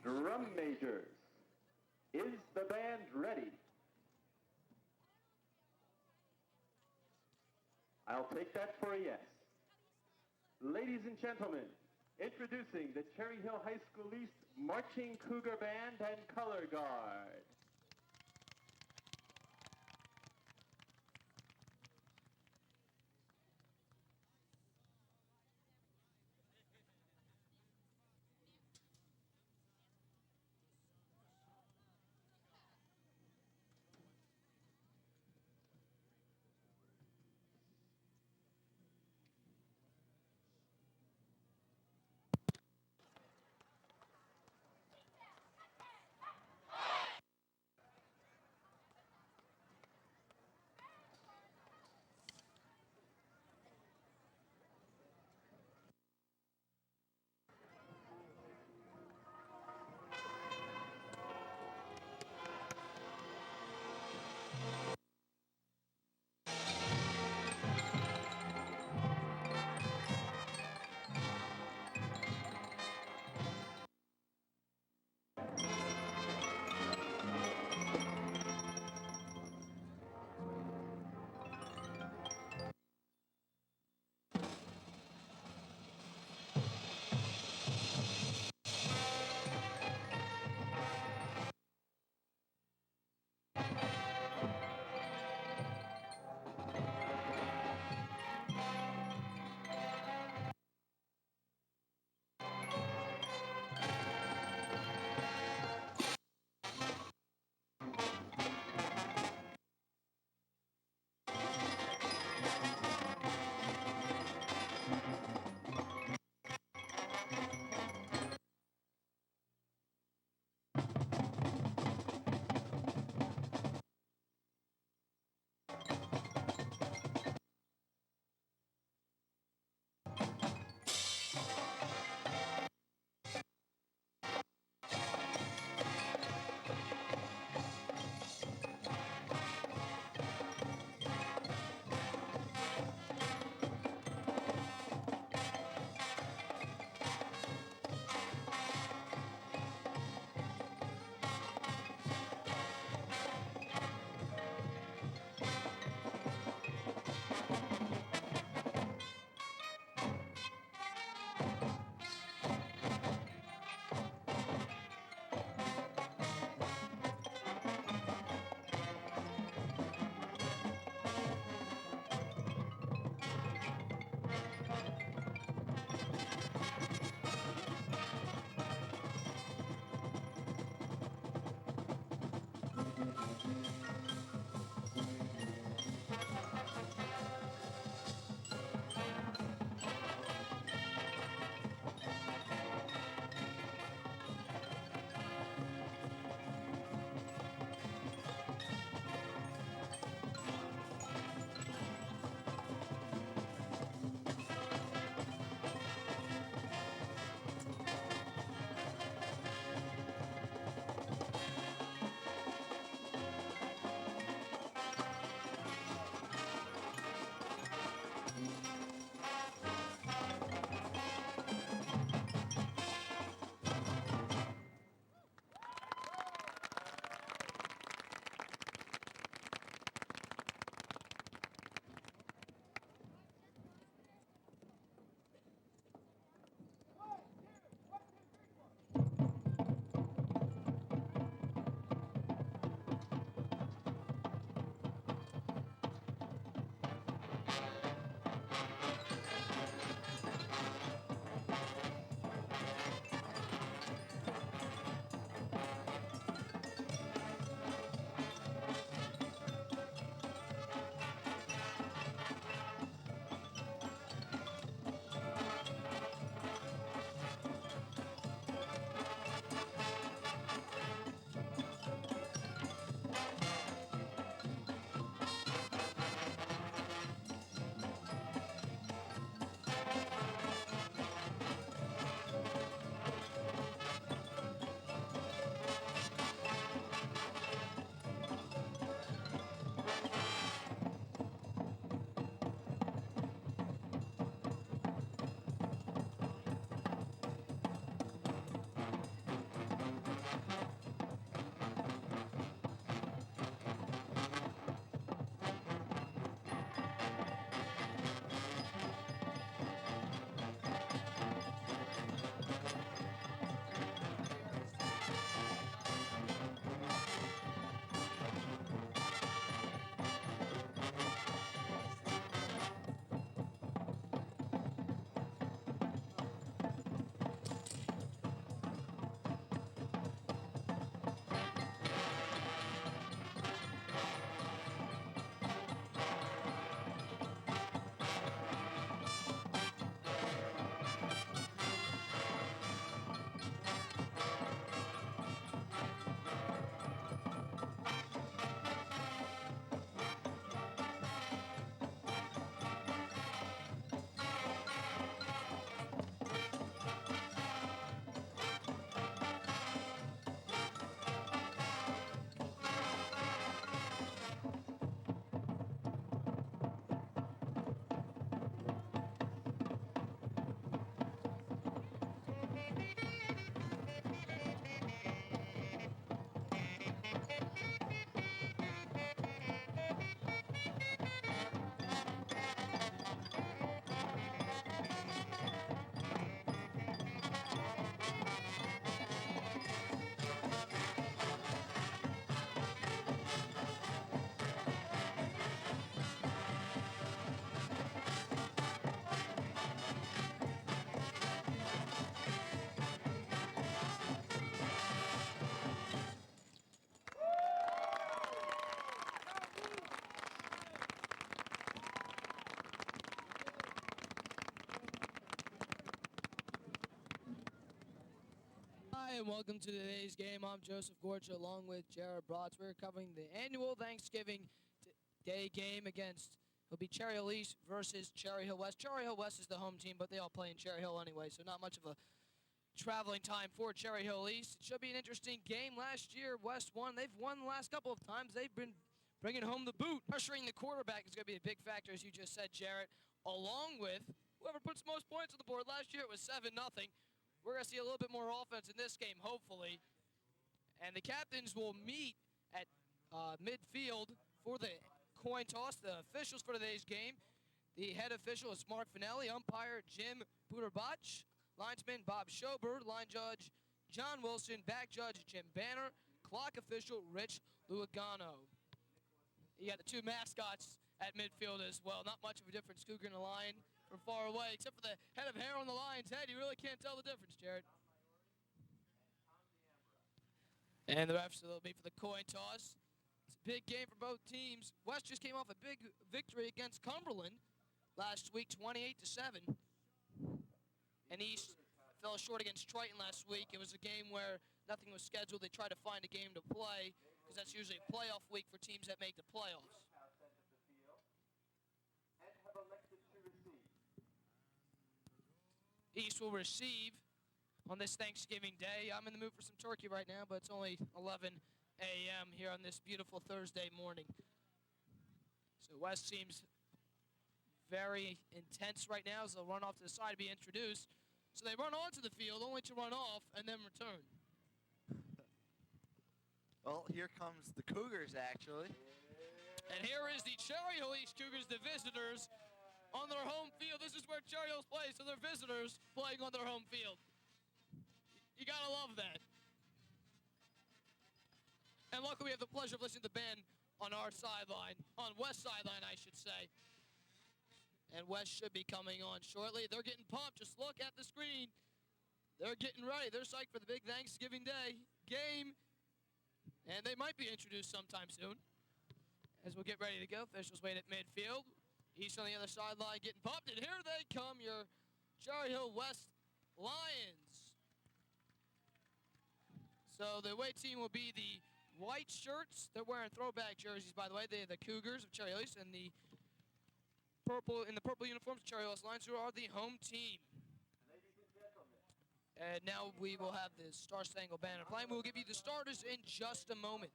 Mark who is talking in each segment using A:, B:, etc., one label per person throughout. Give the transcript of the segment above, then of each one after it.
A: Drum majors, is the band ready? I'll take that for a yes. Ladies and gentlemen, introducing the Cherry Hill High School East Marching Cougar Band and Color Guard.
B: Hi, and welcome to today's game. I'm Joseph Gorcha along with Jared Brotz. We're covering the annual Thanksgiving Day game against, it'll be Cherry Hill East versus Cherry Hill West. Cherry Hill West is the home team, but they all play in Cherry Hill anyway, so not much of a traveling time for Cherry Hill East. It should be an interesting game. Last year, West won. They've won the last couple of times. They've been bringing home the boot. Pressuring the quarterback is going to be a big factor, as you just said, Jarrett, along with whoever puts the most points on the board. Last year, it was 7-0. We're going to see a little bit more offense in this game, hopefully. And the captains will meet at midfield for the coin toss. The officials for today's game, the head official is Mark Finelli, umpire Jim Puderbach, linesman Bob Schober, line judge John Wilson, back judge Jim Banner, clock official Rich Luigano. You got the two mascots at midfield as well. Not much of a difference, Cougar and the Lion from far away, except for the head of hair on the Lion's head. You really can't tell the difference, Jared. And the refs will be for the coin toss. It's a big game for both teams. West just came off a big victory against Cumberland last week, 28-7. And East fell short against Triton last week. It was a game where nothing was scheduled. They tried to find a game to play because that's usually a playoff week for teams that make the playoffs. East will receive on this Thanksgiving Day. I'm in the mood for some turkey right now, but it's only 11 a.m. here on this beautiful Thursday morning. So West seems very intense right now as they'll run off to the side to be introduced. So they run onto the field only to run off and then return.
C: Well, here comes the Cougars, actually.
B: And here is the Cherry Hill East Cougars, the visitors, on their home field. This is where Cherry Hills plays, so they're visitors playing on their home field. You gotta love that. And luckily we have the pleasure of listening to the band on our sideline, on West sideline, I should say. And West should be coming on shortly. They're getting pumped. Just look at the screen. They're getting ready. They're psyched for the big Thanksgiving Day game. And they might be introduced sometime soon. As we'll get ready to go, officials wait at midfield. East on the other sideline getting pumped, and here they come, your Cherry Hill West Lions. So the away team will be the white shirts. They're wearing throwback jerseys, by the way. They're the Cougars of Cherry Hill East, and the purple uniforms of Cherry Hill West Lions, who are the home team. And now we will have the Star Spangled Banner playing. We'll give you the starters in just a moment.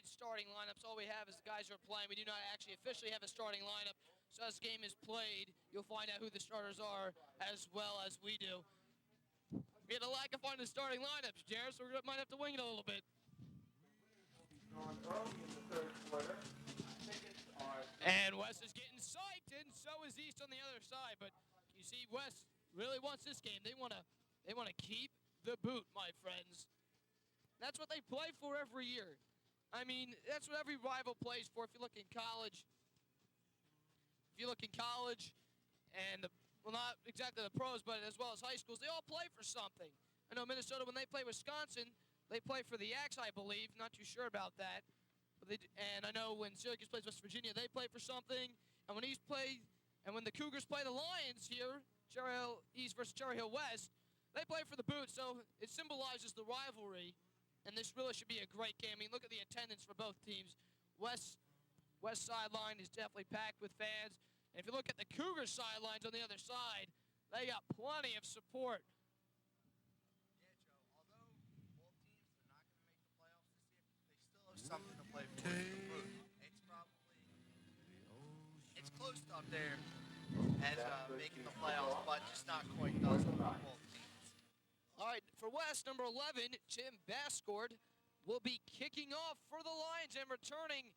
B: Starting lineups, all we have is the guys who are playing. We do not actually officially have a starting lineup, so as the game is played, you'll find out who the starters are as well as we do. We had a lack of finding the starting lineups, Jared, so we might have to wing it a little bit. And West is getting psyched, and so is East on the other side, but you see West really wants this game. They want to keep the boot, my friends. That's what they play for every year. I mean, that's what every rival plays for. If you look in college, and well, not exactly the pros, but as well as high schools, they all play for something. I know Minnesota, when they play Wisconsin, they play for the Axe, I believe. Not too sure about that. And I know when Syracuse plays West Virginia, they play for something. And when East plays And when the Cougars play the Lions here, Cherry Hill East versus Cherry Hill West, they play for the boot, so it symbolizes the rivalry. And this really should be a great game. I mean, look at the attendance for both teams. West sideline is definitely packed with fans. And if you look at the Cougars sidelines on the other side, they got plenty of support.
C: Yeah, Joe, although both teams are not going to make the playoffs this year, they still have something to play for. It's close up there as making the playoffs, but just not quite those for both teams.
B: All right, for West, number 11, Jim Bascord will be kicking off for the Lions, and returning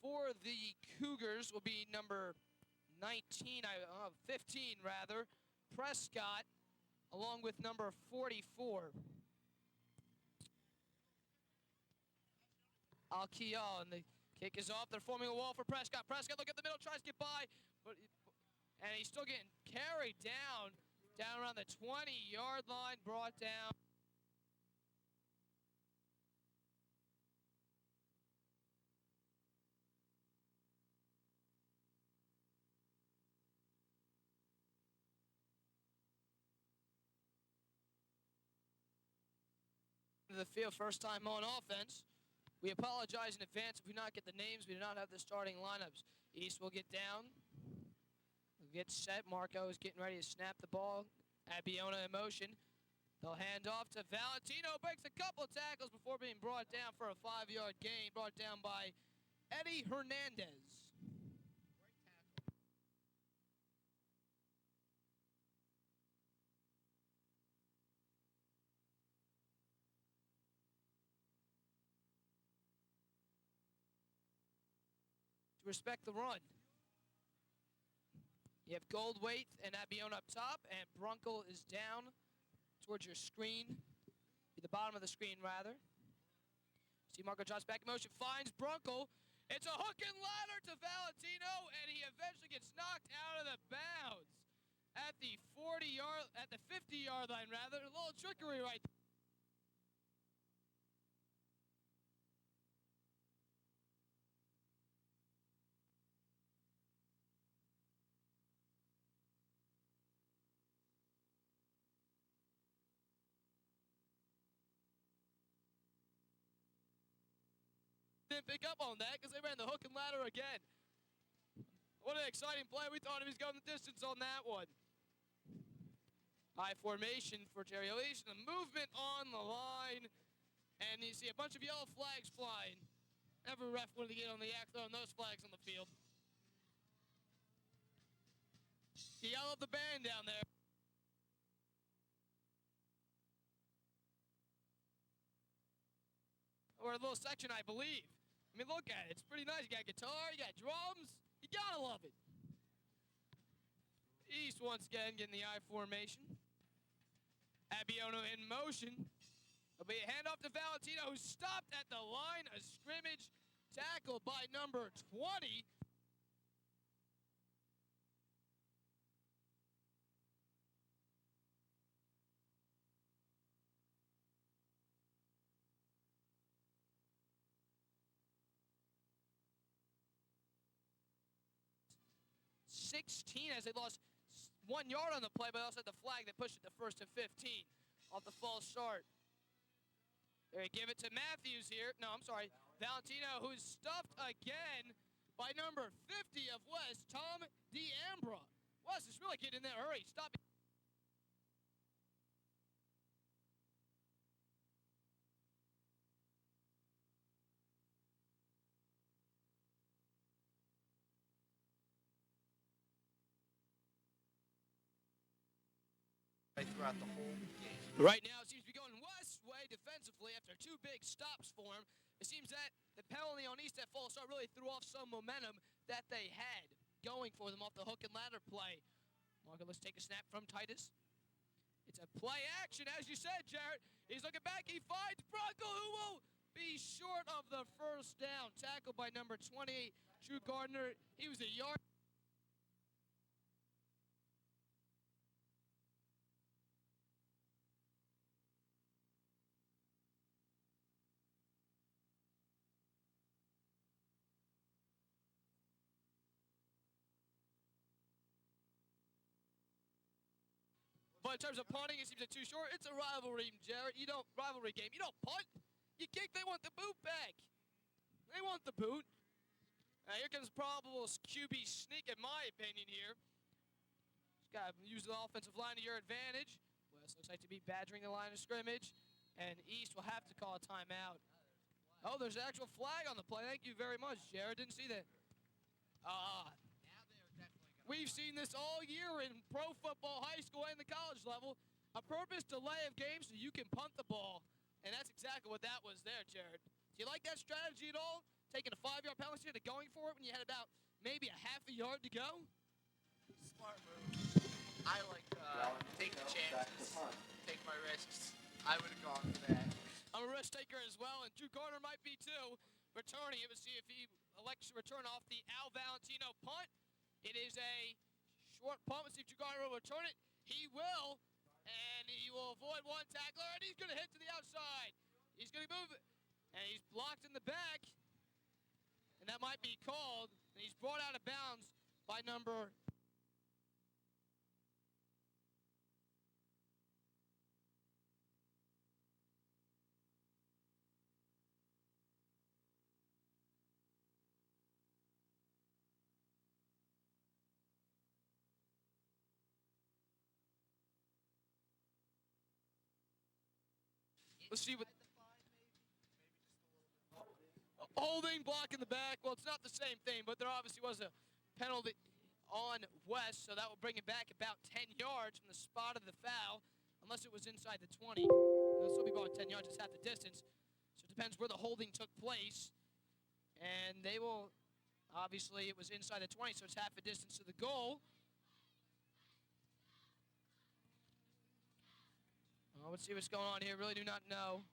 B: for the Cougars will be number 15 rather, Prescott, along with number 44. Alkial, and the kick is off. They're forming a wall for Prescott. Prescott, look at the middle, tries to get by, and he's still getting carried down around the 20-yard line, brought down. The field first time on offense. We apologize in advance if we not get the names. We do not have the starting lineups. East will get down. We'll get set. Marco is getting ready to snap the ball. Abiona in motion. They'll hand off to Valentino. Breaks a couple of tackles before being brought down for a 5-yard gain. Brought down by Eddie Hernandez. Respect the run. You have Goldwaite and Abiona up top, and Brunkel is down towards your screen, the bottom of the screen rather. See Marco drops back in motion, finds Brunkel. It's a hook and ladder to Valentino, and he eventually gets knocked out of the bounds at the 50-yard line rather. A little trickery right there. Didn't pick up on that because they ran the hook and ladder again. What an exciting play. We thought he was going the distance on that one. High formation for Cherry Hill East. The movement on the line. And you see a bunch of yellow flags flying. Every ref wanted to get on the act throwing those flags on the field. The yell of the band down there. Or a little section, I believe. I mean, look at it. It's pretty nice. You got guitar, you got drums. You gotta love it. East once again getting the I formation. Abiona in motion. It'll be a handoff to Valentino, who's stopped at the line of scrimmage. Tackled by number 20. As they lost 1 yard on the play, but also had the flag that pushed it to 1st and 15 off the false start. They give it to Matthews here. No, I'm sorry. Valentino, who's stuffed again by number 50 of West, Tom D'Ambra. West is really getting in there. Hurry, stop it.
C: Throughout the whole game.
B: Right now, it seems to be going West's way defensively after 2 big stops for him. It seems that the penalty on East at false start really threw off some momentum that they had going for them off the hook and ladder play. Marco, let's take a snap from Titus. It's a play action, as you said, Jarrett. He's looking back. He finds Brunkel, who will be short of the first down. Tackled by number 28, Drew Gardner. He was a yard. But in terms of punting, it seems too short. It's a rivalry, Jared. Rivalry game. You don't punt. You kick. They want the boot back. They want the boot. Here comes probable QB sneak, in my opinion, here. Just got to use the offensive line to your advantage. West looks like to be badgering the line of scrimmage. And East will have to call a timeout. Oh, there's an actual flag on the play. Thank you very much, Jared. Didn't see that. We've seen this all year in pro football, high school, and the college level. A purpose delay of games so you can punt the ball. And that's exactly what that was there, Jared. Do you like that strategy at all? Taking a 5-yard penalty instead of going for it when you had about maybe a half a yard to go?
C: Smart move. I like take the chances, take my risks. I would have gone for that.
B: I'm a risk taker as well, and Drew Gardner might be too. Returning it, we'll see if he elects to return off the Al Valentino punt. It is a short punt. We'll see if Drew Gardner will return it. He will, and he will avoid one tackler, and he's going to hit to the outside. He's going to move it, and he's blocked in the back, and that might be called, and he's brought out of bounds by number... Let's see what... Holding, block in the back. Well, it's not the same thing, but there obviously was a penalty on West, so that will bring it back about 10 yards from the spot of the foul, unless it was inside the 20. It'll still be about 10 yards, it's half the distance. So it depends where the holding took place. And they will... Obviously, it was inside the 20, so it's half a distance to the goal. Let's see what's going on here. Really do not know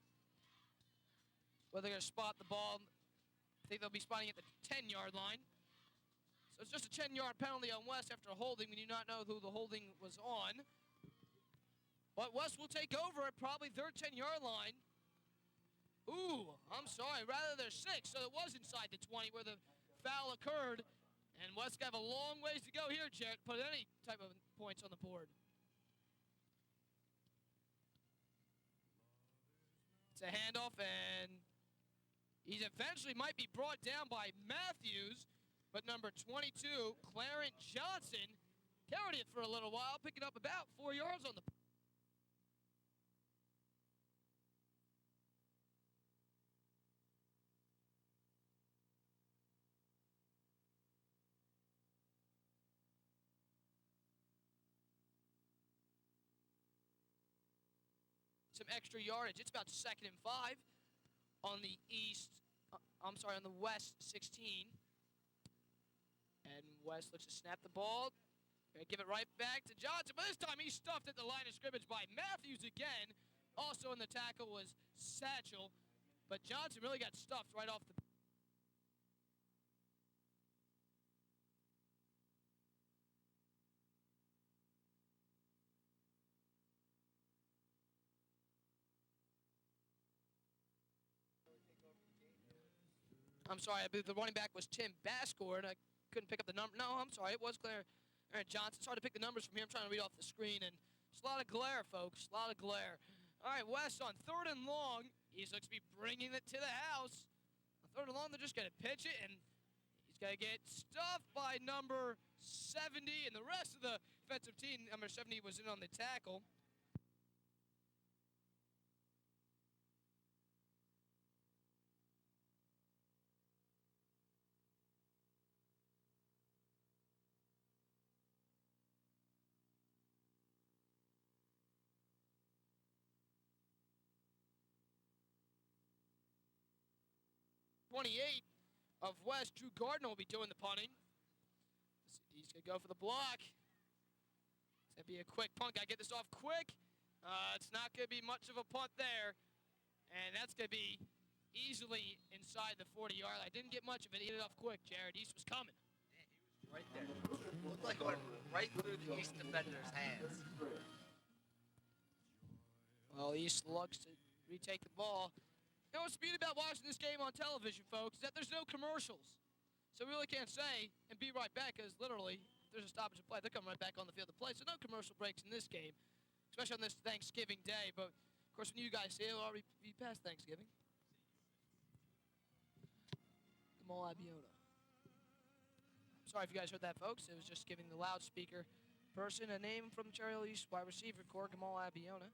B: whether they're going to spot the ball. I think they'll be spotting at the 10-yard line. So it's just a 10-yard penalty on West after a holding. We do not know who the holding was on. But West will take over at probably their 10-yard line. Ooh, I'm sorry. Rather, they're 6. So it was inside the 20 where the foul occurred. And West have a long ways to go here, Jarrett, to put any type of points on the board. It's a handoff, and he eventually might be brought down by Matthews, but number 22, Clarence Johnson, carried it for a little while, picking up about 4 yards on the... Some extra yardage. It's about 2nd and 5 on the on the West 16. And West looks to snap the ball. Gonna give it right back to Johnson, but this time he's stuffed at the line of scrimmage by Matthews again. Also in the tackle was Satchel, but Johnson really got stuffed right off the... I'm sorry, I believe the running back was Tim Bascord. I couldn't pick up the number. No, I'm sorry, it was Claire Johnson. It's hard to pick the numbers from here. I'm trying to read off the screen, and it's a lot of glare, folks. A lot of glare. All right, West on 3rd and long. He looks to be bringing it to the house. On 3rd and long, they're just going to pitch it, and he's going to get stuffed by number 70, and the rest of the defensive team, number 70, was in on the tackle. Of West, Drew Gardner will be doing the punting. He's going to go for the block. It's going to be a quick punt. Got to get this off quick. It's not going to be much of a punt there. And that's going to be easily inside the 40-yard line. I didn't get much of it. He hit it off quick, Jared. East was coming.
C: Yeah, he was right there. Looked like it went right through the East defender's hands.
B: Well, East looks to retake the ball. You know what's the beauty about watching this game on television, folks, is that there's no commercials. So we really can't say and be right back, because literally, if there's a stoppage of play, they're coming right back on the field to play. So no commercial breaks in this game. especially on this Thanksgiving day. But, of course, when you guys see it, it'll already be past Thanksgiving. Kamal Abiona. Sorry if you guys heard that, folks. It was just giving the loudspeaker person a name from Cherry Hill East wide receiver core, Kamal Abiona,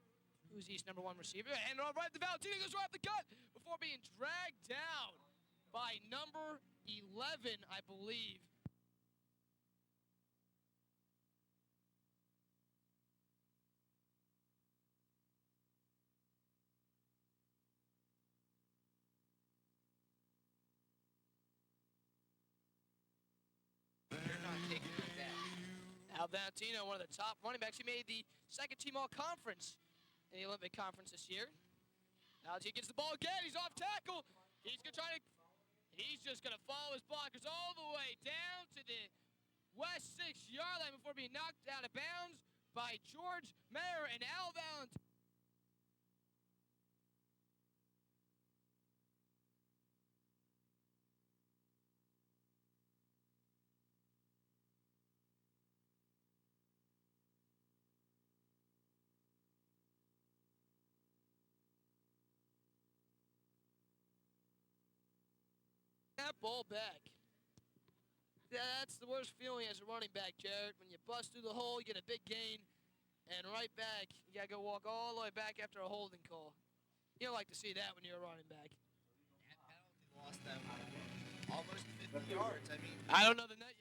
B: who's East #1 receiver. And right to Valentino, goes right up the gut before being dragged down by number 11, I believe.
C: You're not taking it back.
B: Al Valentino, one of the top running backs. He made the second team all-conference in the Olympic Conference this year. Algie gets the ball again. He's off tackle. He's just going to follow his blockers all the way down to the West 6-yard line before being knocked out of bounds by George Mayer and Al Valentino. That ball back. That's the worst feeling as a running back, Jared. When you bust through the hole, you get a big gain, and right back, you got to go walk all the way back after a holding call. You don't like to see that when you're a running back.
C: That penalty lost them almost 50 yards. I mean,
B: I don't know the net.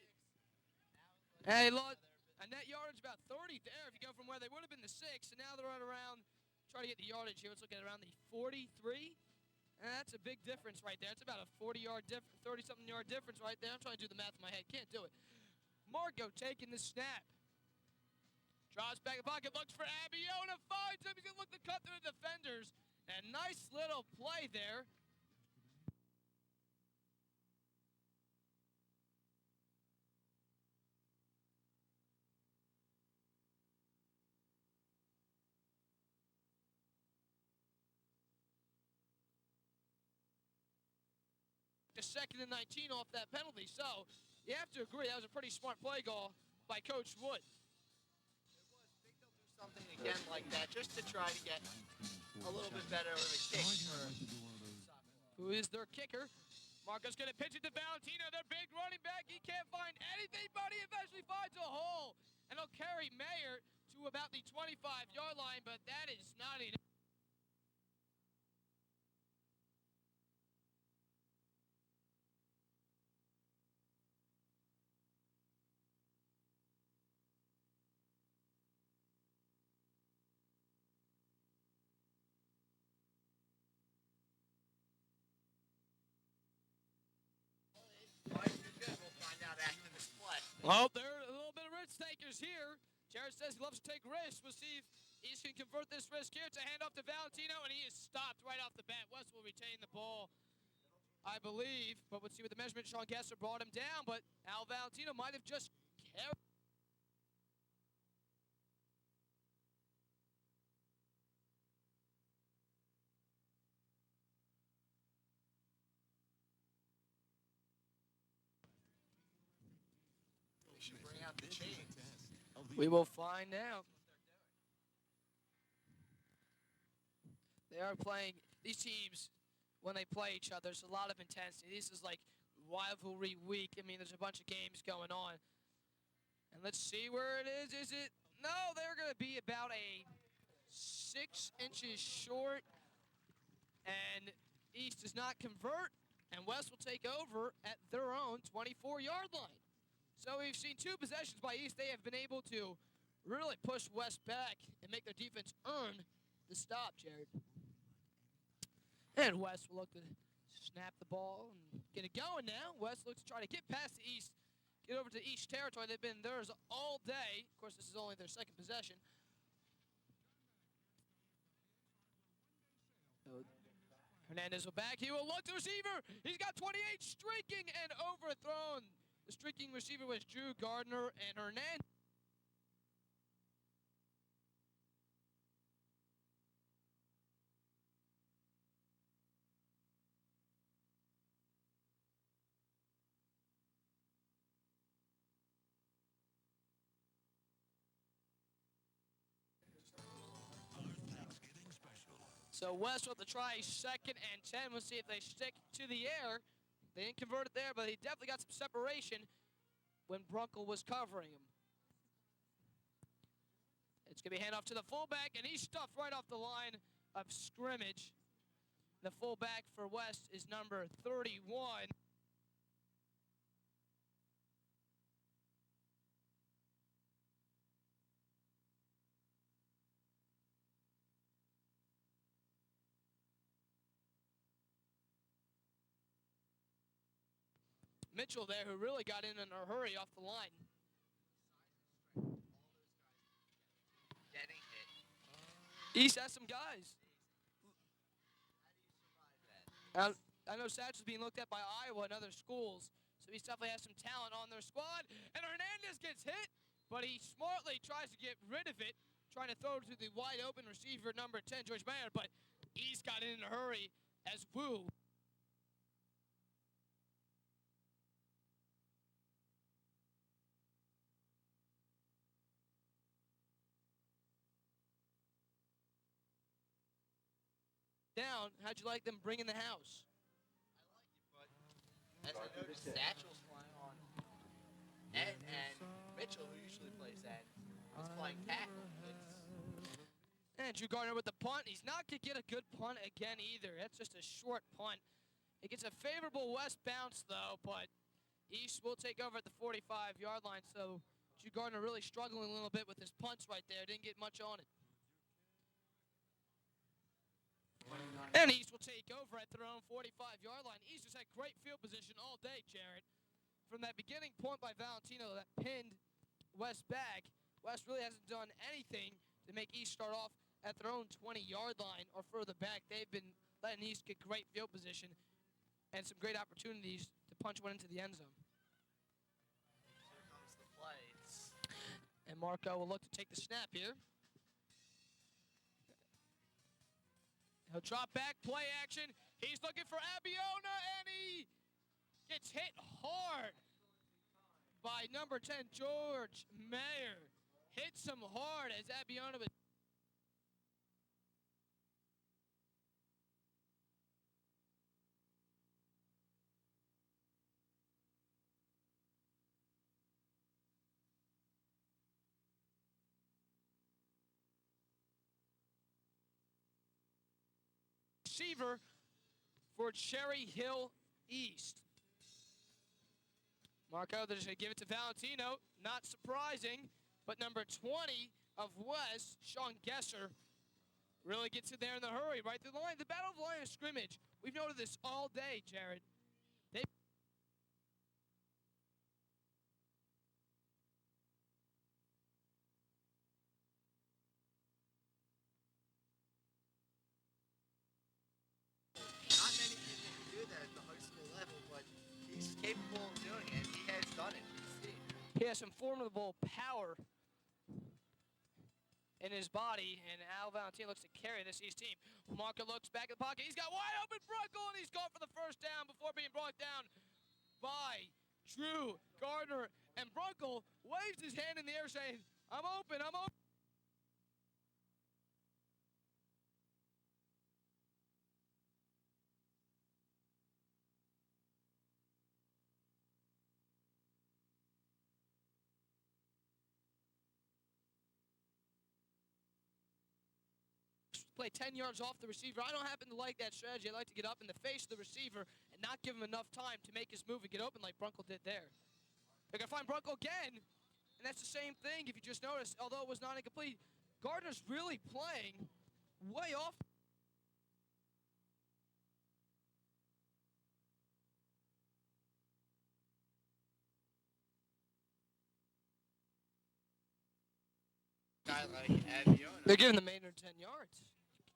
B: Hey, look, a net yardage about 30 there if you go from where they would have been the 6, and now they're right around, trying to get the yardage here. Let's look at around the 43. And that's a big difference right there. It's about a 30-something yard difference right there. I'm trying to do the math in my head. Can't do it. Marco taking the snap. Draws back in the pocket, looks for Abiona, finds him. He's going to look to cut through the defenders. And nice little play there. The 2nd and 19 off that penalty. So you have to agree that was a pretty smart play call by Coach Wood.
C: Think they'll do something again like that just to try to get a little bit better with a kick.
B: Who is their kicker? Marco's going to pitch it to Valentino, their big running back. He can't find anything, but he eventually finds a hole. And he'll carry Mayer to about the 25-yard line, but that is not enough.
C: We'll find out after this play.
B: Well, there are a little bit of risk takers here. Jared says he loves to take risks. We'll see if he can convert this risk here. It's a handoff to Valentino, and he is stopped right off the bat. West will retain the ball, I believe. But we'll see with the measurement. Sean Kessler brought him down, but Al Valentino might have just carried.
C: We should bring out the chains.
B: We will find out. They are playing, these teams, when they play each other, there's a lot of intensity. This is like rivalry week. I mean, there's a bunch of games going on. And let's see where it is. Is it? No, they're going to be about a 6 inches short. And East does not convert. And West will take over at their own 24-yard line. So we've seen 2 possessions by East. They have been able to really push West back and make their defense earn the stop, Jared. And West will look to snap the ball and get it going now. West looks to try to get past the East, get over to East territory. They've been theirs all day. Of course, this is only their 2nd possession. So Hernandez will back. He will look to the receiver. He's got 28 streaking and overthrown. The streaking receiver was Drew Gardner, and Hernandez. So West will have to try 2nd and 10. We'll see if they stick to the air. They didn't convert it there, but he definitely got some separation when Brunkle was covering him. It's going to be handoff to the fullback, and he's stuffed right off the line of scrimmage. The fullback for West is number 31. Mitchell there, who really got in a hurry off the line.
C: Getting hit.
B: East has some guys.
C: How do you survive that?
B: I know Satch is being looked at by Iowa and other schools, so East definitely has some talent on their squad. And Hernandez gets hit, but he smartly tries to get rid of it, trying to throw it to the wide open receiver, number 10, George Mayer, but East got in a hurry as Wu. Down, how'd you like them bringing the house?
C: I like it, but as I noticed, Satchel's flying on end, and Mitchell, who usually plays end, is playing tackle.
B: And Drew Gardner with the punt. He's not going to get a good punt again either. That's just a short punt. It gets a favorable West bounce, though, but East will take over at the 45-yard line, so Drew Gardner really struggling a little bit with his punts right there. Didn't get much on it. And East will take over at their own 45-yard line. East has had great field position all day, Jared. From that beginning point by Valentino that pinned West back, West really hasn't done anything to make East start off at their own 20-yard line or further back. They've been letting East get great field position and some great opportunities to punch one into the end zone.
C: Here comes the plays.
B: And Marco will look to take the snap here. He'll drop back, play action. He's looking for Abiona, and he gets hit hard by number 10, George Mayer. Hits him hard as Abiona was. Receiver for Cherry Hill East. Marco, they're just going to give it to Valentino. Not surprising, but number 20 of West, Sean Gesser, really gets it there in the hurry, right through the line. The battle of the line of scrimmage, we've noted this all day, Jared.
C: Not many people can do that at the high school level, but he's capable of doing it. He has done it.
B: He has some formidable power in his body, and Al Valentino looks to carry this East team. Marco looks back in the pocket. He's got wide open Brunkle, and he's gone for the first down before being brought down by Drew Gardner. And Brunkle waves his hand in the air saying, I'm open, I'm open. Play 10 yards off the receiver. I don't happen to like that strategy. I like to get up in the face of the receiver and not give him enough time to make his move and get open like Brunkle did there. They're going to find Brunkle again, and that's the same thing if you just noticed. Although it was not incomplete, Gardner's really playing way off.
C: Guy like Abiona.
B: They're giving the Maynard 10 yards.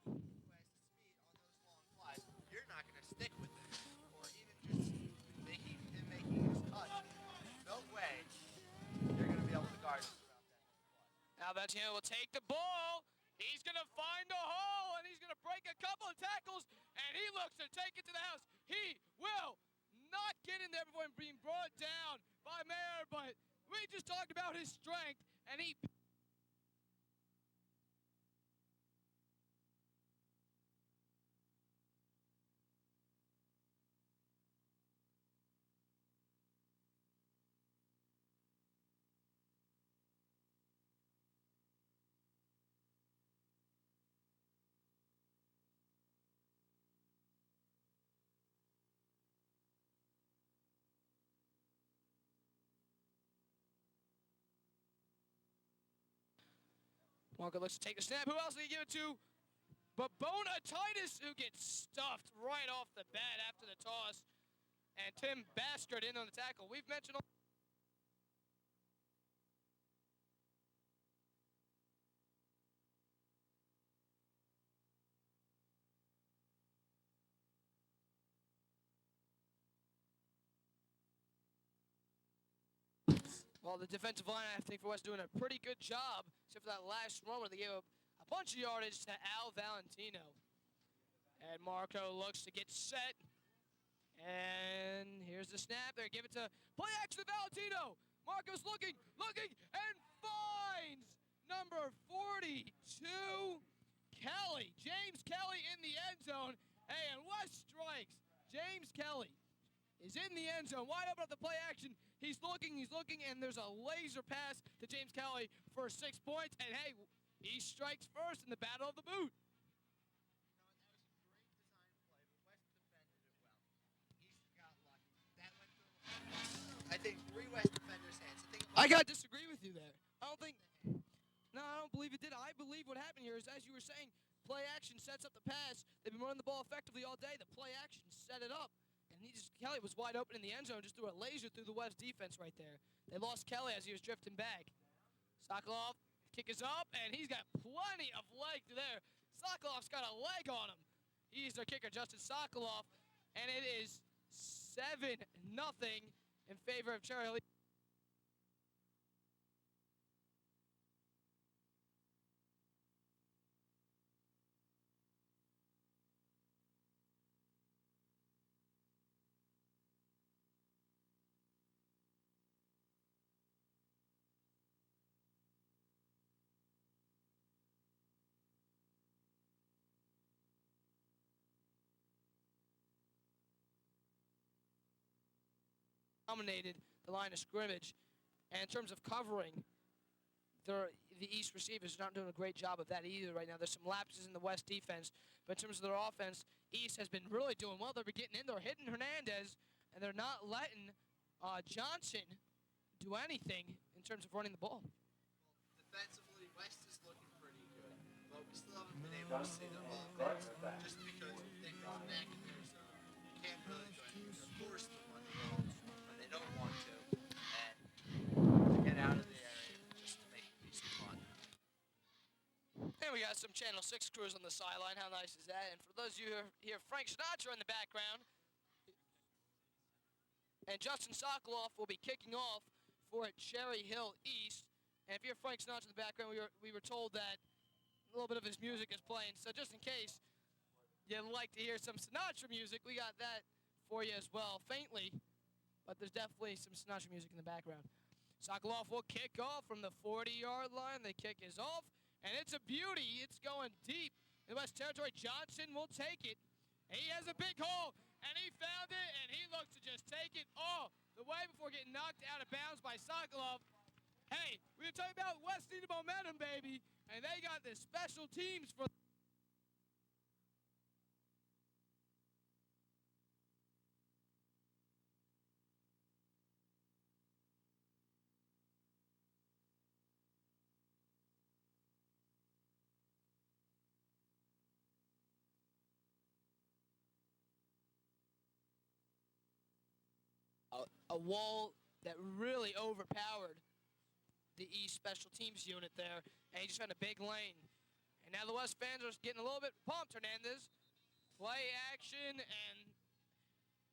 C: Who has the speed on those long flies, you're not going to stick with him, or even just making his cut. No way you're going to be able to guard him throughout that.
B: Now Valentino will take the ball. He's going to find a hole, and he's going to break a couple of tackles, and he looks to take it to the house. He will not get in there before being brought down by Mayer, but we just talked about his strength, and he... Marco looks to take the snap. Who else did he give it to? But Bonatitis, who gets stuffed right off the bat after the toss. And Tim Baskard in on the tackle. We've mentioned... Well, the defensive line, I think, for West doing a pretty good job, except for that last run where they gave up a bunch of yardage to Al Valentino. And Marco looks to get set. And here's the snap. They give it to play action to Valentino. Marco's looking, and finds number 42, Kelly. James Kelly in the end zone. Hey, and West strikes. James Kelly is in the end zone, wide open at the play action. He's looking, and there's a laser pass to James Kelly for 6 points. And hey, he strikes first in the battle of the boot.
C: I think 3 West defenders' hands.
B: I gotta disagree with you there. I don't believe it did. I believe what happened here is, as you were saying, play action sets up the pass. They've been running the ball effectively all day. The play action set it up. And Kelly was wide open in the end zone, just threw a laser through the West defense right there. They lost Kelly as he was drifting back. Sokolov, kick is up, and he's got plenty of leg there. Sokolov's got a leg on him. He's their kicker, Justin Sokolov, and it is 7-0 in favor of Cherry Hill. Dominated the line of scrimmage, and in terms of covering, the East receivers are not doing a great job of that either right now. There's some lapses in the West defense, but in terms of their offense, East has been really doing well. They've been getting in there, hitting Hernandez, and they're not letting Johnson do anything in terms of running the ball.
C: Defensively, West is looking pretty good, but we still haven't been able to see the offense just because they fall back in their zone. You can't really go anywhere. Of course, the run the ball when they don't want to, and to get out of the area just to make it be some fun.
B: And we got some Channel 6 crews on the sideline. How nice is that? And for those of you who hear Frank Sinatra in the background, and Justin Sokolov will be kicking off for Cherry Hill East. And if you're Frank Sinatra in the background, we were told that a little bit of his music is playing. So just in case you'd like to hear some Sinatra music, we got that for you as well, faintly. But there's definitely some Sinatra music in the background. Sokolov will kick off from the 40-yard line. The kick is off, and it's a beauty. It's going deep in the West Territory. Johnson will take it. He has a big hole, and he found it, and he looks to just take it all the way before getting knocked out of bounds by Sokolov. Hey, we were talking about West needed momentum, baby, and they got the special teams for... A wall that really overpowered the East special teams unit there, and he just found a big lane. And now the West fans are getting a little bit pumped. Hernandez, play action, and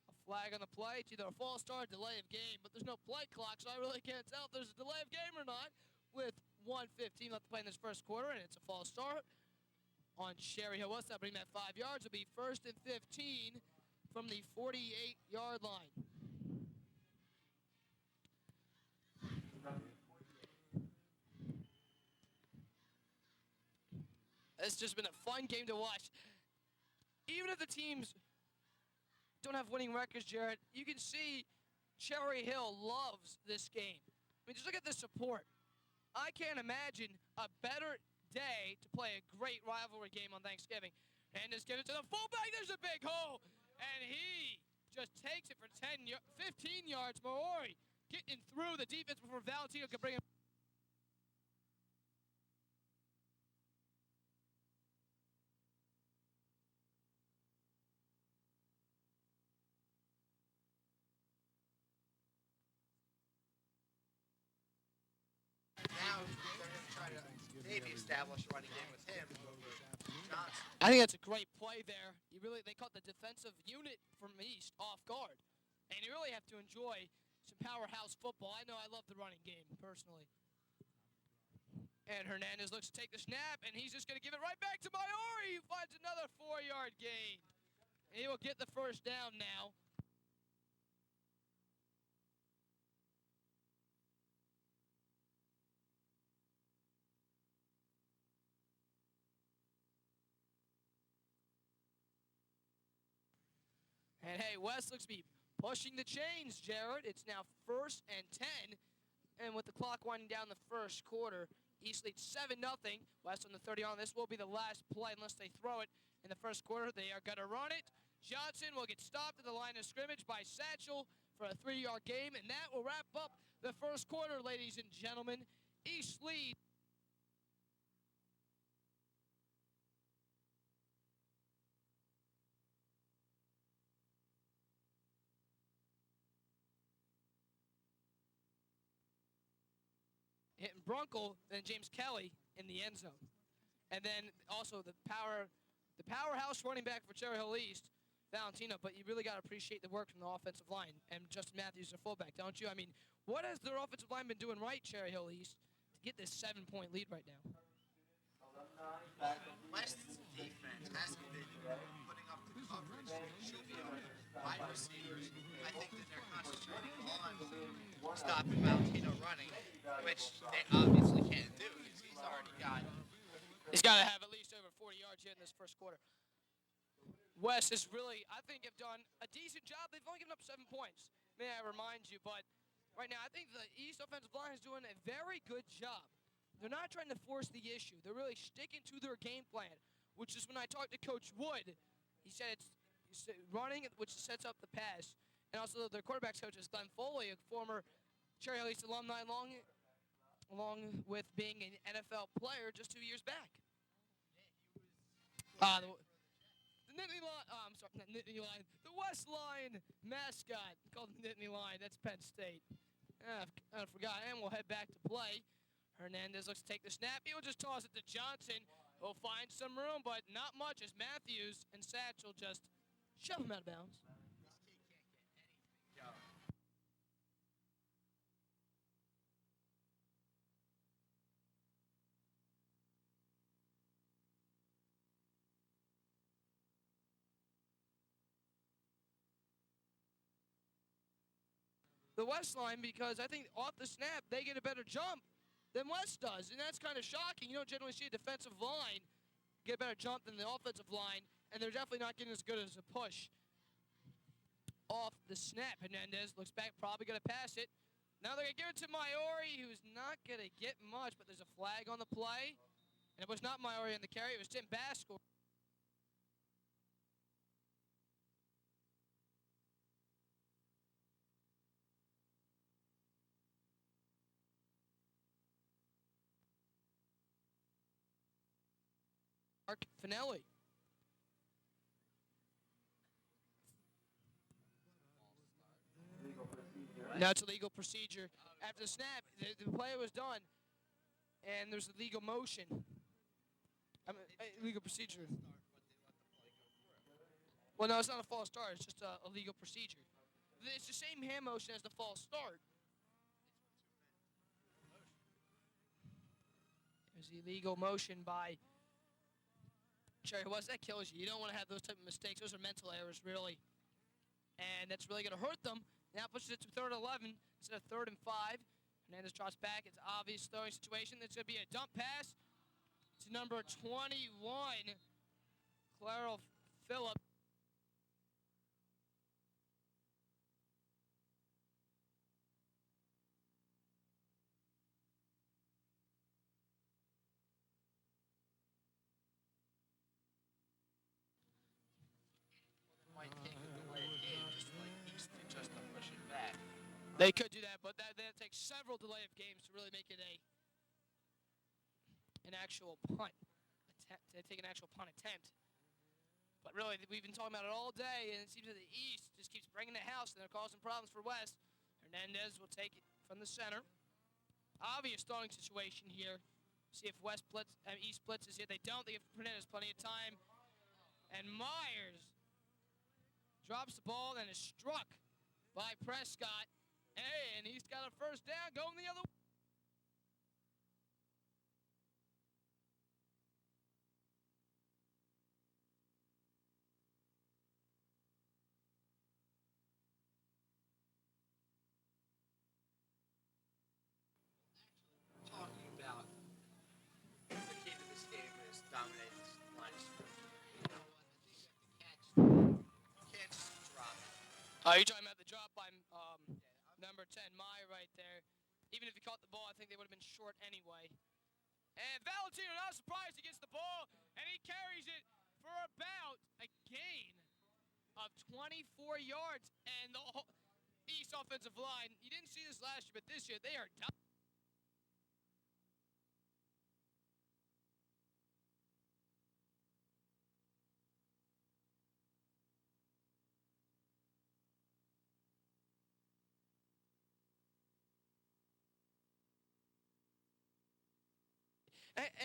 B: a flag on the play. It's either a false start or delay of game, but there's no play clock, so I really can't tell if there's a delay of game or not with 1:15 left to play in this first quarter, and it's a false start on Cherry Hill West. That'll bring that 5 yards. It'll be 1st and 15 from the 48-yard line. It's just been a fun game to watch. Even if the teams don't have winning records, Jared, you can see Cherry Hill loves this game. I mean, just look at the support. I can't imagine a better day to play a great rivalry game on Thanksgiving. And just get it to the fullback. There's a big hole. And he just takes it for 15 yards. Maori getting through the defense before Valentino could bring him.
C: establish a running game with him over Johnson.
B: I think that's a great play there. They caught the defensive unit from East off guard. And you really have to enjoy some powerhouse football. I know I love the running game, personally. And Hernandez looks to take the snap, and he's just going to give it right back to Maori, who finds another 4-yard gain. And he will get the first down now. And hey, West looks to be pushing the chains, Jared. It's now 1st and 10. And with the clock winding down the first quarter, East leads 7-0. West on the 30-yard line. This will be the last play unless they throw it in the first quarter. They are going to run it. Johnson will get stopped at the line of scrimmage by Satchel for a 3-yard gain. And that will wrap up the first quarter, ladies and gentlemen. East lead. Hitting Brunkle, then James Kelly in the end zone. And then also the powerhouse running back for Cherry Hill East, Valentino. But you really got to appreciate the work from the offensive line. And Justin Matthews, the fullback, don't you? I mean, what has their offensive line been doing right, Cherry Hill East, to get this 7-point lead right now?
C: West's defense hasn't been putting up the coverage that it should be on wide receivers. I think that they're concentrating on stopping Valentino running, which they obviously can't do because
B: he's got to have at least over 40 yards yet in this first quarter. West has really, I think, have done a decent job. They've only given up 7 points, may I remind you. But right now, I think the East offensive line is doing a very good job. They're not trying to force the issue. They're really sticking to their game plan, which is when I talked to Coach Wood, he said it's running, which sets up the pass. And also their quarterback's coach is Glenn Foley, a former Cherry Hill East alumni, along with being an NFL player just 2 years back. The Nittany Lion, not Nittany Lion, the West Line mascot, called the Nittany Lion. That's Penn State. I forgot. And we'll head back to play. Hernandez looks to take the snap. He'll just toss it to Johnson. He'll find some room, but not much as Matthews and Satchel just shove him out of bounds. The West line, because I think off the snap, they get a better jump than West does. And that's kind of shocking. You don't generally see a defensive line get a better jump than the offensive line, and they're definitely not getting as good as a push off the snap. Hernandez looks back, probably going to pass it. Now they're going to give it to Maori, who's not going to get much, but there's a flag on the play. And it was not Maori on the carry. It was Tim Basco. Mark Finelli. Now it's a legal procedure. After the snap, the play was done, and there's a legal motion. Legal procedure. Well, no, it's not a false start. It's just a legal procedure. It's the same hand motion as the false start. There's the illegal motion by Cherry West. That kills you. You don't want to have those type of mistakes. Those are mental errors, really. And that's really going to hurt them. Now pushes it to 3rd and 11 instead of 3rd and 5. Hernandez drops back. It's an obvious throwing situation. It's going to be a dump pass to number 21, Claro Phillip. They could do that, but that takes several delay of games to really make it an actual punt attempt. To take an actual punt attempt. But really, we've been talking about it all day, and it seems that the East just keeps bringing the house, and they're causing problems for West. Hernandez will take it from the center. Obvious throwing situation here See if East blitzes here. They don't. They give Fernandez plenty of time. And Myers drops the ball and is struck by Prescott. Hey, and he's got a first down going the other way.
C: Talking about the key to this game is dominate this line of scrimmage. You know what? I think you can't just drop it.
B: Oh, you're talking about the drop by number 10, Meyer, right there. Even if he caught the ball, I think they would have been short anyway. And Valentino, not surprised, he gets the ball, and he carries it for about a gain of 24 yards. And the East offensive line, you didn't see this last year, but this year they are down.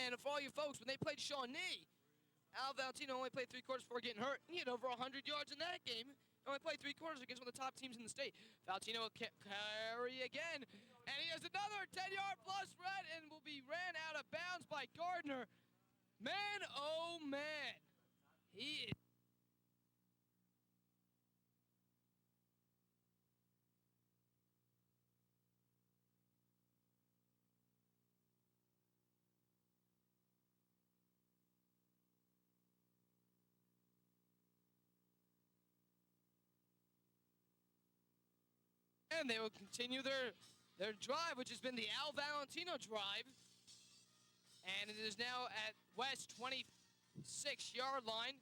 B: And for all you folks, when they played Shawnee, Al Valentino only played 3 quarters before getting hurt. He had over 100 yards in that game. Only played 3 quarters against one of the top teams in the state. Valentino will carry again. And he has another 10-yard plus run and will be ran out of bounds by Gardner. Man, oh, man. He is. And they will continue their drive, which has been the Al Valentino drive. And it is now at West 26-yard line.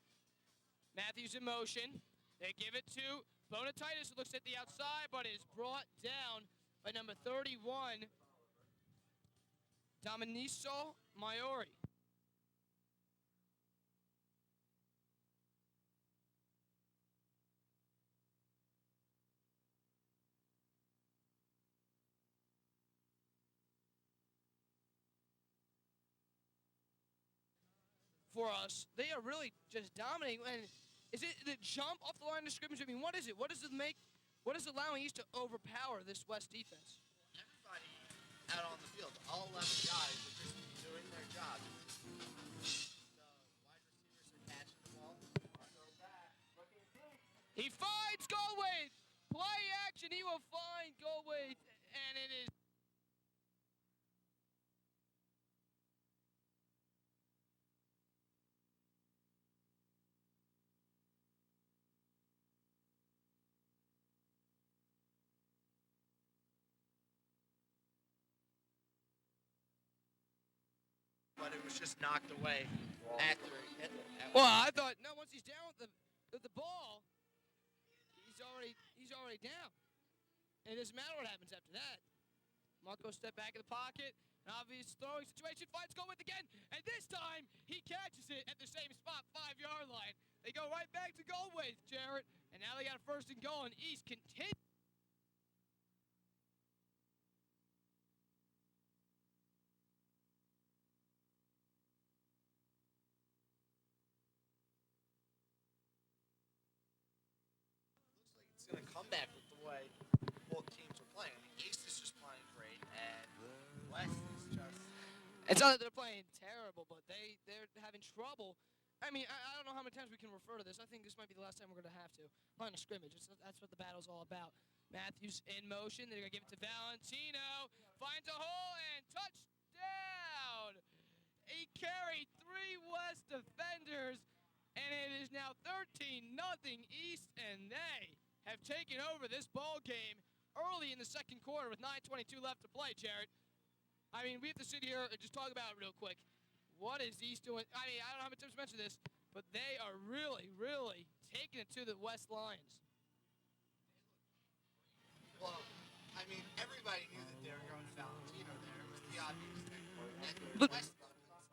B: Matthews in motion. They give it to Bonatitis, who looks at the outside, but is brought down by number 31, Dominico Maiori. For us, they are really just dominating. And is it the jump off the line of scrimmage? I mean, what is it? What does it make? What is allowing East to overpower this West defense?
C: Everybody out on the field, all 11 guys are just doing their job. The wide receivers are catching the ball.
B: He finds Goldwaite. Play action. He will find Goldwaite, and it is.
C: But it was just knocked away after he hit it.
B: Well, I thought no. Once he's down with the ball, he's already down. And it doesn't matter what happens after that. Marco step back in the pocket. An obvious throwing situation. Finds Goldwaite again, and this time he catches it at the same spot, 5-yard line. They go right back to Goldwaite, Jarrett, and now they got a first and goal. And East continues.
C: Looks like it's going to come back with the way both teams are playing. I mean, East is just playing great, and West is just...
B: It's not that they're playing terrible, but they're having trouble. I mean, I don't know how many times we can refer to this. I think this might be the last time we're going to have to. Line of scrimmage. That's what the battle's all about. Matthews in motion. They're going to give it to Valentino. Finds a hole and touchdown. He carried 3 West defenders, and it is now 13-0 East, and they have taken over this ball game early in the second quarter with 9:22 left to play, Jared. I mean, we have to sit here and just talk about it real quick. What is East doing? I mean, I don't know how many times to mention this, but they are really, really taking it to the West Lions.
C: Well, I mean, everybody knew that they were going to Valentino there. It was the obvious thing. And
B: But-
C: West couldn't stop.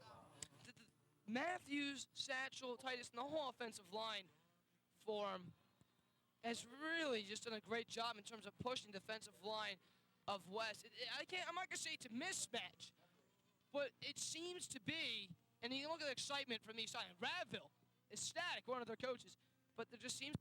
B: Matthews, Satchel, Titus, and the whole offensive line for him has really just done a great job in terms of pushing the defensive line of West. I'm not going to say it's a mismatch, But it seems to be, and you look at the excitement from the side. Radville is static, one of their coaches. But there just seems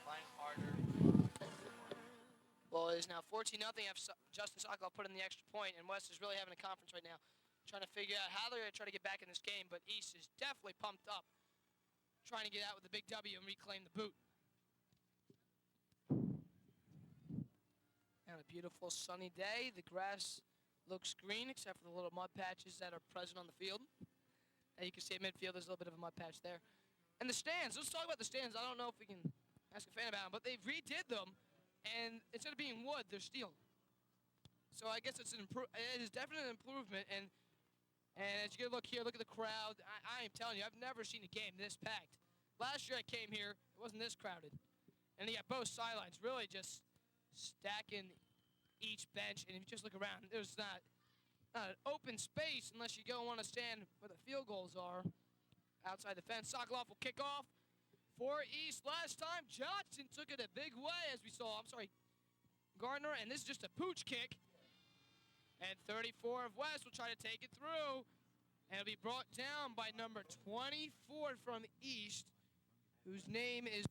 C: Playing harder.
B: Well, it is now 14-0 after Justin Sokoloff put in the extra point, and West is really having a conference right now, trying to figure out how they're going to try to get back in this game, but East is definitely pumped up, trying to get out with the big W and reclaim the boot. And a beautiful sunny day. The grass looks green, except for the little mud patches that are present on the field. And you can see at midfield, there's a little bit of a mud patch there. And the stands, let's talk about the stands. I don't know if we can ask a fan about them, but they redid them. And instead of being wood, they're steel. So I guess it is definitely an improvement. And as you look here, look at the crowd. I am telling you, I've never seen a game this packed. Last year I came here, it wasn't this crowded. And you got both sidelines really just stacking each bench. And if you just look around, there's not an open space unless you go and want to stand where the field goals are outside the fence. Sokoloff will kick off. For East last time, Johnson took it a big way, as we saw. Gardner, and this is just a pooch kick. And 34 of West will try to take it through. And it'll be brought down by number 24 from East, whose name is...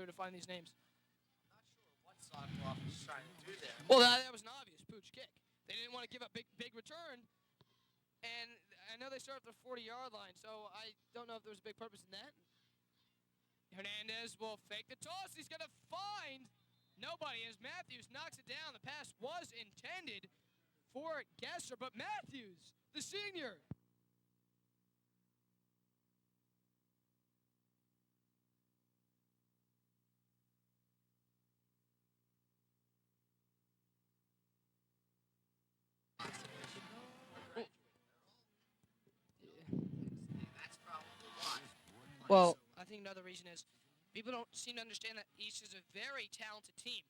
B: to find these names.
C: Not sure what Sokoloff was trying to do there.
B: Well, that was an obvious pooch kick. They didn't want to give up big return. And I know they started at the 40-yard line, so I don't know if there was a big purpose in that. Hernandez will fake the toss. He's going to find nobody as Matthews knocks it down. The pass was intended for Gesser, but Matthews, the senior,
C: That's probably why.
B: well, I think another reason is people don't seem to understand that East is a very talented team.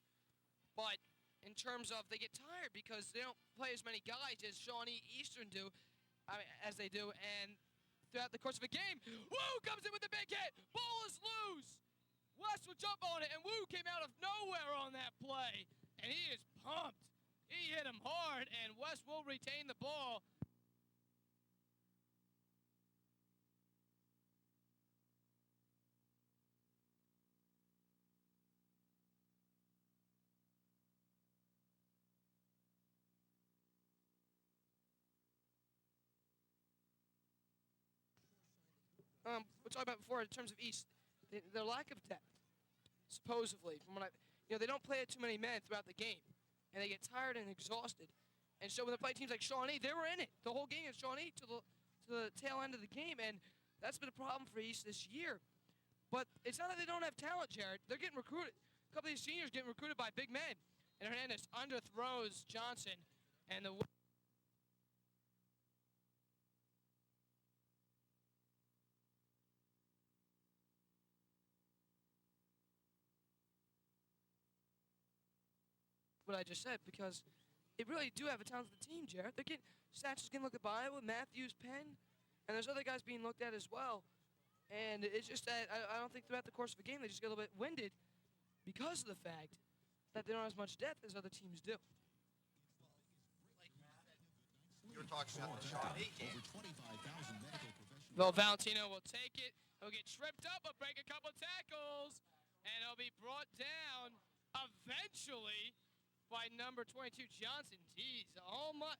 B: But in terms of they get tired because they don't play as many guys as Shawnee Eastern do, as they do. And throughout the course of a game, Woo comes in with a big hit. Ball is loose. West will jump on it, and Woo came out of nowhere on that play. And he is pumped. He hit him hard, and West will retain the ball. We're talking about before in terms of East, their lack of depth, supposedly, from what they don't play too many men throughout the game, and they get tired and exhausted. And so when they play teams like Shawnee, they were in it the whole game against Shawnee to the tail end of the game, and that's been a problem for East this year. But it's not that they don't have talent, Jared. They're getting recruited. A couple of these seniors getting recruited by big men. And Hernandez underthrows Johnson, and the what I just said, because they really do have a talented team, Jared. They're getting Satchel's getting looked at by with Matthews, Penn, and there's other guys being looked at as well. And it's just that I don't think throughout the course of a game they just get a little bit winded because of the fact that they don't have as much depth as other teams do.
C: Like you were talking about the Shawnee game.
B: Well, Valentino will take it. He'll get tripped up, but break a couple tackles, and he'll be brought down eventually by number 22, Johnson. Jeez, oh my.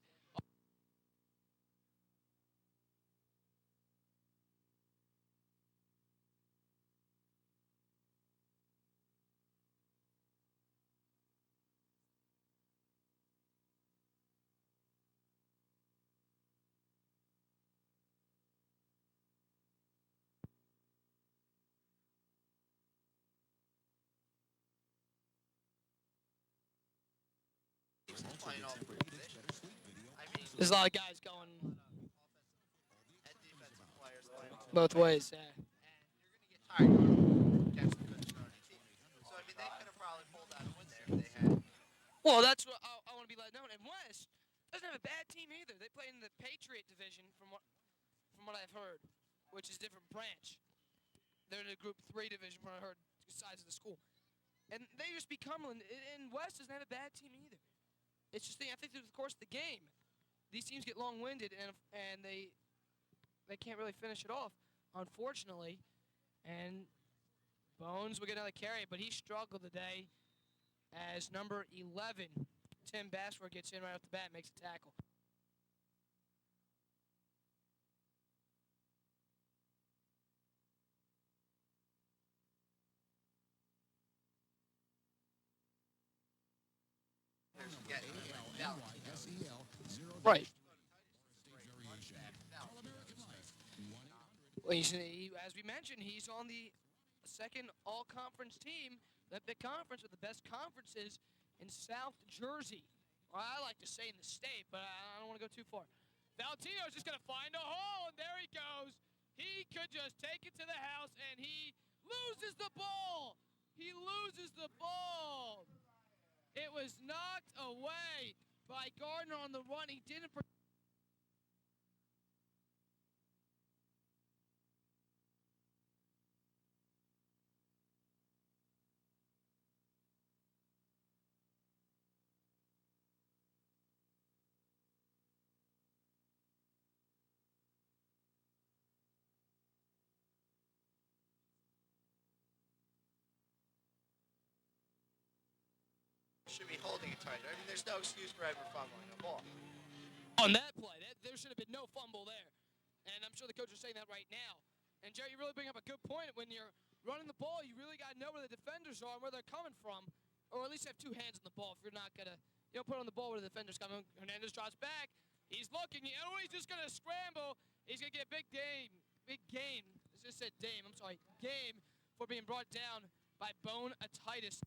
C: playing all three positions. I mean,
B: There's a lot of guys going
C: and defensive players playing all
B: both
C: three.
B: ways. Yeah.
C: And you're going to get tired against a good starting team. So, I mean, they could have probably pulled out a win there if they had.
B: Well, that's what I want to be let known. And West doesn't have a bad team either. They play in the Patriot division, from what I've heard, which is a different branch. They're in the Group 3 division, from what I heard, the size of the school. And they just beat Cumberland. And West doesn't have a bad team either. It's just I think through the course of the game, these teams get long-winded and they can't really finish it off, unfortunately. And Bones will get another carry, but he struggled today as number 11, Tim Bassford, gets in right off the bat and makes a tackle. Right. Well, as we mentioned, he's on the second all-conference team, the conference with the best conferences in South Jersey. Well, I like to say in the state, but I don't want to go too far. Valentino's just going to find a hole, and there he goes. He could just take it to the house, and he loses the ball. He loses the ball. It was knocked away by Gardner on the run. He didn't.
C: Should be holding it tighter. I mean, there's no excuse for ever fumbling a ball.
B: On that play, there should have been no fumble there. And I'm sure the coach is saying that right now. And, Jerry, you really bring up a good point. When you're running the ball, you really got to know where the defenders are and where they're coming from. Or at least have two hands on the ball if you're not going to put on the ball where the defender's coming. Hernandez drops back. He's looking. He's just going to scramble. He's going to get a big game. I just said Dame. I'm sorry. Game for being brought down by bone atitis.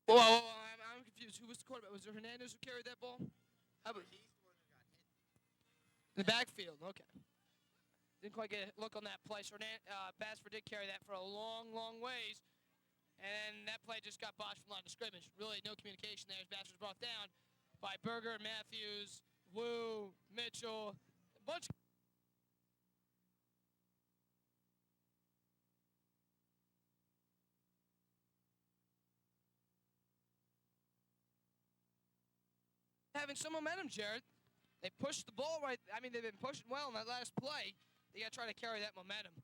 B: Whoa, I'm confused. Who was the quarterback? Was it Hernandez who carried that ball? How about
C: He's the one who got hit.
B: in the backfield? Okay. Didn't quite get a look on that play. So Bassford did carry that for a long, long ways. And that play just got botched from the line of scrimmage. Really no communication there as Bassford's brought down by Berger, Matthews, Wu, Mitchell, a bunch of having some momentum, Jared. They pushed the ball right. I mean, they've been pushing well in that last play. They got to try to carry that momentum.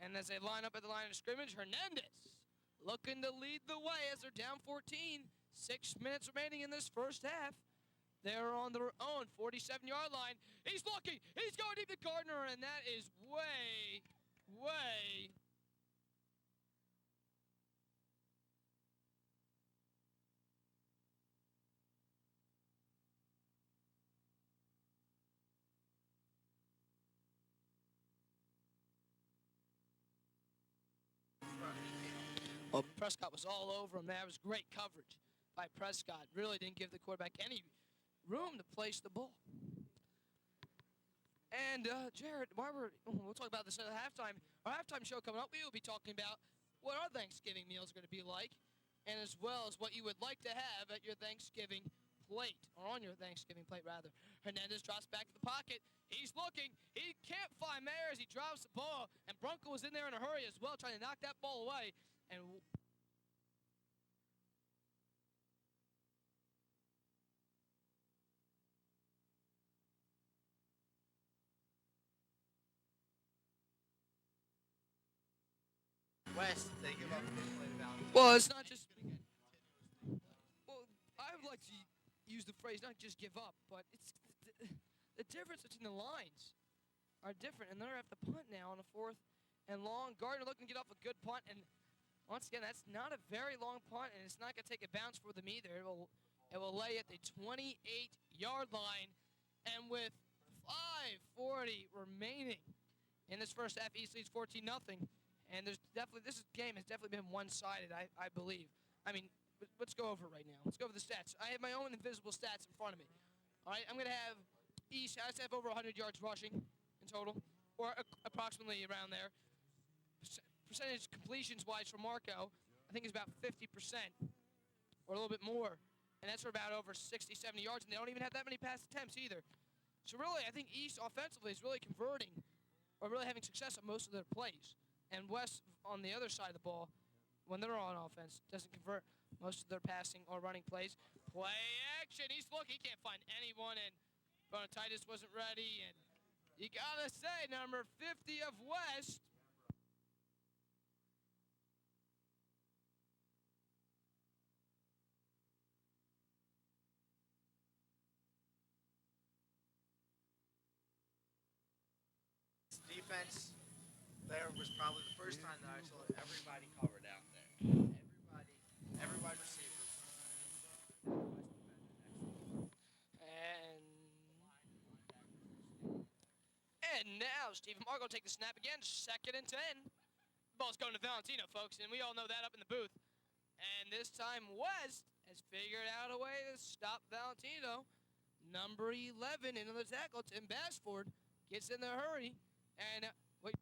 B: And as they line up at the line of scrimmage, Hernandez looking to lead the way as they're down 14. 6 minutes remaining in this first half. They're on their own 47-yard line. He's looking. He's going deep to Gardner, and that is way, way. Well, Prescott was all over him. That was great coverage by Prescott. Really didn't give the quarterback any room to place the ball. And, Jared, we'll talk about this at halftime. Our halftime show coming up, we will be talking about what our Thanksgiving meals are going to be like, and as well as what you would like to have at your Thanksgiving plate, or on your Thanksgiving plate, rather. Hernandez drops back to the pocket. He's looking. He can't find Mayer as he drops the ball, and Brunkel was in there in a hurry as well, trying to knock that ball away. And
C: West, they give up a big play to Valentino.
B: well, it's not just. Well, I would like to use the phrase not just give up, but it's the difference between the lines are different, and they're at the punt now on a 4th and long. Gardner looking to get off a good punt, and Once again, that's not a very long punt, and it's not going to take a bounce for them either. It will lay at the 28-yard line, and with 5:40 remaining in this first half, East leads 14-0. And this game has definitely been one-sided, I believe. I mean, let's go over it right now. Let's go over the stats. I have my own invisible stats in front of me. All right, I'm going to have East has to have over 100 yards rushing in total, or approximately around there. Percentage completions-wise for Marco, I think is about 50%, or a little bit more. And that's for about over 60, 70 yards, and they don't even have that many pass attempts either. So really, I think East offensively is really converting, or really having success on most of their plays. And West, on the other side of the ball, when they're on offense, doesn't convert most of their passing or running plays. Play action. East, look, he can't find anyone, and Bonatitis wasn't ready. And you got to say, number 50 of West,
C: Defense there was probably the first time that I saw everybody covered out there. Every wide receiver.
B: and now Stephen Marco take the snap again, 2nd and 10. Ball's going to Valentino, folks, and we all know that up in the booth. And this time West has figured out a way to stop Valentino. Number 11 into the tackle, Tim Basford, gets in the hurry. And wait.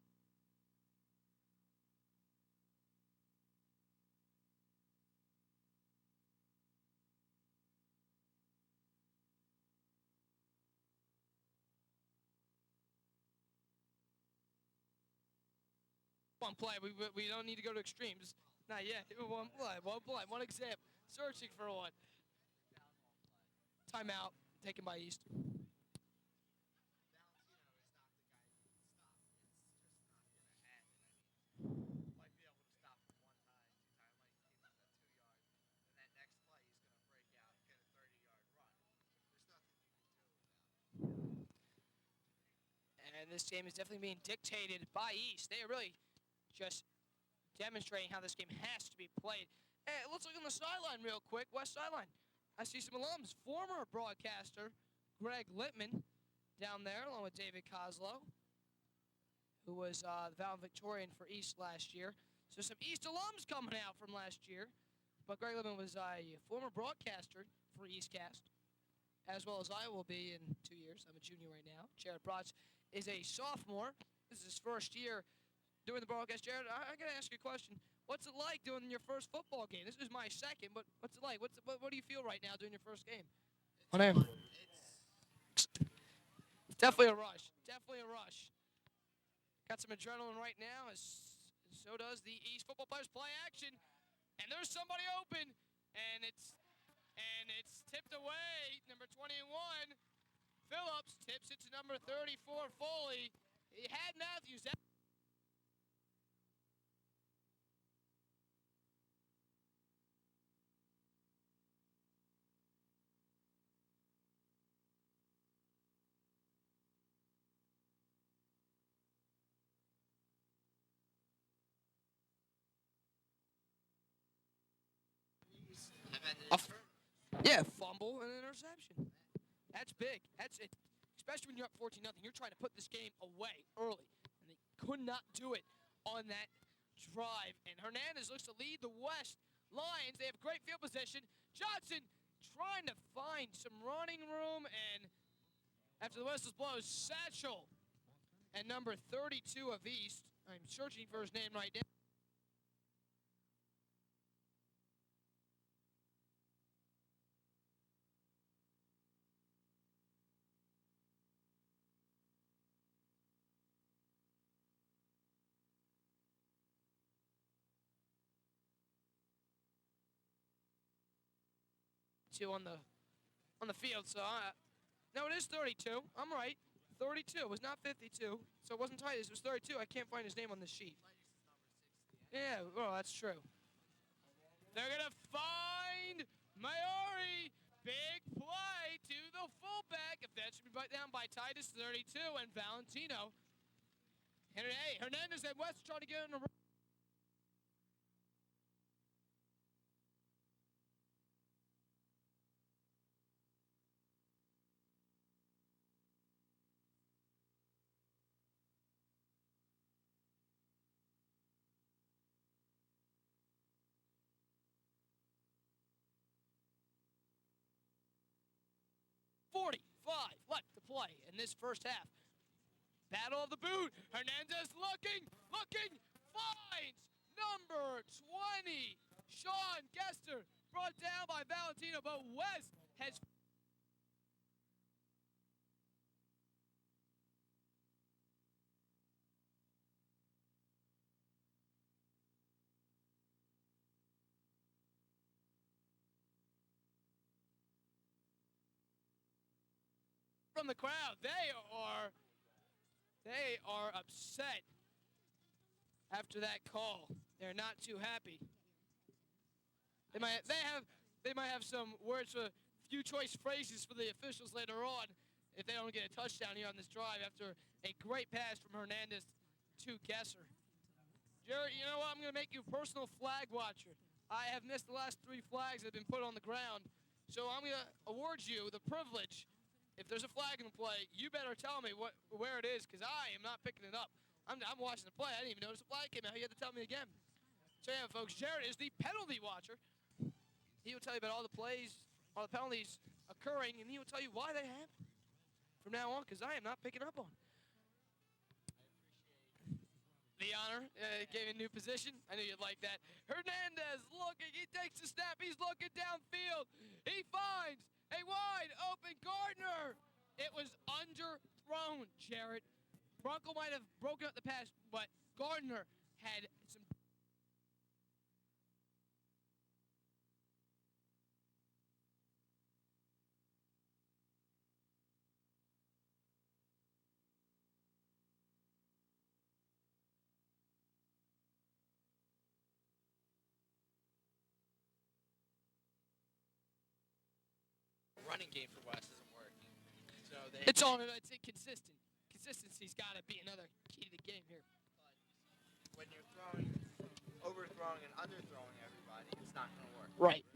B: One play. We don't need to go to extremes. Not yet. One play. One example. Searching for one. Timeout taken by East. And this game is definitely being dictated by East. They are really just demonstrating how this game has to be played. Hey, let's look on the sideline real quick. West sideline. I see some alums. Former broadcaster Greg Littman down there, along with David Koslow, who was the valedictorian for East last year. So some East alums coming out from last year. But Greg Littman was a former broadcaster for Eastcast, as well as I will be in 2 years. I'm a junior right now. Jared Brotz is a sophomore. This is his first year doing the broadcast. Jared, I got to ask you a question. What's it like doing your first football game? This is my second, but what's it like? What do you feel right now doing your first game? It's definitely a rush. Definitely a rush. Got some adrenaline right now, so does the East football players. Play action, and there's somebody open, and it's tipped away. Number 21, Phillips tips it to number 34, Foley. He had Matthews. Yeah, fumble and interception. That's big. That's it. Especially when you're up 14-0. You're trying to put this game away early. And they could not do it on that drive. And Hernandez looks to lead the West Lions. They have great field position. Johnson trying to find some running room. And after the whistle blows, Satchel and number 32 of East. I'm searching for his name right now. On the field, so no, it is 32. I'm right. 32. It was not 52, so it wasn't tight. It was 32. I can't find his name on this sheet. Yeah, well, that's true. They're gonna find Maori. Big play to the fullback. If that should be brought down by Titus, 32, and Valentino. Hernandez and West trying to get in the. play in this first half. Battle of the boot. Hernandez looking, finds number 20. Sean Gester brought down by Valentino, but West has from the crowd. They are upset after that call. They're not too happy. They might have some words for few choice phrases for the officials later on if they don't get a touchdown here on this drive after a great pass from Hernandez to Gesser. Jared, you know what? I'm going to make you a personal flag watcher. I have missed the last 3 flags that have been put on the ground, so I'm going to award you the privilege. If there's a flag in the play, you better tell me where it is, because I am not picking it up. I'm watching the play. I didn't even notice the flag came out. You had to tell me again. So yeah, folks, Jared is the penalty watcher. He will tell you about all the plays, all the penalties occurring, and he will tell you why they happen from now on, because I am not picking up on it. The honor, gave a new position. I knew you'd like that. Hernandez looking. He takes the snap. He's looking downfield. He finds a wide open Gardner. It was underthrown, Jared. Bronco might have broken up the pass, but Gardner had some.
C: Running game for West isn't working. So
B: It's inconsistent. Consistency's got to be another key to the game here.
C: When you're overthrowing and underthrowing everybody, it's not going to work.
B: Right.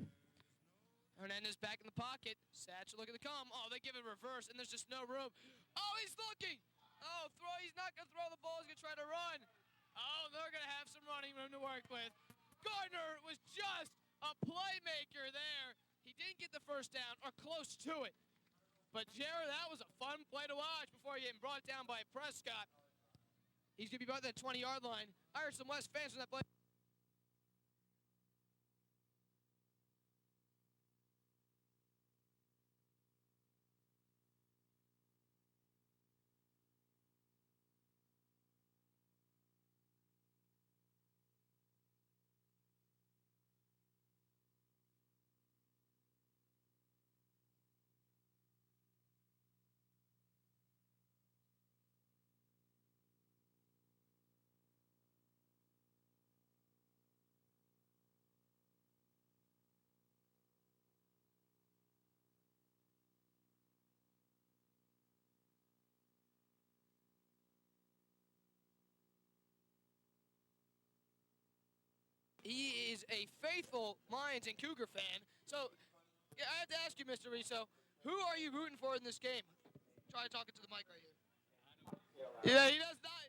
B: Hernandez back in the pocket. Satchel looking to come. Oh, they give it reverse, and there's just no room. Oh, he's looking. Oh, he's not going to throw the ball. He's going to try to run. Oh, they're going to have some running room to work with. Gardner was just a playmaker there. He didn't get the first down, or close to it. But, Jared, that was a fun play to watch before getting brought down by Prescott. He's going to be about that 20-yard line. I heard some West fans from that play. He is a faithful Lions and Cougar fan. So, yeah, I have to ask you, Mr. Riso, who are you rooting for in this game? Try to talk into the mic right here. Yeah, he does not.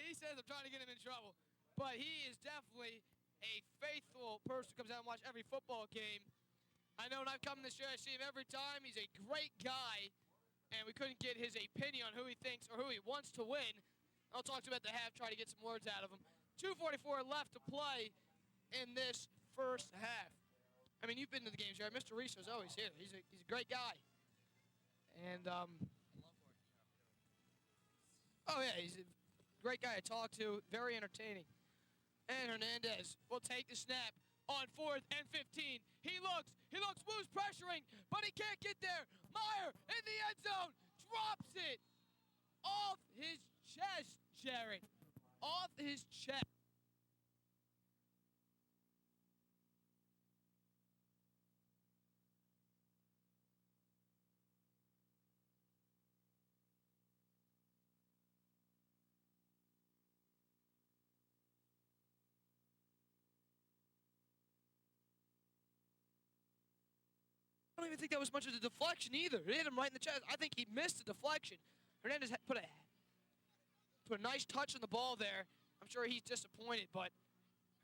B: He says I'm trying to get him in trouble. But he is definitely a faithful person who comes out and watches every football game. I know when I've come this year, I see him every time. He's a great guy, and we couldn't get his opinion on who he thinks or who he wants to win. I'll talk to him at the half, try to get some words out of him. 2:44 left to play in this first half. I mean, you've been to the games, Jared. Mr. Riso's always here. He's a great guy. And, oh, yeah, he's a great guy to talk to. Very entertaining. And Hernandez will take the snap on 4th and 15. He looks, moves pressuring, but he can't get there. Meyer in the end zone, drops it off his chest, Jared. Off his chest. I don't even think that was much of a deflection either. It hit him right in the chest. I think he missed the deflection. Hernandez put a nice touch on the ball there. I'm sure he's disappointed, but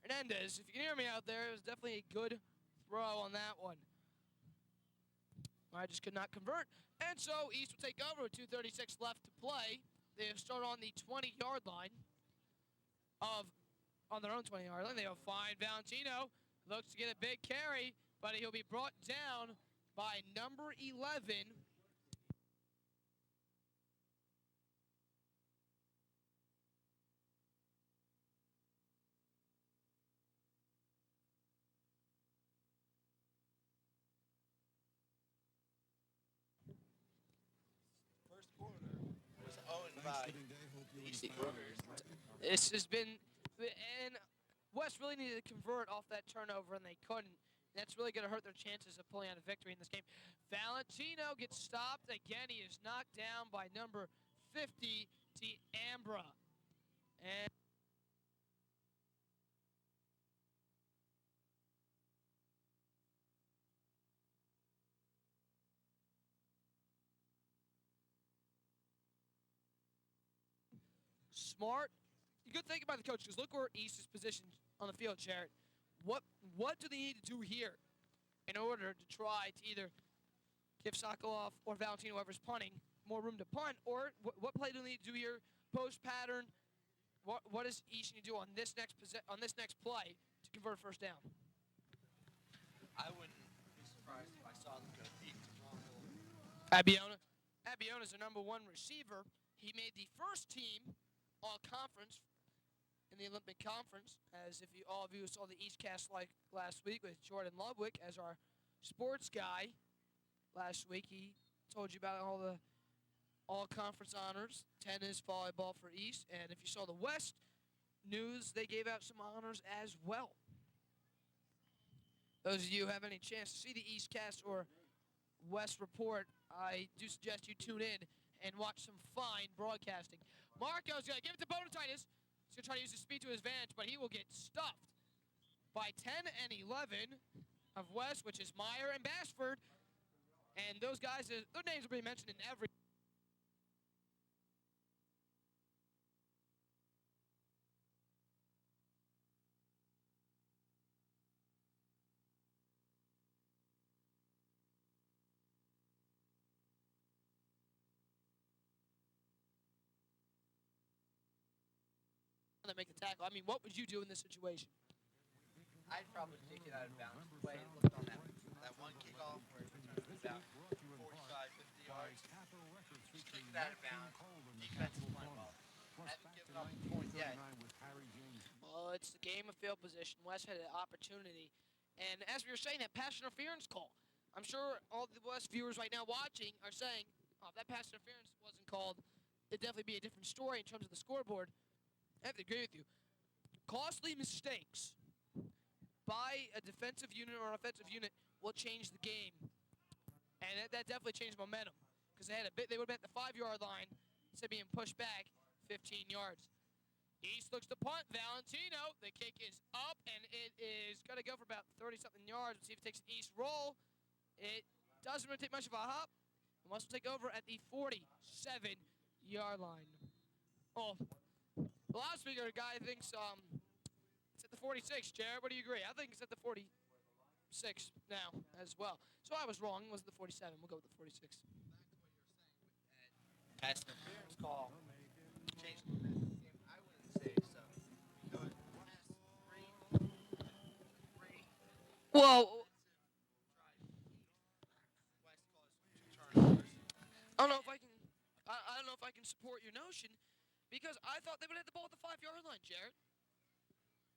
B: Hernandez, if you can hear me out there, it was definitely a good throw on that one. I just could not convert. And so East will take over with 2:36 left to play. They'll start on the 20-yard line on their own 20-yard line. They'll find Valentino. Looks to get a big carry, but he'll be brought down by number 11.
C: First quarter was owned by the East Cougars.
B: This has been, and West really needed to convert off that turnover, and they couldn't. That's really going to hurt their chances of pulling out a victory in this game. Valentino gets stopped. Again, he is knocked down by number 50, Ambra. And smart. You good thing about the coach, because look where East is positioned on the field, Jarrett. What do they need to do here in order to try to either give Sokolov or Valentino, whoever's punting, more room to punt, or what play do they need to do here? Post pattern. What does East need to do on this next play to convert first down?
C: I wouldn't be surprised if I saw them go deep to Bronco.
B: Abiona's their number 1 receiver. He made the first team all-conference in the Olympic Conference, as if all of you saw the East Cast like last week with Jordan Ludwig as our sports guy last week. He told you about all the all-conference honors, tennis, volleyball for East, and if you saw the West news, they gave out some honors as well. Those of you who have any chance to see the East Cast or West Report, I do suggest you tune in and watch some fine broadcasting. Marco's going to give it to Bonatitis. He's going to try to use his speed to his advantage, but he will get stuffed by 10 and 11 of West, which is Meyer and Bashford. And those guys, their names will be mentioned in every... that make the tackle. I mean, what would you do in this situation?
C: I'd probably kick it out of bounds. The way it looked on that one kickoff where it returned about 45, 50 yards. He kicked it out of bounds. Defense is playing well. Haven't given up a point yet.
B: Well, it's the game of field position. West had an opportunity. And as we were saying, that pass interference call. I'm sure all the West viewers right now watching are saying, oh, if that pass interference wasn't called, it'd definitely be a different story in terms of the scoreboard. I have to agree with you. Costly mistakes by a defensive unit or an offensive unit will change the game. And that definitely changed momentum. Because they would have been at the 5-yard line instead of being pushed back 15 yards. East looks to punt. Valentino. The kick is up, and it is going to go for about 30-something yards. Let's see if it takes an East roll. It doesn't really take much of a hop. And West will take over at the 47-yard line. Oh, the loudspeaker guy thinks it's at the 46. Jared, what do you agree? I think it's at the 46 now as well. So I was wrong. It was the 47. We'll go with the 46.
C: Back to what you were saying with that pass interference call changed the momentum of the game. I wouldn't say so. Because last three
B: Well,
C: West caused 2 turnovers.
B: I don't know if I can. I don't know if I can support your notion, because I thought they would have the ball at the 5-yard line, Jared.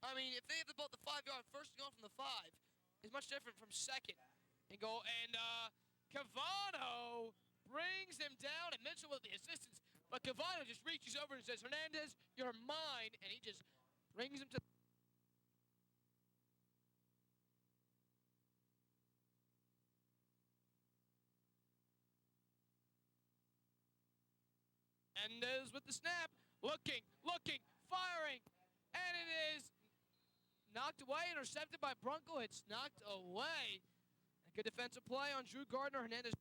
B: I mean, if they have the ball at the 5-yard, first and goal from the 5 is much different from second and goal. And Cavano brings him down, and Mitchell with the assistance. But Cavano just reaches over and says, Hernandez, you're mine. And he just brings him to... Hernandez with the snap. Looking, firing. And it is knocked away, intercepted by Brunkel. It's knocked away. A good defensive play on Drew Gardner. Hernandez.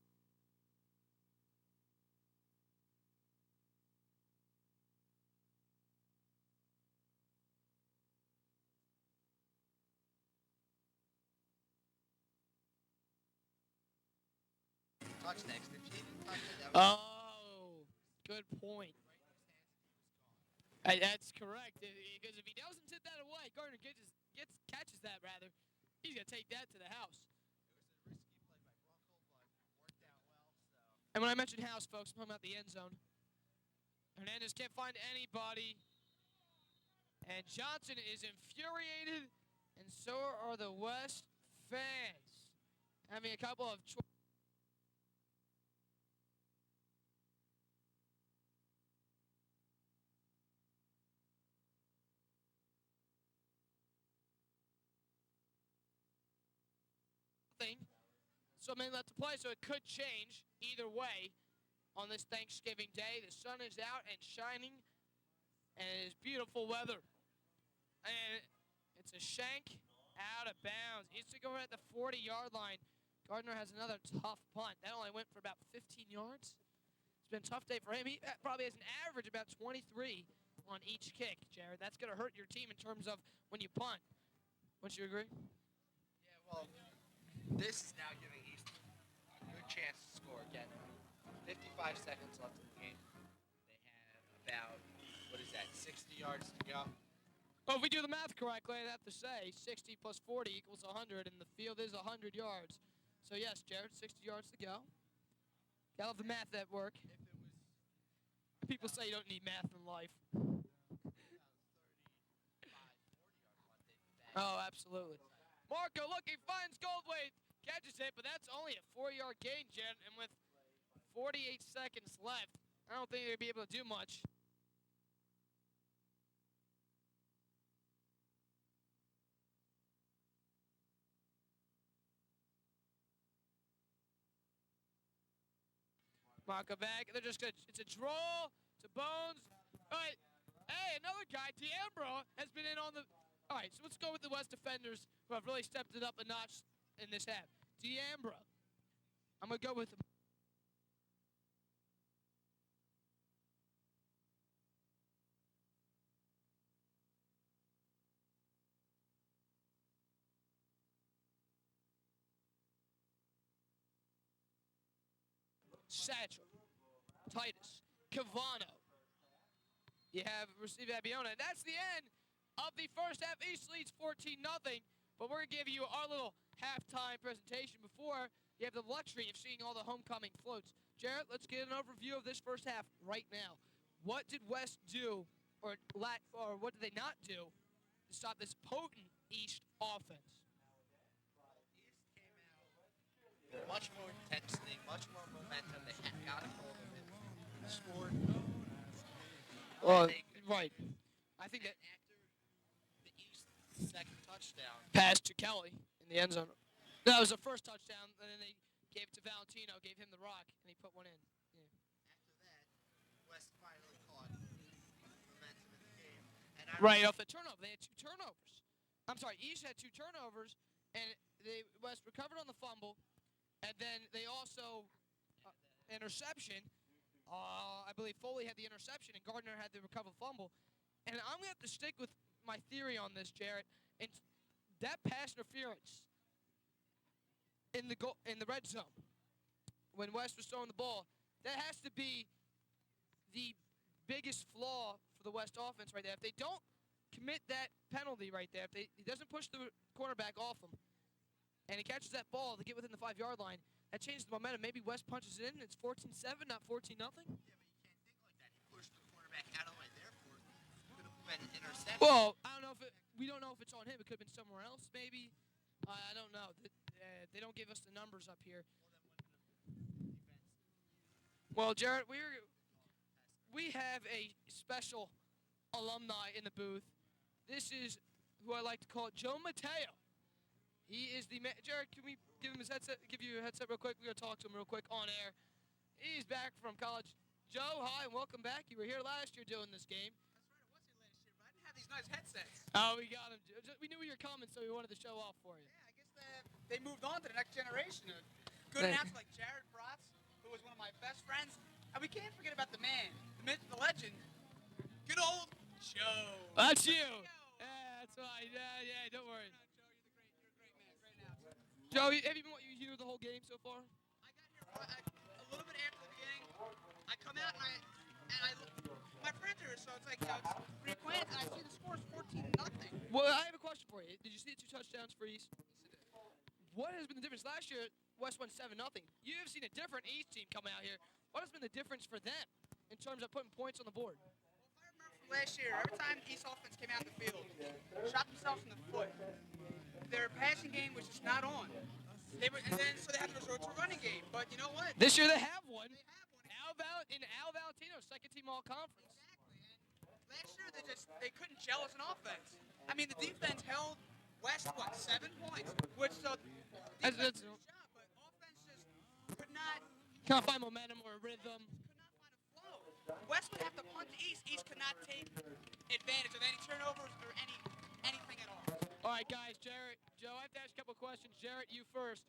C: touch next. If she didn't touch it, that was
B: Oh, good point. That's correct. Because if he doesn't hit that away, Gardner catches that rather. He's gonna take that to the house.
C: it was a risky play by Brunkle, but worked out well. So
B: And when I mentioned house, folks, I'm talking about the end zone. Hernandez can't find anybody. And Johnson is infuriated, and so are the West fans. Having a couple of thing. So many left to play, so it could change either way on this Thanksgiving Day. The sun is out and shining, and it is beautiful weather. And it's a shank out of bounds. It's to go at the 40-yard line. Gardner has another tough punt. That only went for about 15 yards. It's been a tough day for him. He probably has an average about 23 on each kick, Jared. That's going to hurt your team in terms of when you punt. Wouldn't you agree?
C: yeah, well, this is now giving Eastern a good chance to score again. 55 seconds left in the game. They have about 60 yards to go.
B: Well, if we do the math correctly, I'd have to say 60 plus 40 equals 100, and the field is 100 yards. So, yes, Jared, 60 yards to go. Gotta love the math at work.
C: If it was
B: People say you don't need math in life.
C: 35, 40 yards left, they'd be back.
B: Oh, absolutely. Marco looking, finds Goldway, catches it, but that's only a 4-yard gain, Jared, and with 48 seconds left, I don't think they'd be able to do much. Marco back. They're just gonna. It's a draw to Bones. All right. Hey, another guy, D'Ambro, has been in on the. All right, so let's go with the West defenders who have really stepped it up a notch in this half. D'Ambro. I'm gonna go with him. Satchel, Titus, Cavano. You have received Abiona. And that's the end of the first half. East leads 14-0, but we're going to give you our little halftime presentation before you have the luxury of seeing all the homecoming floats. Jarrett, let's get an overview of this first half right now. What did West do, or what did they not do, to stop this potent East offense?
C: East came out with much more intensity, much more momentum. They got a hold of it, scored.
B: Right. I think that
C: After the East second touchdown,
B: pass to Kelly in the end zone. That was the first touchdown, and then they gave it to Valentino, gave him the rock, and he put one in. Yeah.
C: after that, West finally caught momentum in the game. And
B: Right off the turnover. They had 2 turnovers. I'm sorry, East had 2 turnovers, and West recovered on the fumble, and then they also interception. I believe Foley had the interception, and Gardner had the recovered fumble. And I'm going to have to stick with my theory on this, Jarrett. And that pass interference in the red zone when West was throwing the ball, that has to be the biggest flaw for the West offense right there. If they don't commit that penalty right there, if he doesn't push the cornerback off him, and he catches that ball to get within the 5-yard line, that changes the momentum. Maybe West punches it in. It's 14-7, not 14-0.
C: yeah, but you can't think like that. He pushed the quarterback out of the way. Therefore, could have been an interception.
B: Well, I don't know if we don't know if it's on him. It could have been somewhere else, maybe. I don't know. They don't give us the numbers up here. Well, Jarrett, we have a special alumni in the booth. This is who I like to call Joe Mateo. He is the Jared, can we give him his headset? Give you a headset real quick. We're gonna talk to him real quick on air. He's back from college. Joe, hi and welcome back. You were here last year doing this game.
D: That's right, I was here last year, but I didn't have these nice headsets.
B: Oh, we got him. We knew you were coming, so we wanted to show off for you.
D: Yeah, I guess they moved on to the next generation. A good announcer like Jared Bratz, who was one of my best friends. And we can't forget about the man, the myth, the legend, good old Joe.
B: That's you.
D: Joe.
B: Yeah, that's right. Yeah, don't worry.
D: No, Joe, you're a great man, great announcer.
B: Joe, have you been you here the whole game so far?
D: I got here come out my printer, so it's like, it's reacquainted, and I see the score is 14-0.
B: Well, I have a question for you. Did you see the 2 touchdowns for East? What has been the difference? Last year, West won 7-0. You have seen a different East team come out here. What has been the difference for them in terms of putting points on the board?
D: Well, if I remember from last year, every time the East offense came out the field, shot themselves in the foot, their passing game was just not on. So they had to resort to a running game. But you know what?
B: This year they have one.
D: They have one.
B: Al Valentino, second team all conference.
D: Exactly. And last year they couldn't gel as an offense. I mean, the defense held West 7 points, which defense did a job, but offense just could not
B: Can't find momentum or rhythm.
D: find a flow. West would have to punt to East. East could not take advantage of any turnovers or anything at all.
B: All right, guys, Jarrett, Joe, I have to ask a couple questions. Jarrett, you first.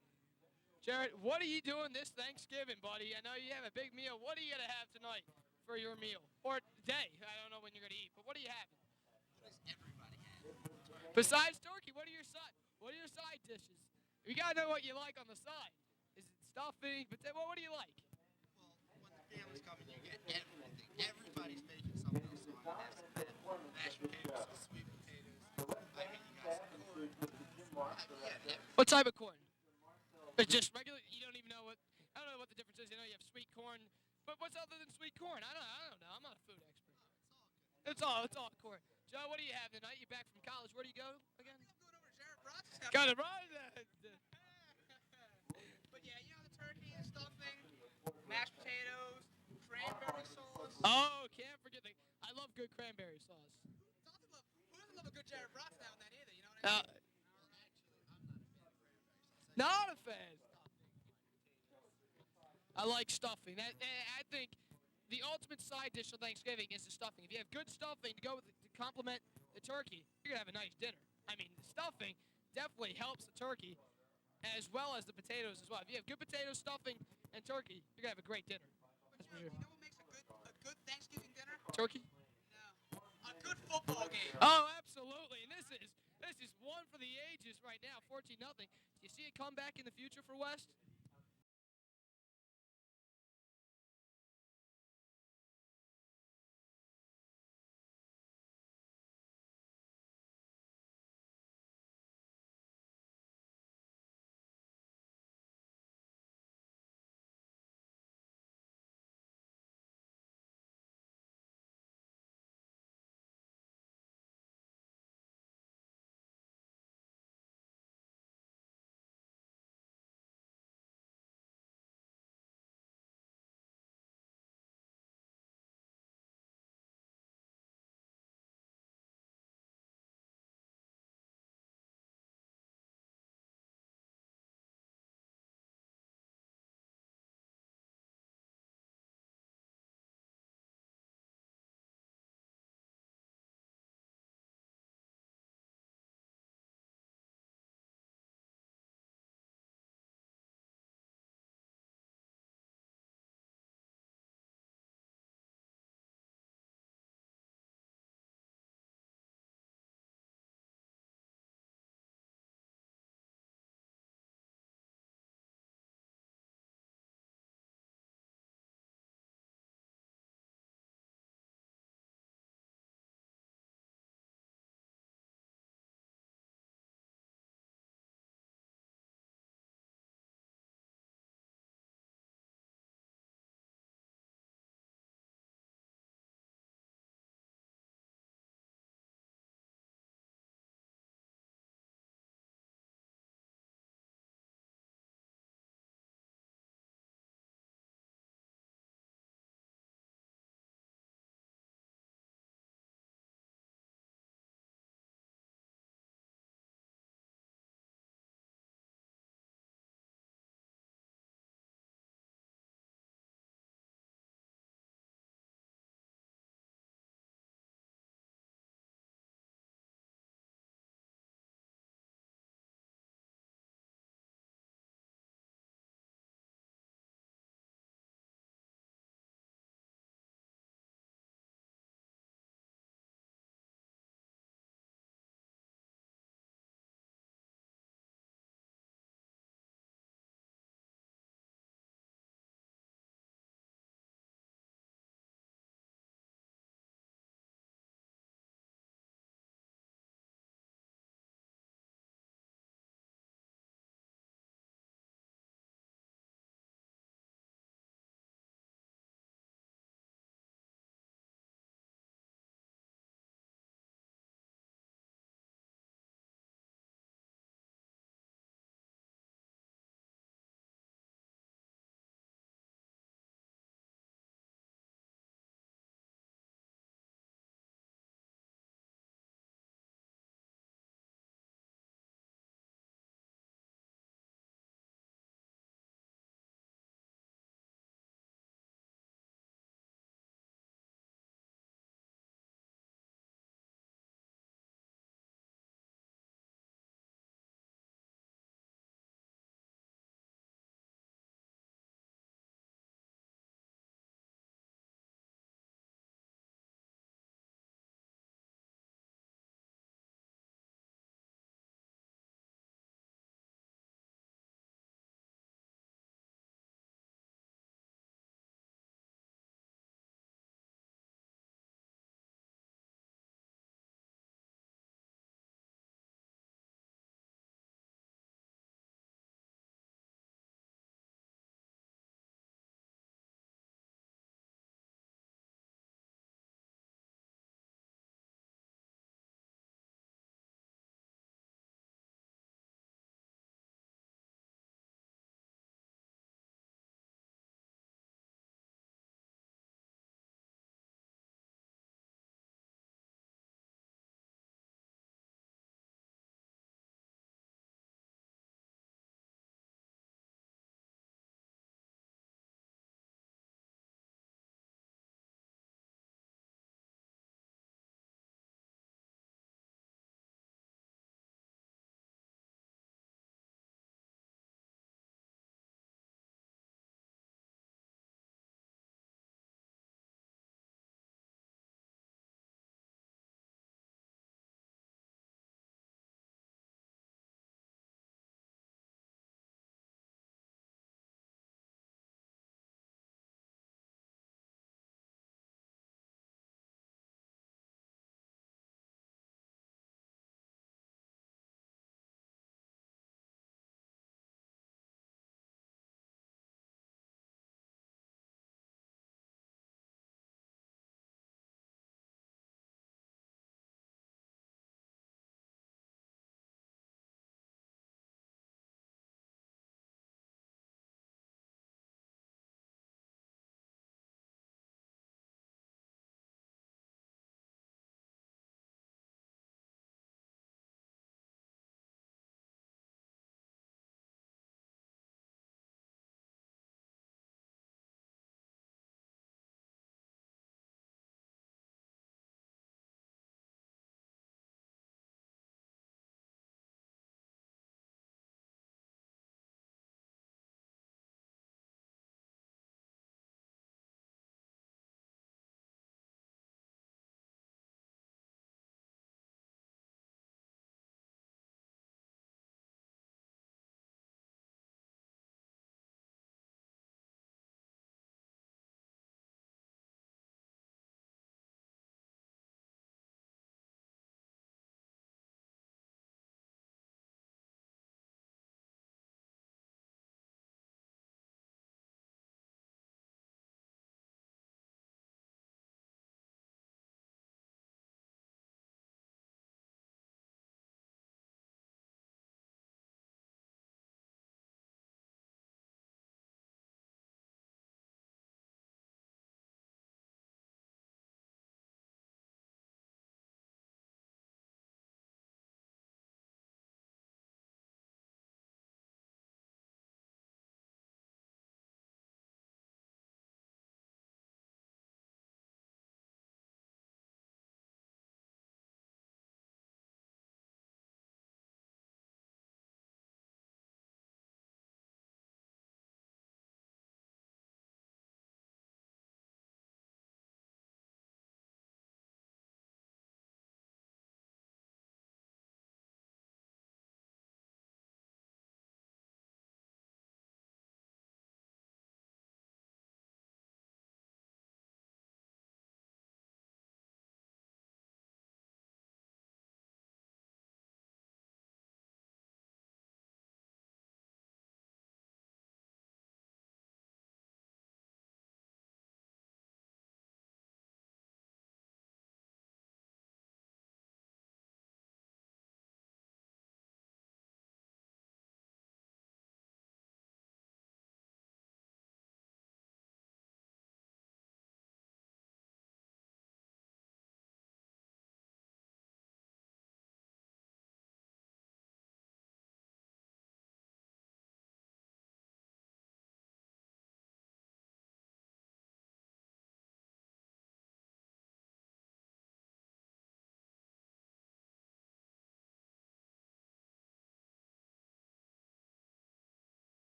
B: Jarrett, what are you doing this Thanksgiving, buddy? I know you have a big meal. What are you going to have tonight for your meal? Or day? I don't know when you're going to eat, but what are you having?
D: What does everybody have?
B: Besides turkey, what are your side dishes? You got to know what you like on the side. Is it stuffing? But what do you like?
C: Well, when the family's coming, you get everything. Everybody's making something, so I'm gonna have some mashed potatoes, some sweet potatoes. I mean, you got some corn.
B: What type of corn? It's just regular. You don't even know what. I don't know what the difference is. You know, you have sweet corn, but what's other than sweet corn? I don't know. I'm not a food expert. It's all corn. Joe, what do you have tonight? You back from college? Where do you go again?
D: I'm going over to Jared Brotz's house.
B: Got it right.
D: But yeah, you know, the turkey and stuffing, mashed potatoes, cranberry sauce.
B: Oh, can't forget the. I love good cranberry sauce.
D: Who doesn't love a good Jared Brotz now and then either, you know what I mean?
B: Not a fan. I like stuffing. I think the ultimate side dish for Thanksgiving is the stuffing. If you have good stuffing to go with to complement the turkey, you're gonna have a nice dinner. I mean, the stuffing definitely helps the turkey as well as the potatoes as well. If you have good potato stuffing and turkey, you're gonna have a great dinner.
D: But
B: That's for
D: you
B: sure.
D: know what makes a good Thanksgiving dinner?
B: Turkey?
D: No. A good football game.
B: Oh, absolutely. And this is one for the ages right now, 14-0. Do you see it come back in the future for West?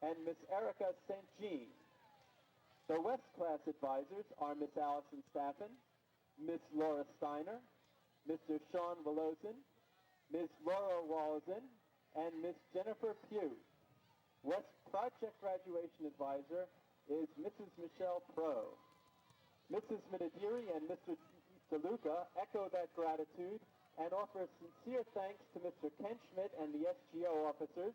A: and Miss Erica St. Jean. The West class advisors are Miss Allison Staffen, Miss Laura Steiner, Mr. Sean Velozin, Ms. Laura Walzen, and Miss Jennifer Pugh. West Project Graduation Advisor is Mrs. Michelle Pro. Mrs. Minadiri and Mr. DeLuca echo that gratitude and offer sincere thanks to Mr. Ken Schmidt and the SGO officers,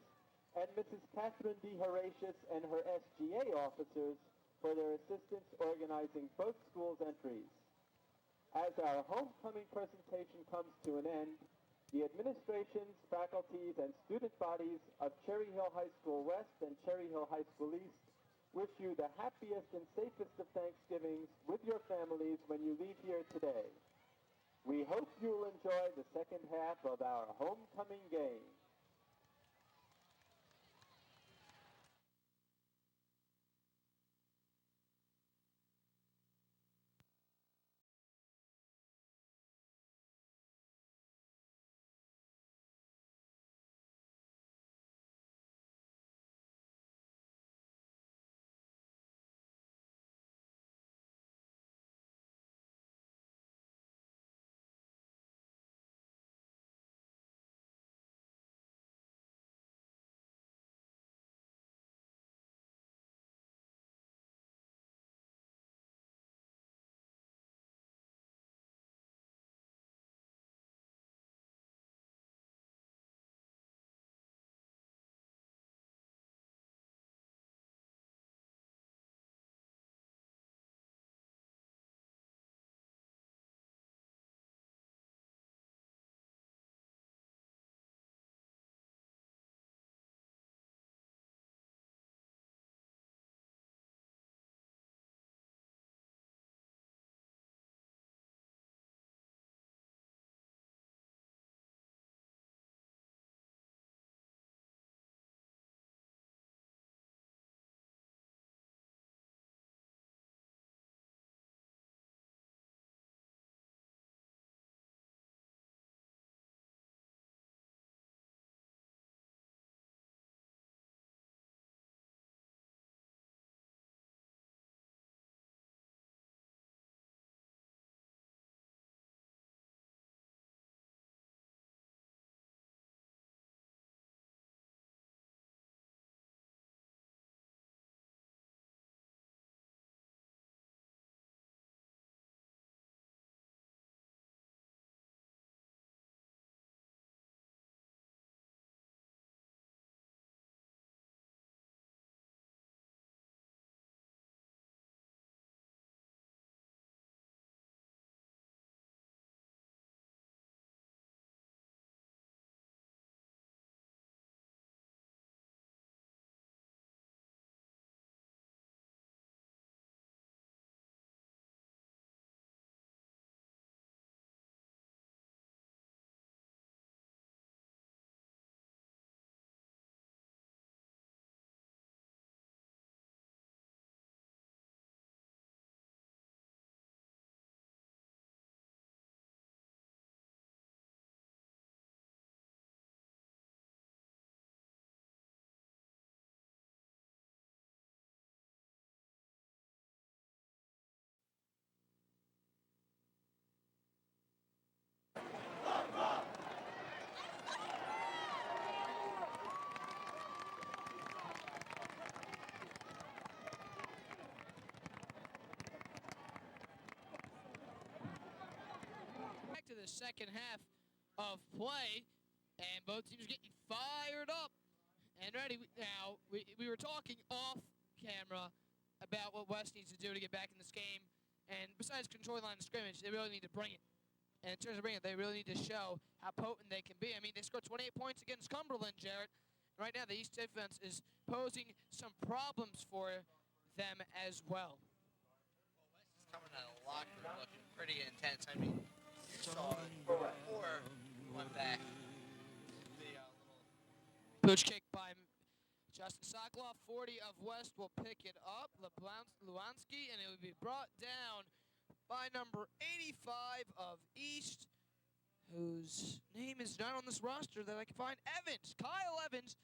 A: and Mrs. Catherine D. Horatius and her SGA officers for their assistance organizing both schools' entries. As our homecoming presentation comes to an end, the administrations, faculties, and student bodies of Cherry Hill High School West and Cherry Hill High School East wish you the happiest and safest of Thanksgivings with your families when you leave here today. We hope you'll enjoy the second half of our homecoming game.
B: Back to the second half of play, and both teams getting fired up and ready. Now, we were talking off camera about what West needs to do to get back in this game, and besides control line of scrimmage, they really need to bring it. And in terms of bringing it, they really need to show how potent they can be. I mean, they scored 28 points against Cumberland, Jarrett. Right now, the East defense is posing some problems for them as well.
C: West is coming out of the locker room looking pretty intense. I mean, you saw it before we went back. The little
B: Pooch kick by Justin Sokoloff. 40 of West will pick it up. Luansky, and it will be brought down by number 85 of East, whose name is not on this roster that I can find. Evans, Kyle Evans,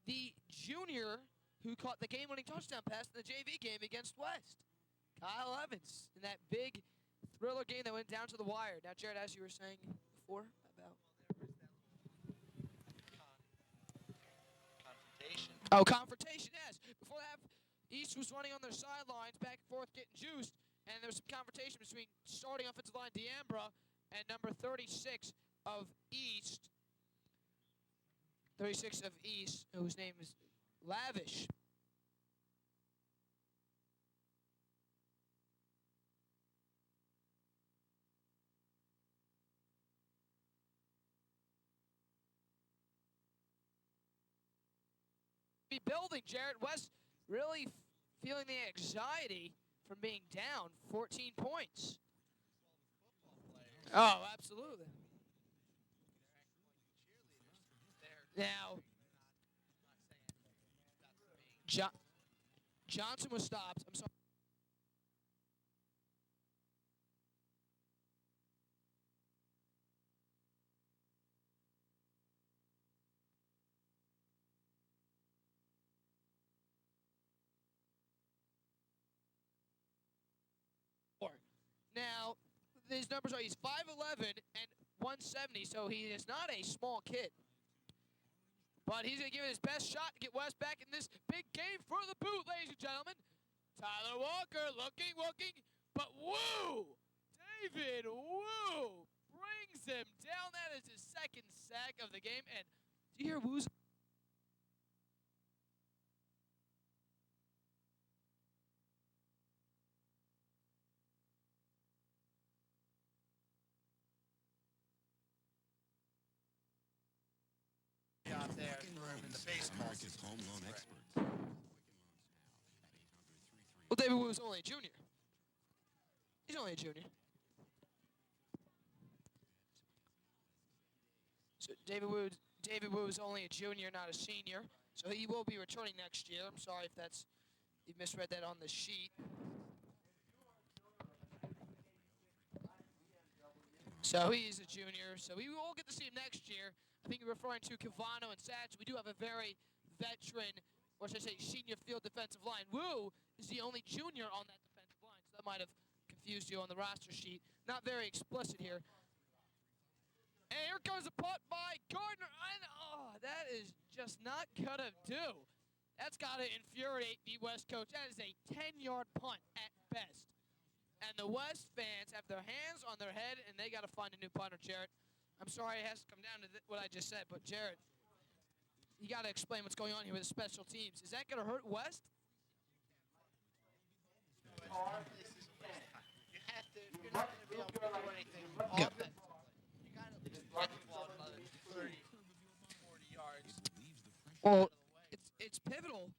B: the junior who caught the game-winning touchdown pass in the JV game against West. Kyle Evans in that big thriller game that went down to the wire. Now, Jared, as you were saying before about...
C: Confrontation.
B: Oh, confrontation, yes. Before that, East was running on their sidelines, back and forth, getting juiced, and there was some confrontation between starting offensive line D'Ambra and number 36 of East. 36 of East, whose name is Lavish. Building. Jarrett West really feeling the anxiety from being down 14 points. Oh, absolutely. Now, Johnson was stopped. I'm sorry. Now, his numbers are he's 5'11 and 170, so he is not a small kid. But he's going to give it his best shot to get West back in this big game for the boot, ladies and gentlemen. Tyler Walker looking, but woo! David Woo brings him down. That is his second sack of the game. And do you hear Woo's?
C: Out there for him in the baseball.
E: America's home loan experts.
B: Well, David Woo is only a junior. He's only a junior. So David Woo is only a junior, not a senior. So he will be returning next year. I'm sorry if you misread that on the sheet. So he's a junior. So we will get to see him next year. I think you're referring to Cavano and Satch. We do have a very veteran, or should I say senior field defensive line. Woo is the only junior on that defensive line. So that might have confused you on the roster sheet. Not very explicit here. And here comes a punt by Gardner. That is just not going to do. That's got to infuriate the West coach. That is a 10-yard punt at best. And the West fans have their hands on their head, and they got to find a new punter, Jarrett. I'm sorry it has to come down to what I just said, but Jarrett, you got to explain what's going on here with the special teams. Is that going to hurt West?
C: You have to. You're not going to be able to do anything offensively. You got to at least get the ball another 30, 40 yards.
B: Well, it's pivotal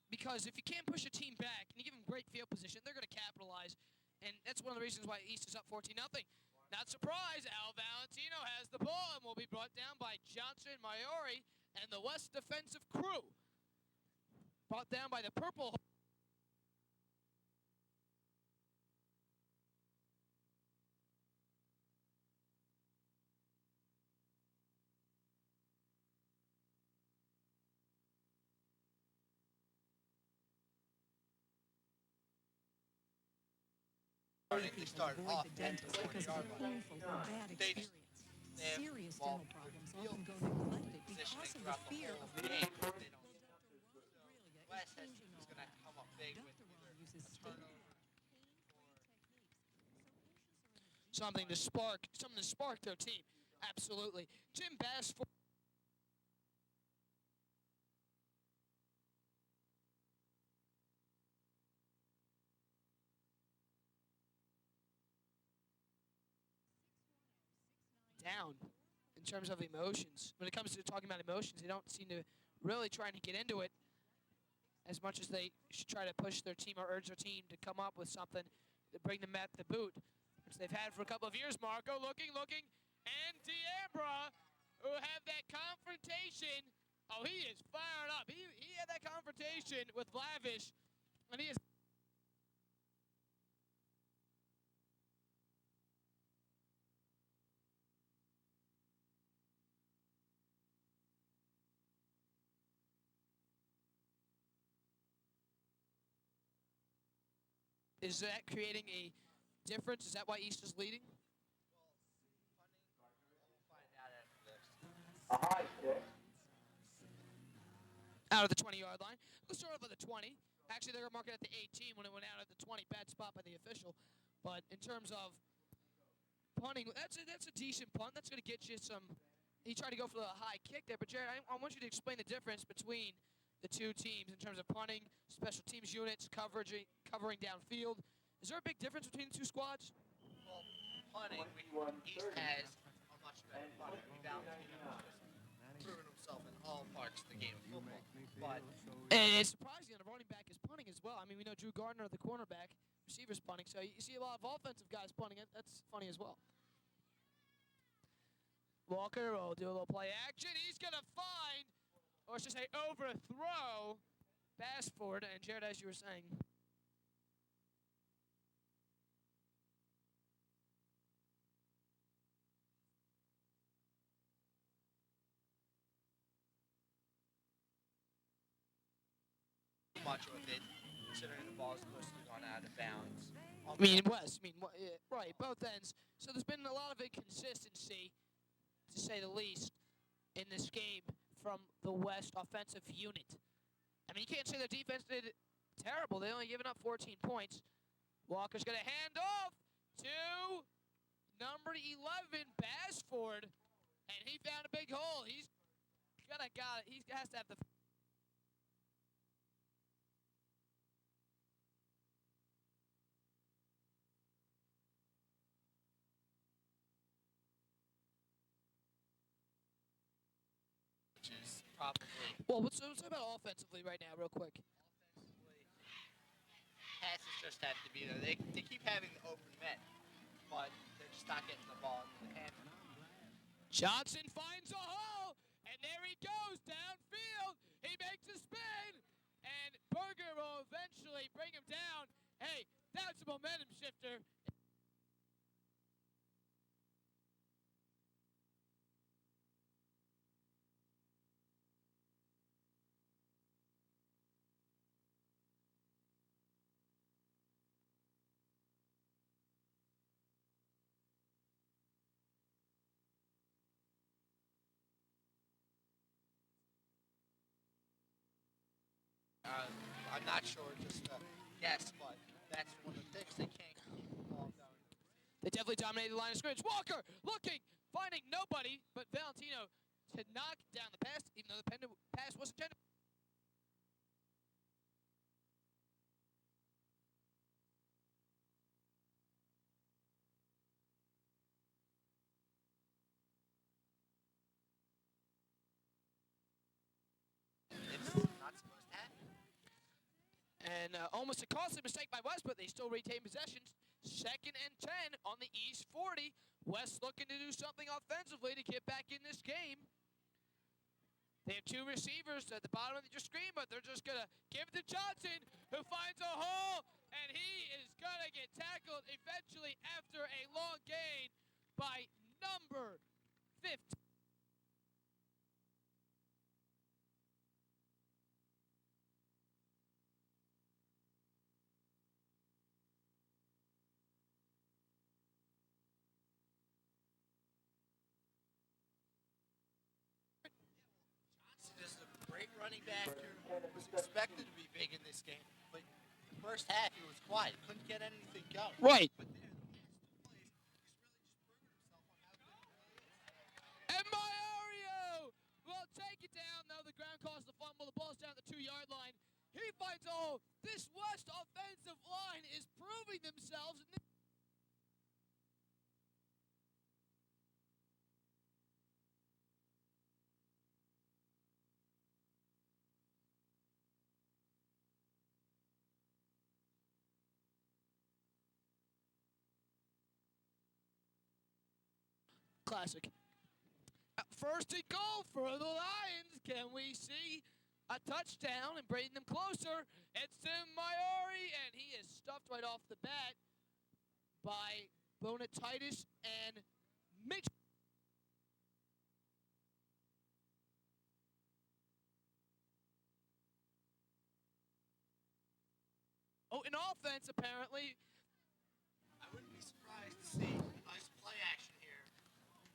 B: because if you can't push a team back and you give them great field position, they're going to capitalize, and that's one of the reasons why East is up 14-0. Not surprised, Al Valentino has the ball and will be brought down by Johnson, Maiori, and the West defensive crew. Brought down by the purple.
C: They started off at the 40-yard line. They have
F: Serious
C: ball
F: dental problems
C: field
F: often go neglected
C: positioning
F: because of the
C: throughout the
F: fear
C: whole
F: of
C: game. They don't.
F: Aurelia
C: West
F: is
C: is
F: changing
C: going
F: all
C: to
F: that.
C: come up big with
F: Dr.
C: either
F: Ron uses
C: a
F: state
C: turnover.
B: Something to spark their team. Absolutely. Jim Bass for down in terms of emotions. When it comes to talking about emotions, they don't seem to really trying to get into it as much as they should try to push their team or urge their team to come up with something to bring them at the boot, which they've had for a couple of years. Marco looking, and D'Ambra, who had that confrontation. Oh, he is fired up. He had that confrontation with Lavish, and he is. Is that creating a difference? Is that why East is leading?
C: We'll find out after this.
A: A high kick.
B: Out of the 20-yard line. Let's start off at the 20. Actually, they were marking at the 18 when it went out at the 20. Bad spot by the official. But in terms of punting, that's a decent punt. That's going to get you some. He tried to go for the high kick there, but Jared, I want you to explain the difference between the two teams in terms of punting, special teams units, covering downfield. Is there a big difference between the two squads?
C: Well, punting, East has a much better punter. Valentino has proven himself in all parts of the game of football. But
B: And it's surprising that a running back is punting as well. I mean, we know Drew Gardner, the cornerback, receiver's punting, so you see a lot of offensive guys punting. That's funny as well. Walker will do a little play action. He's going to find, or I should say overthrow, Bassford. And Jared, as you were saying,
C: much of it, considering the ball is supposed to have gone out of bounds.
B: I mean, West, yeah, right, both ends. So there's been a lot of inconsistency, to say the least, in this game from the West offensive unit. I mean, you can't say their defense did terrible. They only given up 14 points. Walker's going to hand off to number 11, Bassford, and he found a big hole. He has to have the.
C: Which is probably
B: Well, let's talk about offensively right now, real quick.
C: offensively. Passes just have to be there. They keep having the open men, but they're just not getting the ball in the hand.
B: Johnson finds a hole, and there he goes downfield. He makes a spin, and Berger will eventually bring him down. Hey, that's a momentum shifter.
C: I'm not sure, just a guess, but that's one of the things they can't keep the ball going.
B: They definitely dominated the line of scrimmage. Walker looking, finding nobody but Valentino to knock down the pass, even though the pass was intended.
C: It's not supposed to happen.
B: And almost a costly mistake by West, but they still retain possessions. 2nd and 10 on the East 40. West looking to do something offensively to get back in this game. They have two receivers at the bottom of your screen, but they're just going to give it to Johnson, who finds a hole, and he is going to get tackled eventually after a long gain by number 15.
C: Johnson is a great running back who was expected to be big in this game, but the first half he was quiet, couldn't get anything going.
B: Right.
C: But there, the last 2 plays, he's really just proven himself on how good he really is.
B: And Mario will take it down, though the ground calls the fumble. The ball's down the 2-yard line. He finds a hole. This West offensive line is proving themselves. In this classic. First and goal for the Lions. Can we see a touchdown and bring them closer? It's Tim Maiori, and he is stuffed right off the bat by Bonatitis and Mitch. Oh, boot in offense, apparently.
C: I wouldn't be surprised to see nice play action here.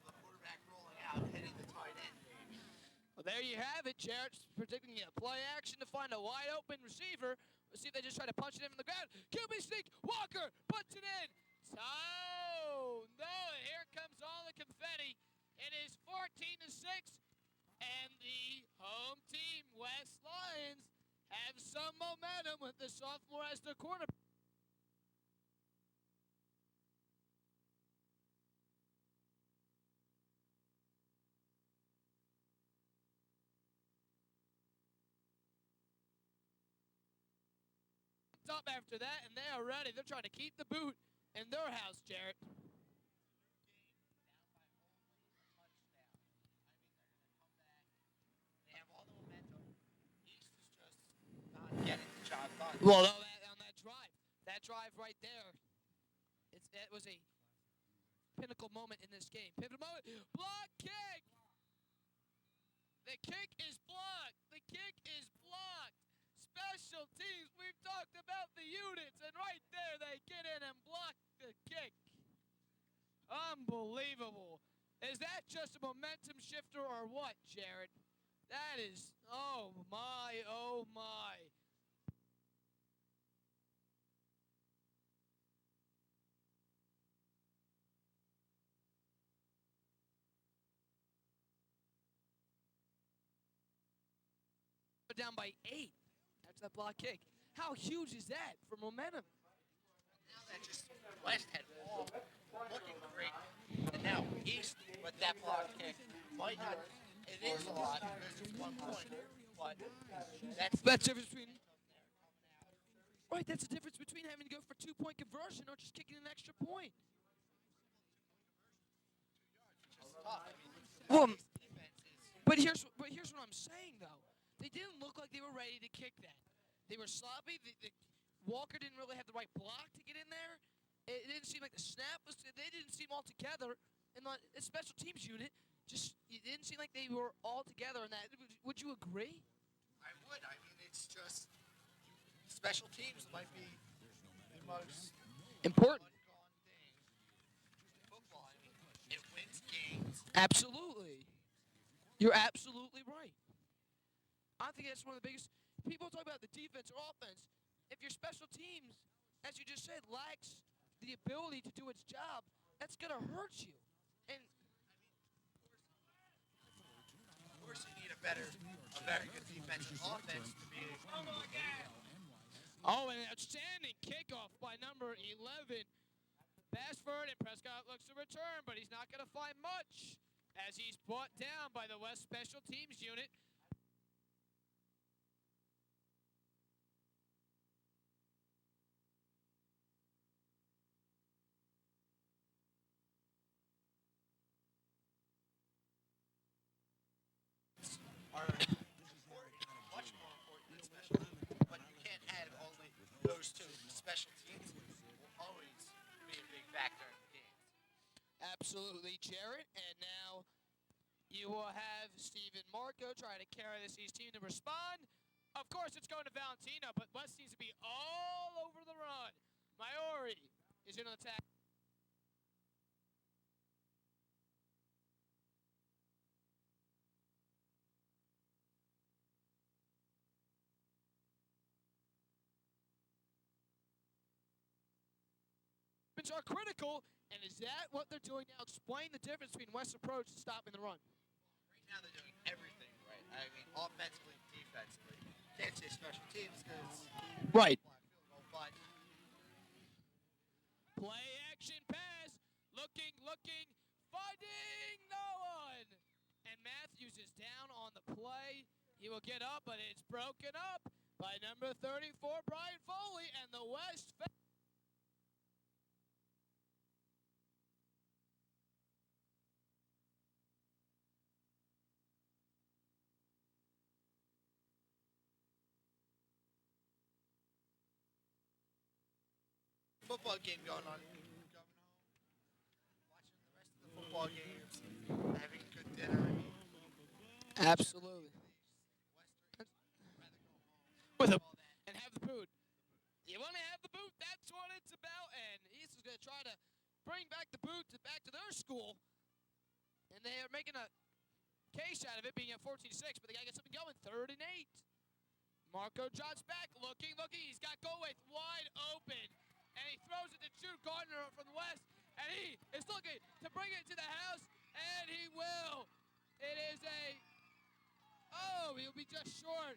C: The quarterback rolling out, hitting the tight end.
B: Well, there you have it. Jarrett's predicting a play action to find a wide open receiver. Let's see if they just try to punch it in from the ground. QB sneak. Walker puts it in. Oh, no. Here comes all the confetti. It is 14-6. And the home team, West Lions, have some momentum with the sophomore as their quarterback. Up after that, and they are ready. They're trying to keep the boot in their house, Jarrett.
C: They have all the momentum. East is just not getting the job done.
B: Well, no, on that drive right there, it was a pinnacle moment in this game. Pivotal moment, block kick. The kick is blocked. The kick is blocked. Special teams, we've talked about the units, and right there they get in and block the kick. Unbelievable. Is that just a momentum shifter or what, Jared? That is, oh my, oh my. Down by 8 after that block kick. How huge is that for momentum?
C: Now that just West had all looking great, and now East with that block kick might not. It is a lot because it's 1 point, but that's
B: That's the difference between. Right, that's the difference between having to go for 2-point conversion or just kicking an extra point.
C: tough. I mean,
B: Well,
C: East defense is
B: but here's what I'm saying though. They didn't look like they were ready to kick that. They were sloppy. Walker didn't really have the right block to get in there. It didn't seem like the snap was. They didn't seem all together. And the special teams unit it didn't seem like they were all together in that. Would you agree?
C: I would. I mean, it's just special teams might be the most
B: Important.
C: ungone thing in football. I mean, it wins games.
B: Absolutely. You're absolutely right. I think that's one of the biggest. People talk about the defense or offense. If your special teams, as you just said, lacks the ability to do its job, that's going to hurt you. And
C: Of course, you need a very good defense and offense to be.
B: oh, an outstanding kickoff by number 11, Bashford, and Prescott looks to return, but he's not going to find much as he's brought down by the West Special Teams unit.
C: Are important, much more important than special teams. But you can't have only those two. Special teams will always be a big factor in the games.
B: Absolutely, Jarrett. And now you will have Steven Marco trying to carry this East team to respond. Of course, it's going to Valentino, but West seems to be all over the run. Maori is in on attack. Are critical, and is that what they're doing now? Explain the difference between West's approach and stopping the run.
C: Right now, they're doing everything right. I mean, offensively, defensively. Can't say special teams because
B: Right.
C: but
B: Play action pass. Looking, finding no one. And Matthews is down on the play. He will get up, but it's broken up by number 34, Brian Foley, and the West.
C: football game going on. Coming home, watching the rest of the football games, having a good dinner. I mean,
B: Absolutely.
C: Western, rather go home.
B: With a,
C: All that.
B: and have the food. You want to have the toward it's about, and East is going to try to bring back the boot back to their school. And they are making a case out of it being at 14-6, but they got to get something going. 3rd and 8. Marco jots back, looking. He's got Goldwaite wide open. And he throws it to Jude Gardner from the west. And he is looking to bring it to the house. And he will. It is he'll be just short.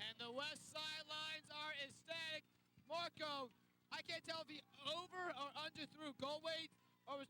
B: And the west sidelines are ecstatic. Marco, I can't tell if he over or under threw Goldwaite or was...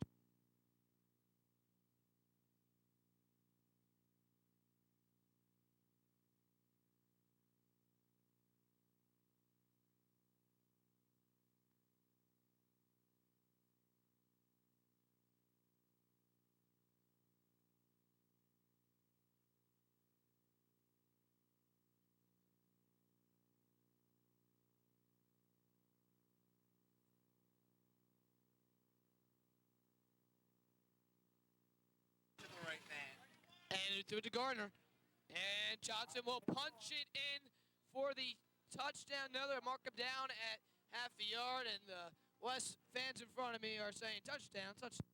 C: To the right man.
B: And to Gardner. And Johnson will punch it in for the touchdown. Another mark him down at half a yard. And the West fans in front of me are saying touchdown, touchdown.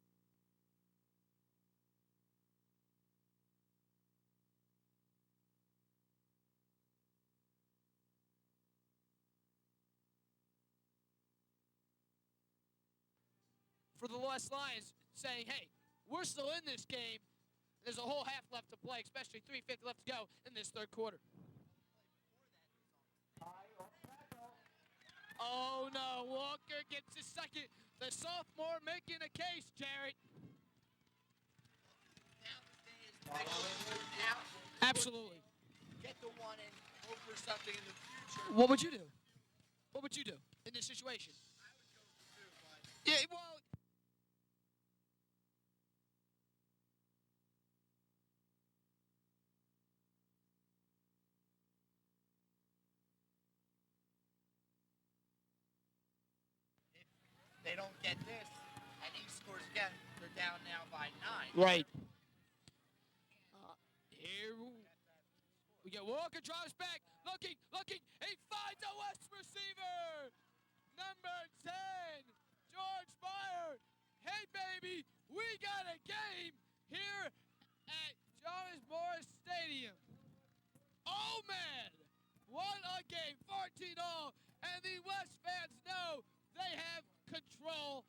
B: For the West Lions saying, hey, we're still in this game. There's a whole half left to play, especially 3:50 left to go in this third quarter. Oh, no. Walker gets his second. The sophomore making a case, Jarrett.
C: Now the thing is, they go now.
B: Absolutely.
C: Get the one and hope for something in the future.
B: What would you do? What would you do in this situation?
C: I would go for 2, but
B: Yeah, well...
C: if they don't get this and he scores again, they're down now by 9.
B: Right. Here we get Walker drives back, looking. He finds a West receiver. Number 10, George Meyer. Hey, baby, we got a game here at Jonas Morris Stadium. Oh, man, what a game, 14-all. And the West fans know they have control.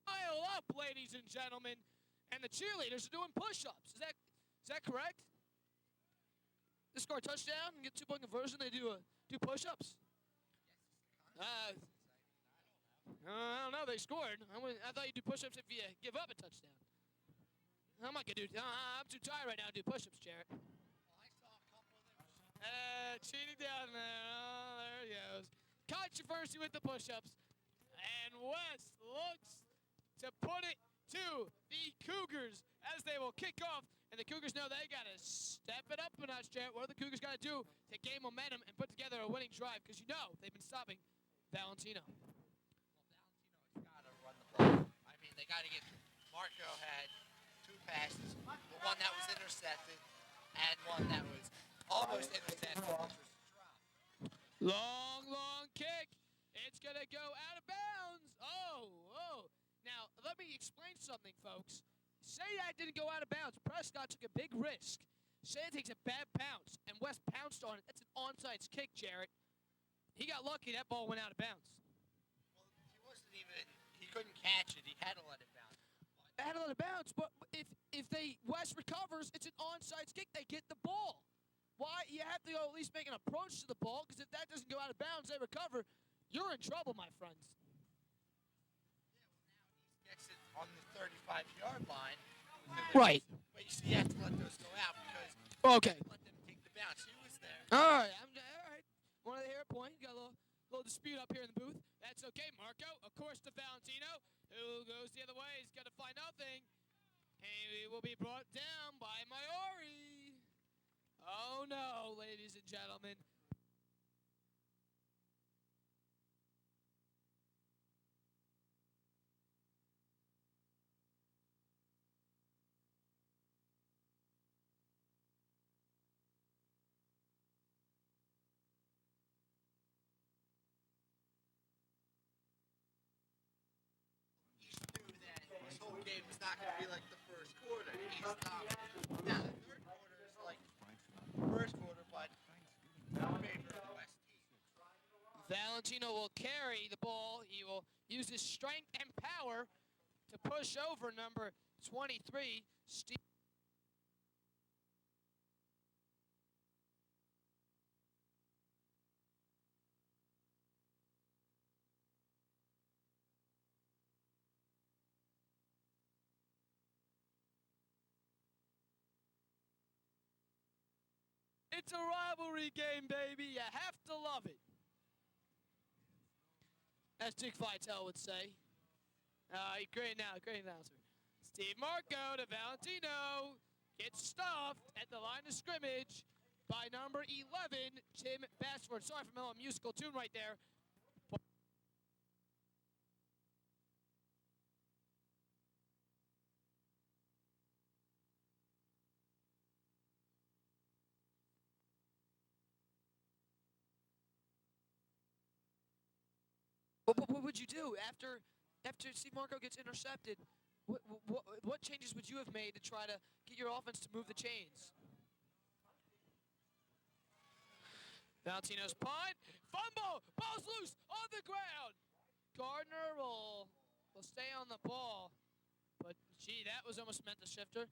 B: Pile up, ladies and gentlemen, and the cheerleaders are doing push-ups. Is that correct? They score a touchdown and get 2-point conversion. They do push-ups. I don't know. They scored. I thought you do push-ups if you give up a touchdown. I'm not gonna do. I'm too tired right now to do push-ups, Jarrett.
C: Well, I saw a couple of them.
B: Cheating down there. Oh, there he goes. Controversy with the push-ups. And West looks to put it to the Cougars as they will kick off. And the Cougars know they got to step it up a notch, Jarrett. What are the Cougars got to do to gain momentum and put together a winning drive? Because you know they've been stopping Valentino.
C: Well, Valentino's got to run the ball. I mean, they got to get. Marco had 2 passes, the one that was intercepted and one that was almost intercepted, which was a drop.
B: Long kick. It's going to go out of bounds. Oh. Now, let me explain something, folks. Say that didn't go out of bounds. Prescott took a big risk. Say it takes a bad bounce, and West pounced on it. That's an onside kick, Jarrett. He got lucky. That ball went out of bounds.
C: Well, he couldn't catch it. He had to let it bounce.
B: Had to let it bounce, but if West recovers, it's an onside kick. They get the ball. Why? You have to go at least make an approach to the ball, because if that doesn't go out of bounds, they recover. You're in trouble, my friends.
C: Yeah, well, now he gets it on the 35-yard line.
B: Right.
C: But you see, you have to let those go out because
B: Okay.
C: let them take the bounce. He was there.
B: All right. All right. Wanted to hear a point. Got a little dispute up here in the booth. That's okay, Marco. Of course, to Valentino, who goes the other way. He's got to find nothing. And he he will be brought down by Maori. Oh no, ladies and gentlemen.
C: He knew that this whole game was not going to be like the first quarter. He's dominant. Now, the third quarter is like first quarter, but in favor of the West team.
B: Valentino will carry the ball. He will use his strength and power to push over number 23, Steve. It's a rivalry game, baby. You have to love it. As Dick Vitale would say. Great announcer. Steve Marco to Valentino. Gets stuffed at the line of scrimmage by number 11, Tim Bassford. Sorry for my little musical tune right there. What would you do after Steve Marco gets intercepted? What changes would you have made to try to get your offense to move the chains? Valentino's punt, fumble, ball's loose on the ground. Gardner will stay on the ball, but gee, that was almost meant to shifter.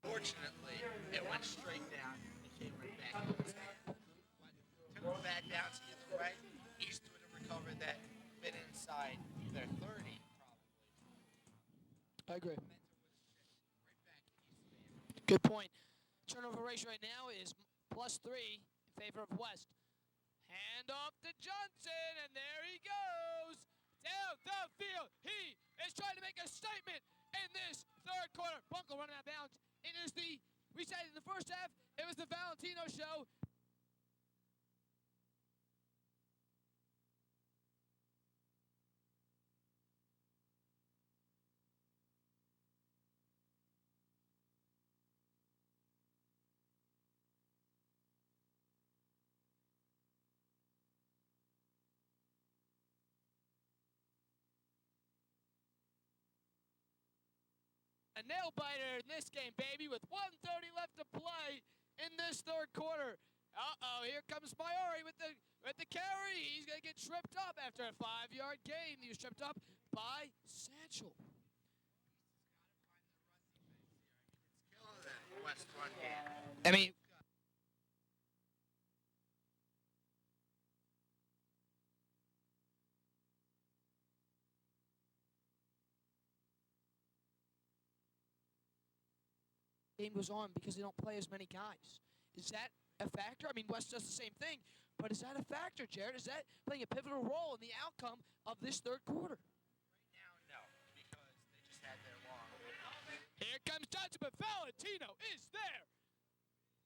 C: Fortunately, it went straight down and came right back to the stand. Took him back down to the right. East would have recovered that bit inside their 30, probably.
B: I agree.
C: Momentum would have shifted right back to East.
B: Good point. Turnover ratio right now is +3 in favor of West. Hand off to Johnson, and there he goes. Down the field. He is trying to make a statement in this third quarter. Bunko running out of bounds. It is we said in the first half, it was the Valentino show. A nail biter in this game, baby, with 1:30 left to play in this third quarter. Uh-oh, here comes Maori with the carry. He's going to get tripped up after a 5-yard gain. He was tripped up by Satchel.
C: It's killing them, West run game.
B: I mean, game goes on because they don't play as many guys. Is that a factor? I mean, West does the same thing, but is that a factor, Jared? Is that playing a pivotal role in the outcome of this third quarter?
C: Right now, no, because they just had their long.
B: Here comes Johnson, but Valentino is there.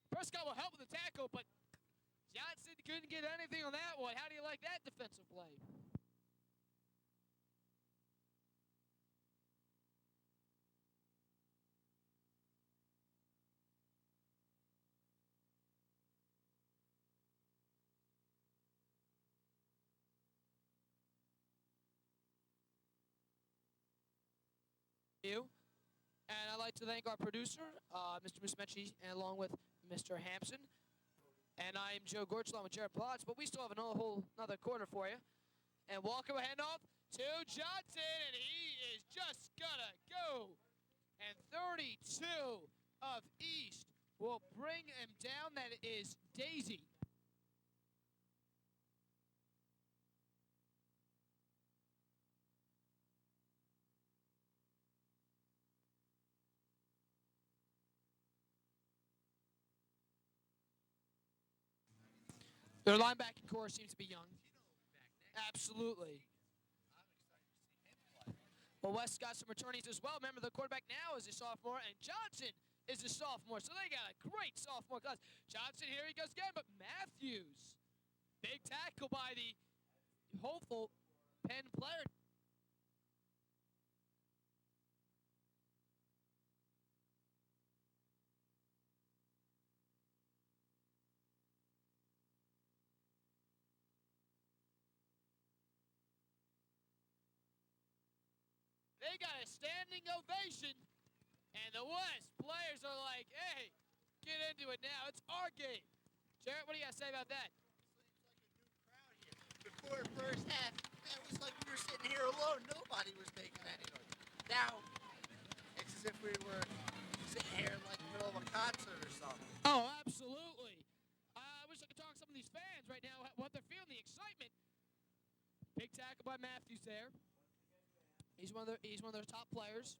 B: Prescott will help with the tackle, but Johnson couldn't get anything on that one. How do you like that defensive play? You. And I'd like to thank our producer, Mr. Musmechi, and along with Mr. Hampson. And I'm Joe Gorch along with Jared Plotz, but we still have another quarter for you. And Walker will hand off to Johnson, and he is just gonna go. And 32 of East will bring him down. That is Daisy. Their linebacking core seems to be young.
C: Tino will be back next.
B: Absolutely.
C: I'm excited to see him play.
B: Well, West got some returnees as well. Remember, the quarterback now is a sophomore, and Johnson is a sophomore. So they got a great sophomore class. Johnson, here he goes again, but Matthews. Big tackle by the hopeful Penn player. They got a standing ovation, and the West players are like, hey, get into it now. It's our game. Jarrett, what do you got to say about that?
C: Before first half, it was like we were sitting here alone. Nobody was making any noise. Now, it's as if we were sitting here in like the middle of a concert or something.
B: Oh, absolutely. I wish I could talk to some of these fans right now, what they're feeling, the excitement. Big tackle by Matthews there. He's one of their top players.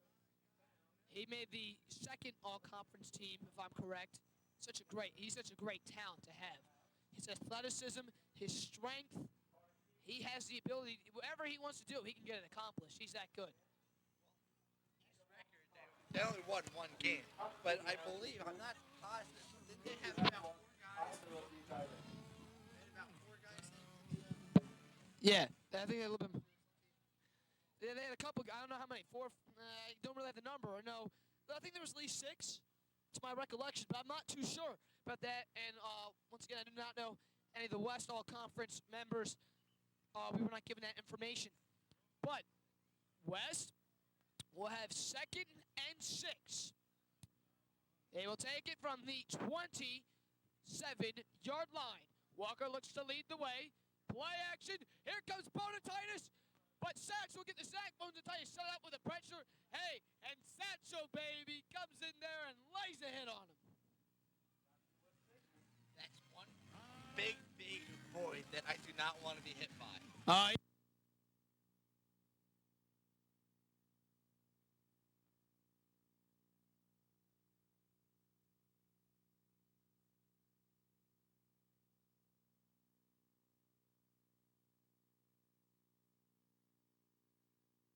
B: He made the second all-conference team, if I'm correct. He's such a great talent to have. His athleticism, his strength, he has the ability, whatever he wants to do, he can get it accomplished. He's that good.
C: His record, they only won one game, but I believe, I'm not positive, did they have about four guys? They had about four guys.
B: Yeah, I think they a little bit. They had a couple. I don't know how many. Four. I don't really have the number. Or no, I think there was at least 6. To my recollection, but I'm not too sure about that. And once again, I do not know any of the West All-Conference members. We were not given that information. But West will have 2nd and 6. They will take it from the 27-yard line. Walker looks to lead the way. Play action. Here comes Bonatitis. But Satch will get the sack. Bonatitis set up with the pressure. Hey, and Satcho, baby, comes in there and lays a hit on him.
C: That's one big, big void that I do not want to be hit by.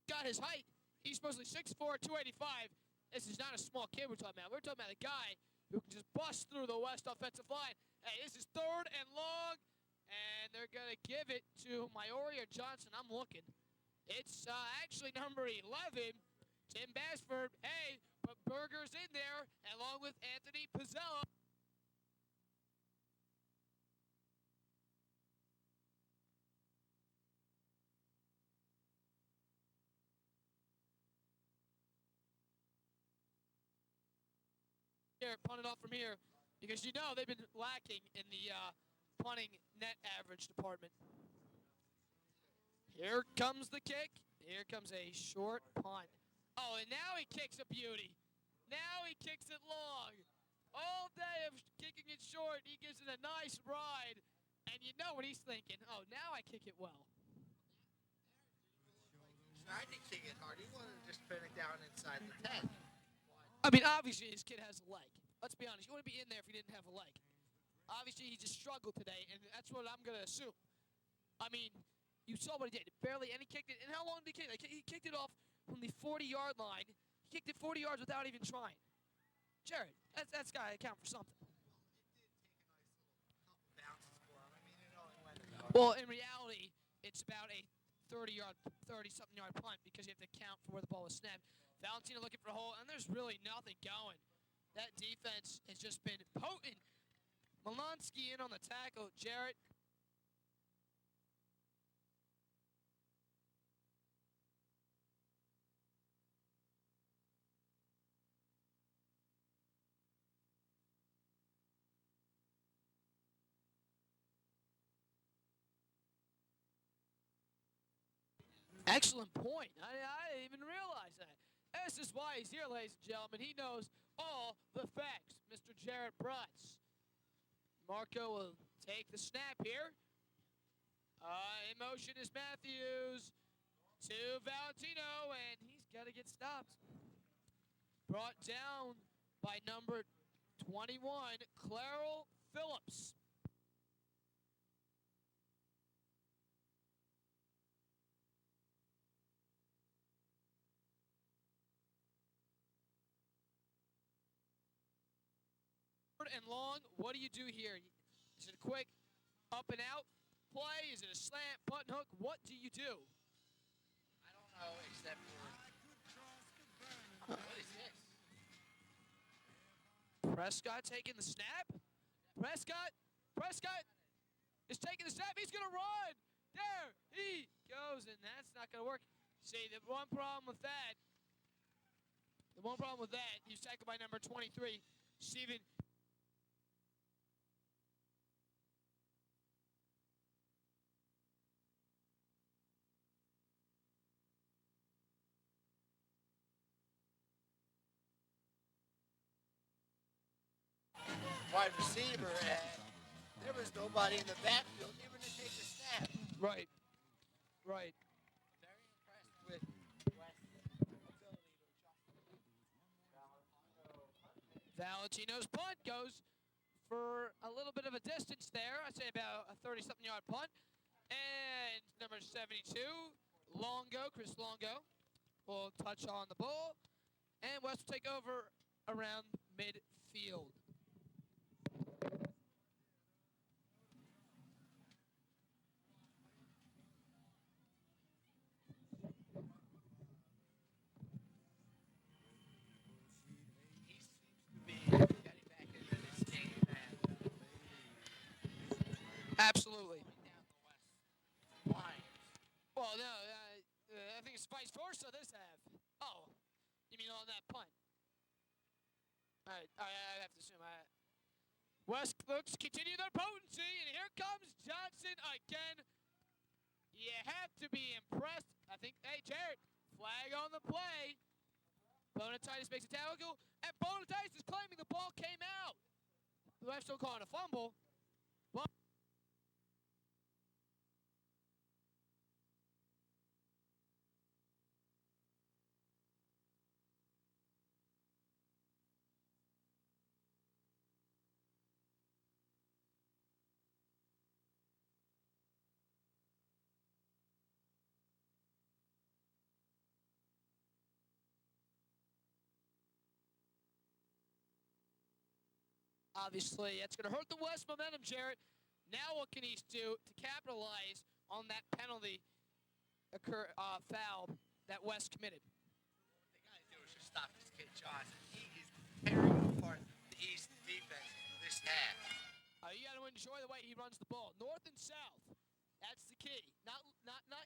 B: Got his height. He's supposedly 6'4", 285. This is not a small kid we're talking about. We're talking about a guy who can just bust through the West offensive line. Hey, this is 3rd and long, and they're going to give it to Maori or Johnson. I'm looking. It's actually number 11, Tim Basford. Hey, but Berger's in there, along with Anthony Pizzello. Here, punt it off from here, because you know they've been lacking in the punting net average department. Here comes the kick. Here comes a short punt. Oh, and now he kicks a beauty. Now he kicks it long. All day of kicking it short, he gives it a nice ride. And you know what he's thinking. Oh, now I kick it well.
C: Tried to kick it hard. He wanted to just pin it down inside the 10.
B: I mean, obviously, his kid has a leg. Let's be honest. You wouldn't be in there if he didn't have a leg. Obviously, he just struggled today, and that's what I'm going to assume. I mean, you saw what he did. Barely, and he kicked it. And how long did he kick it? He kicked it off from the 40-yard line. He kicked it 40 yards without even trying. Jared, that's got to count for something. Well, in reality, it's about a 30-something yard punt because you have to count for where the ball was snapped. Valentino looking for a hole, and there's really nothing going. That defense has just been potent. Malonsky in on the tackle. Jarrett. Excellent point. I didn't even realize that. This is why he's here, ladies and gentlemen. He knows all the facts, Mr. Jared Brutz. Marco will take the snap here. In motion is Matthews to Valentino, and he's got to get stopped. Brought down by number 21, Clarel Phillips. third and long. What do you do here? Is it a quick up and out play? Is it a slant, button hook? What do you do?
C: I don't know, except for what is this?
B: Prescott taking the snap. Prescott is taking the snap. He's going to run. There he goes, and that's not going to work. See, the one problem with that, he was tackled by number 23, Steven.
C: Wide receiver, and there was nobody in the backfield even to take the snap.
B: Right.
C: Very impressed with West's ability to adjust.
B: Valentino's punt goes for a little bit of a distance there. I'd say about a 30-something yard punt. And number 72, Longo, Chris Longo, will touch on the ball. And West will take over around midfield.
C: He seems to be getting back into this game and
B: Absolutely.
C: down the West Lions.
B: Well, no, I think it's vice versa this half. Oh, you mean on that punt? All right, I have to assume. West looks continue their potency, and here comes Johnson again. You have to be impressed. I think, hey, Jared, flag on the play. Bonatitis makes a tackle, and Bonatitis is claiming the ball came out. The ref's still calling a fumble. But obviously, that's going to hurt the West momentum, Jarrett. Now what can he do to capitalize on that penalty foul that West committed?
C: What they got to do is just stop this kid Johnson. He is tearing apart the East defense this half.
B: You got to enjoy the way he runs the ball. North and south. That's the key. Not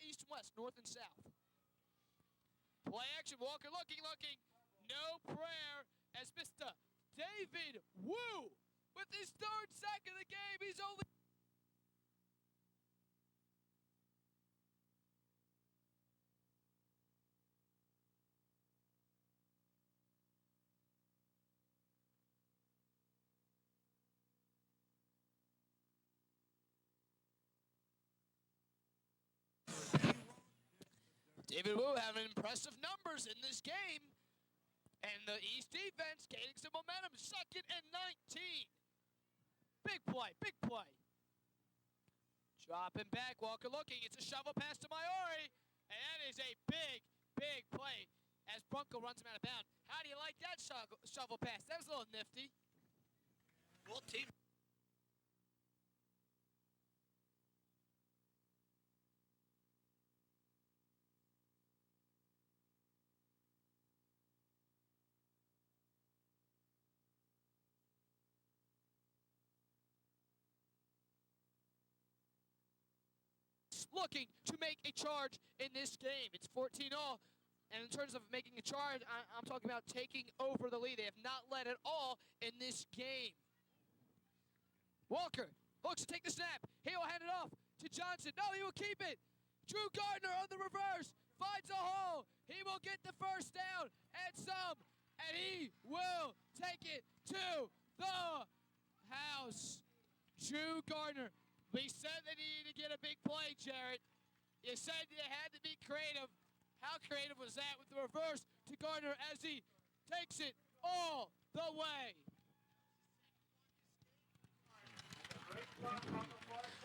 B: east and west, north and south. Play action, Walker looking. No prayer as Mr. David Wu with his third sack of the game. He's only... David Wu having impressive numbers in this game. And the East defense gaining some momentum. 2nd and 19. Big play. Dropping back, Walker looking. It's a shovel pass to Maiori. And that is a big play as Bronco runs him out of bounds. How do you like that shovel pass? That was a little nifty.
C: Well, team.
B: Looking to make a charge in this game. It's 14-all. And in terms of making a charge, I'm talking about taking over the lead. They have not led at all in this game. Walker looks to take the snap. He will hand it off to Johnson. No, he will keep it. Drew Gardner on the reverse. Finds a hole. He will get the first down and some. And he will take it to the house. Drew Gardner. We said they needed to get a big play, Jarrett. You said you had to be creative. How creative was that with the reverse to Gardner as he takes it all the way?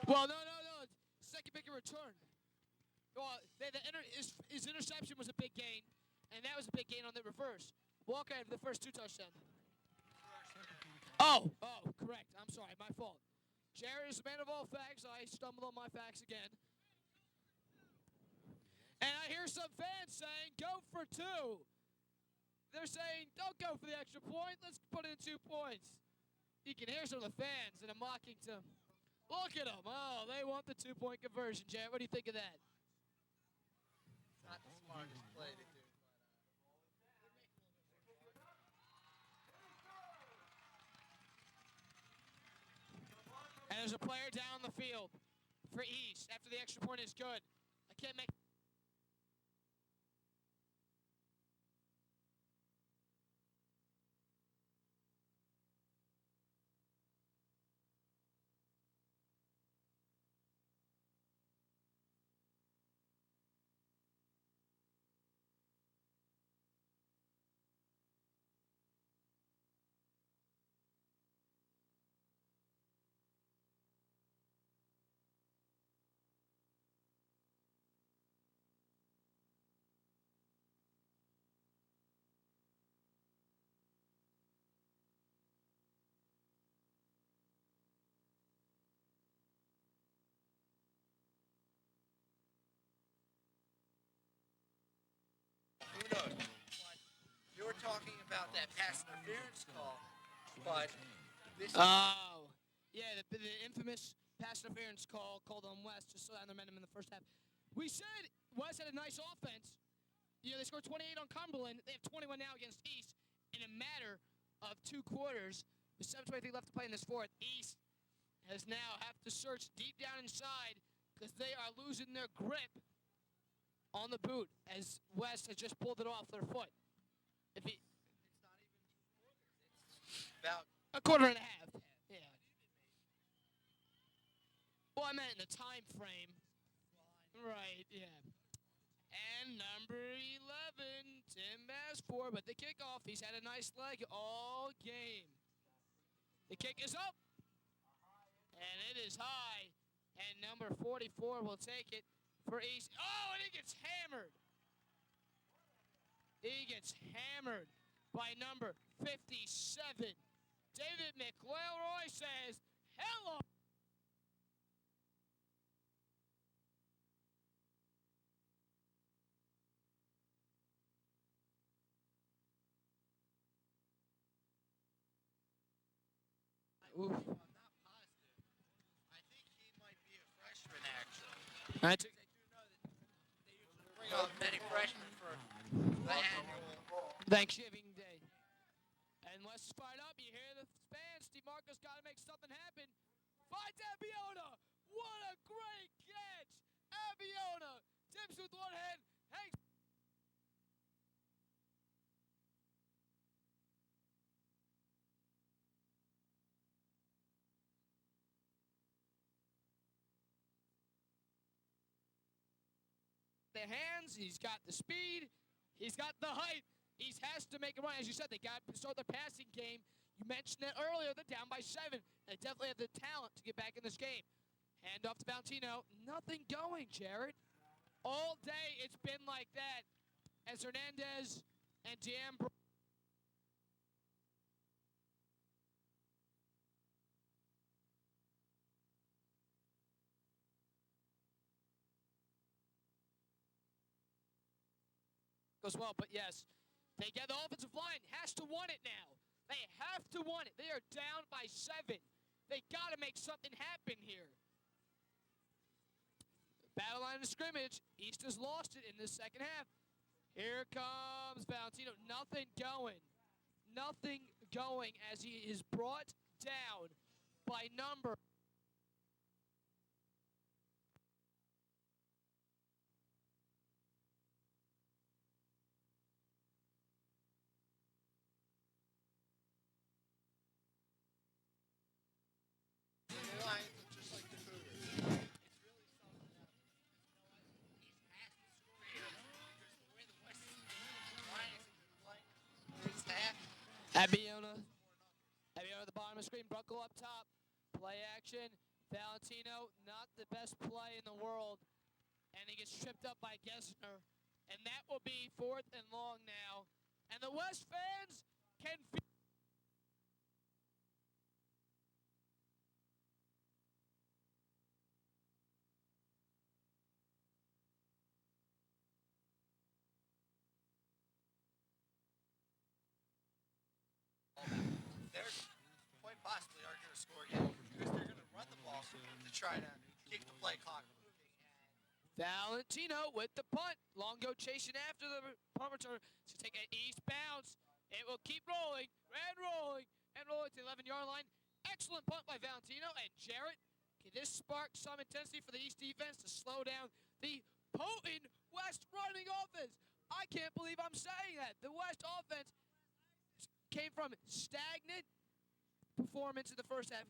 B: Well, no. Second big return. Well, his interception was a big gain, and that was a big gain on the reverse. Walker had the first 2 touchdowns. Oh. sorry, my fault. Jared is the man of all facts. I stumbled on my facts again. And I hear some fans saying, go for 2. They're saying, don't go for the extra point. Let's put in 2 points. You can hear some of the fans that are mocking them. Look at them. Oh, they want the 2-point conversion, Jared. What do you think of that?
C: It's not the smartest play to do.
B: And there's a player down the field for East after the extra point is good. I can't make...
C: Who knows? You were talking about that pass interference call, but this
B: Oh, yeah, the infamous pass interference call called on West to slow down their momentum in the first half. We said West had a nice offense. You know, they scored 28 on Cumberland. They have 21 now against East in a matter of 2 quarters. With 7:23 left to play in this fourth, East has now have to search deep down inside because they are losing their grip on the boot as West has just pulled it off their foot. If he,
C: it's not even 2 quarters. It's about
B: a quarter and a half. Yeah. Well, I meant in the time frame. Right, yeah. And number 11, Tim Massport, but the kickoff, he's had a nice leg all game. The kick is up, and it is high, and number 44 will take it for East. Oh, and he gets hammered. He gets hammered by number 57. David McElroy says, hello. Oof.
C: I'm not positive. I think he might be a freshman, actually.
B: I took
C: They do know that they usually bring up many freshmen for the annual.
B: Thanksgiving Day. And West is fired up. You hear the fans. DeMarco's got to make something happen. Finds Abiona. What a great catch. Abiona dips with one hand. Hangs. The hands. He's got the speed. He's got the height. He has to make a run. As you said, they got to start their passing game. You mentioned it earlier. They're down by 7. They definitely have the talent to get back in this game. Hand off to Valentino. Nothing going, Jared. All day it's been like that as Hernandez and D'Ambro. Goes well, but yes, they get the offensive line has to want it now. They have to want it. They are down by 7. They got to make something happen here. Battle line of scrimmage. East has lost it in the second half. Here comes Valentino. Nothing going. Nothing going as he is brought down by number.
C: The Lions are just like the Cougars. It's really something that, he's has to score here because the way the West Lions have been playing this half,
B: Abiona at the bottom of the screen. Bruckle up top. Play action. Valentino, not the best play in the world. And he gets tripped up by Gessner. And that will be 4th and long now. And the West fans can feel
C: try to keep the play clock moving.
B: Valentino with the punt. Longo chasing after the punt return to take an east bounce. It will keep rolling and rolling and rolling to the 11-yard line. Excellent punt by Valentino. And Jarrett, can this spark some intensity for the East defense to slow down the potent West running offense? I can't believe I'm saying that. The West offense came from stagnant performance in the first half,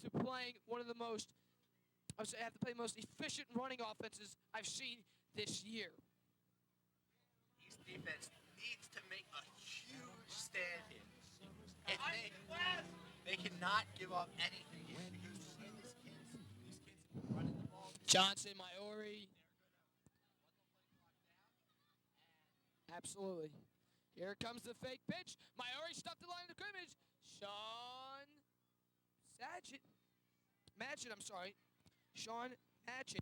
B: to playing one of the most, I would say, have to play the most efficient running offenses I've seen this year.
C: East defense needs to make a huge stand here. And they cannot give up anything here because these kids have been running the ball.
B: Johnson, Maori. Absolutely. Here comes the fake pitch. Maori stuffed the line of scrimmage. Sean Matchett, I'm sorry. Sean Matchett.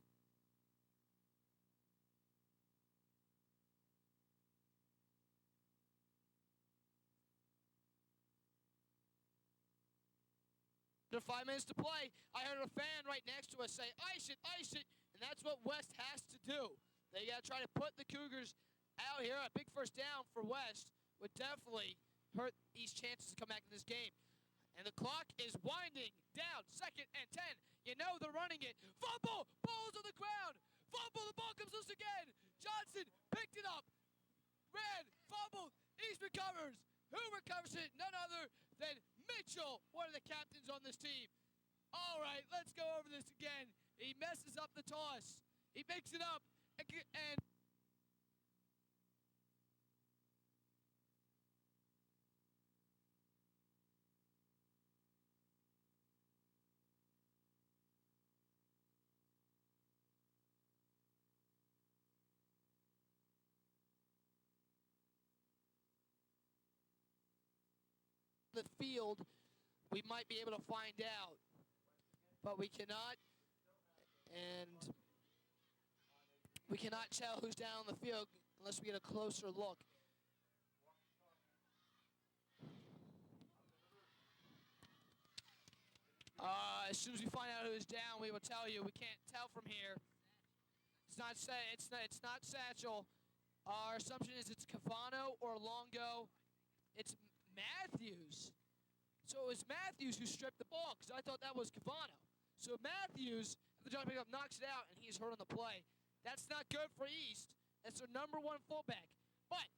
B: After 5 minutes to play, I heard a fan right next to us say, ice it, and that's what West has to do. They got to try to put the Cougars out here. A big first down for West would definitely hurt East chances to come back to this game. And the clock is winding down. 2nd and 10. You know they're running it. Fumble! Ball's on the ground. Fumble! The ball comes loose again. Johnson picked it up. Ran. Fumbled. East recovers. Who recovers it? None other than Mitchell, one of the captains on this team. All right, let's go over this again. He messes up the toss. He makes it up. And the field, we might be able to find out, but we cannot, and we cannot tell who's down on the field unless we get a closer look. As soon as we find out who's down, we will tell you. We can't tell from here. It's not Satchel. Our assumption is it's Cavano or Longo. It's Matthews. So it was Matthews who stripped the ball because I thought that was Cavano. So Matthews, after John pickup, knocks it out and he's hurt on the play. That's not good for East. That's their number one fullback. But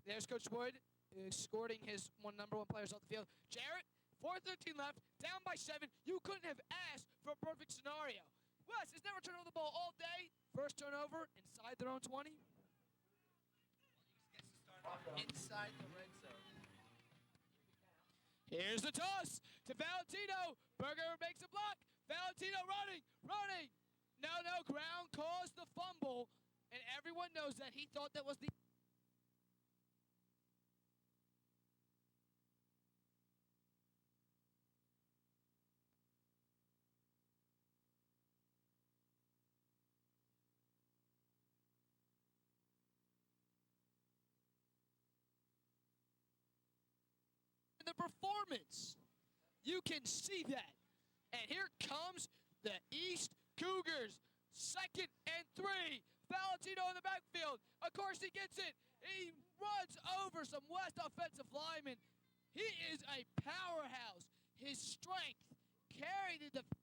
B: there's Coach Wood escorting his number one players off the field. Jarrett, 4:13 left, down by 7. You couldn't have asked for a perfect scenario. West has never turned over the ball all day. First turnover inside their own 20.
C: Gets to start off inside the red zone.
B: Here's the toss to Valentino. Berger makes a block. Valentino running. No, ground caused the fumble, and everyone knows that. He thought that was the... the performance. You can see that. And here comes the East Cougars. 2nd and 3. Valentino in the backfield. Of course he gets it. He runs over some West offensive linemen. He is a powerhouse. His strength carried the defense.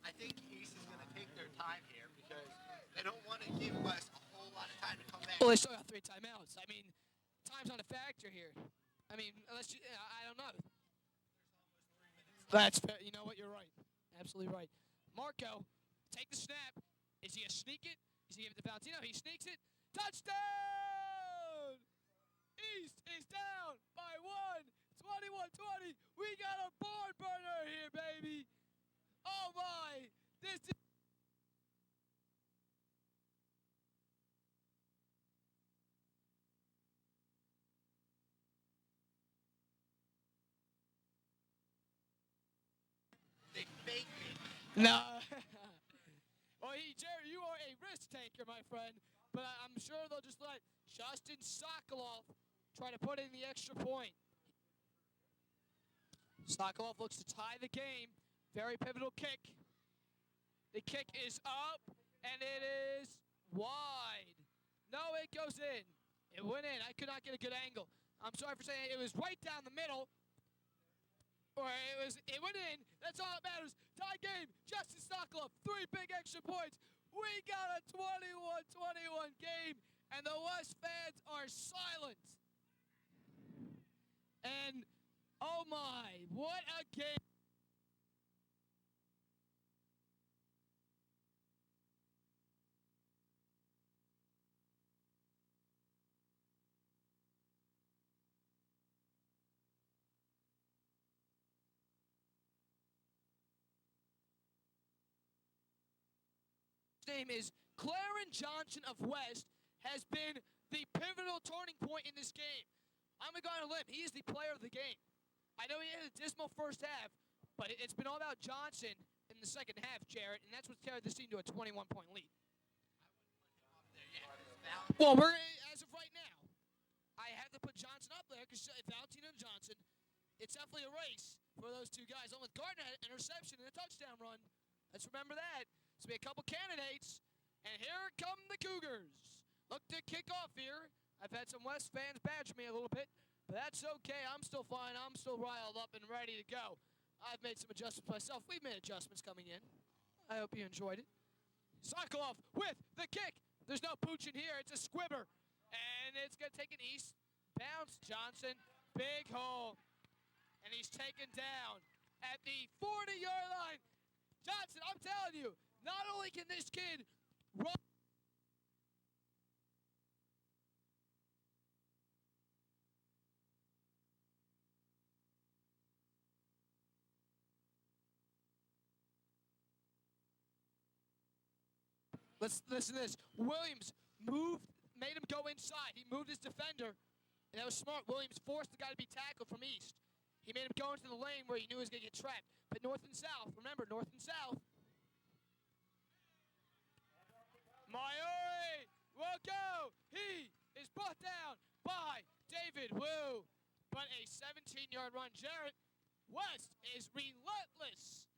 C: I think East is going to take their time here because they don't want to give West a whole lot of time to come back.
B: Well, they still got 3 timeouts. I mean, time's not a factor here. I mean, unless you, I don't know. That's fair. You know what? You're right. Absolutely right. Marco, take the snap. Is he a sneak it? Is he give it to Valentino? He sneaks it. Touchdown! East is down by 1. 21-20. We got a barn burner here, baby. Oh my! This is...
C: They faked it.
B: No. See, Jerry, you are a risk taker, my friend. But I'm sure they'll just let Justin Sokolov try to put in the extra point. Sokolov looks to tie the game. Very pivotal kick. The kick is up, and it is wide. No, it goes in. It went in. I could not get a good angle. I'm sorry for saying it was right down the middle. Or it went in. That's all that matters. Tie game. Justin Sokolov, 3 big extra points. We got a 21-21 game, and the West fans are silent. And, oh my, what a game. Name is Clarence Johnson of West has been the pivotal turning point in this game. I'm going to go on a limb. He is the player of the game. I know he had a dismal first half, but it's been all about Johnson in the second half, Jarrett, and that's what's carried this team to a 21-point lead. Well, we're as of right now, I have to put Johnson up there because Valentino and Johnson, it's definitely a race for those two guys. Along with Gardner had an interception and a touchdown run. Let's remember that. There's be a couple candidates, and here come the Cougars. Look to kick off here. I've had some West fans badge me a little bit, but that's okay. I'm still fine. I'm still riled up and ready to go. I've made some adjustments myself. We've made adjustments coming in. I hope you enjoyed it. Sokolov with the kick. There's no pooch in here. It's a squibber, and it's going to take an east bounce. Johnson, big hole, and he's taken down at the 40-yard line. Johnson, I'm telling you, not only can this kid run. Let's listen to this. Williams made him go inside. He moved his defender, and that was smart. Williams forced the guy to be tackled from east. He made him go into the lane where he knew he was going to get trapped. But north and south, remember, north and south. Maiori will go. He is brought down by David Wu. But a 17-yard run. Jarrett West is relentless.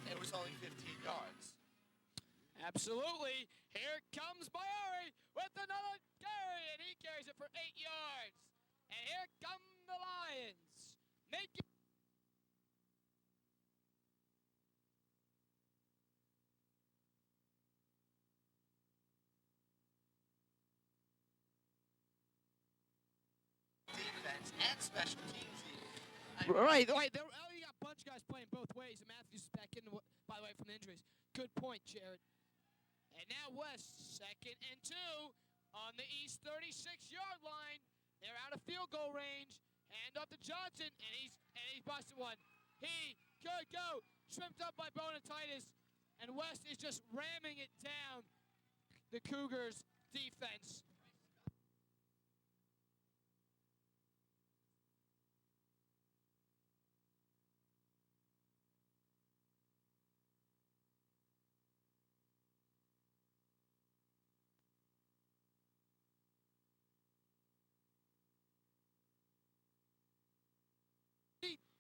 C: It was only 15 yards.
B: Absolutely. Here comes Maiori with another carry, and he carries it for 8 yards. And here come the Lions. Make it.
C: Defense and special teams.
B: Right. You got a bunch of guys playing both ways, and Matthews is back in, by the way, from the injuries. Good point, Jared. And now West, 2nd and 2 on the East 36-yard line. They're out of field goal range. Hand up to Johnson, and he's busted one. He could go. Tripped up by Bonatitis, and West is just ramming it down the Cougars' defense.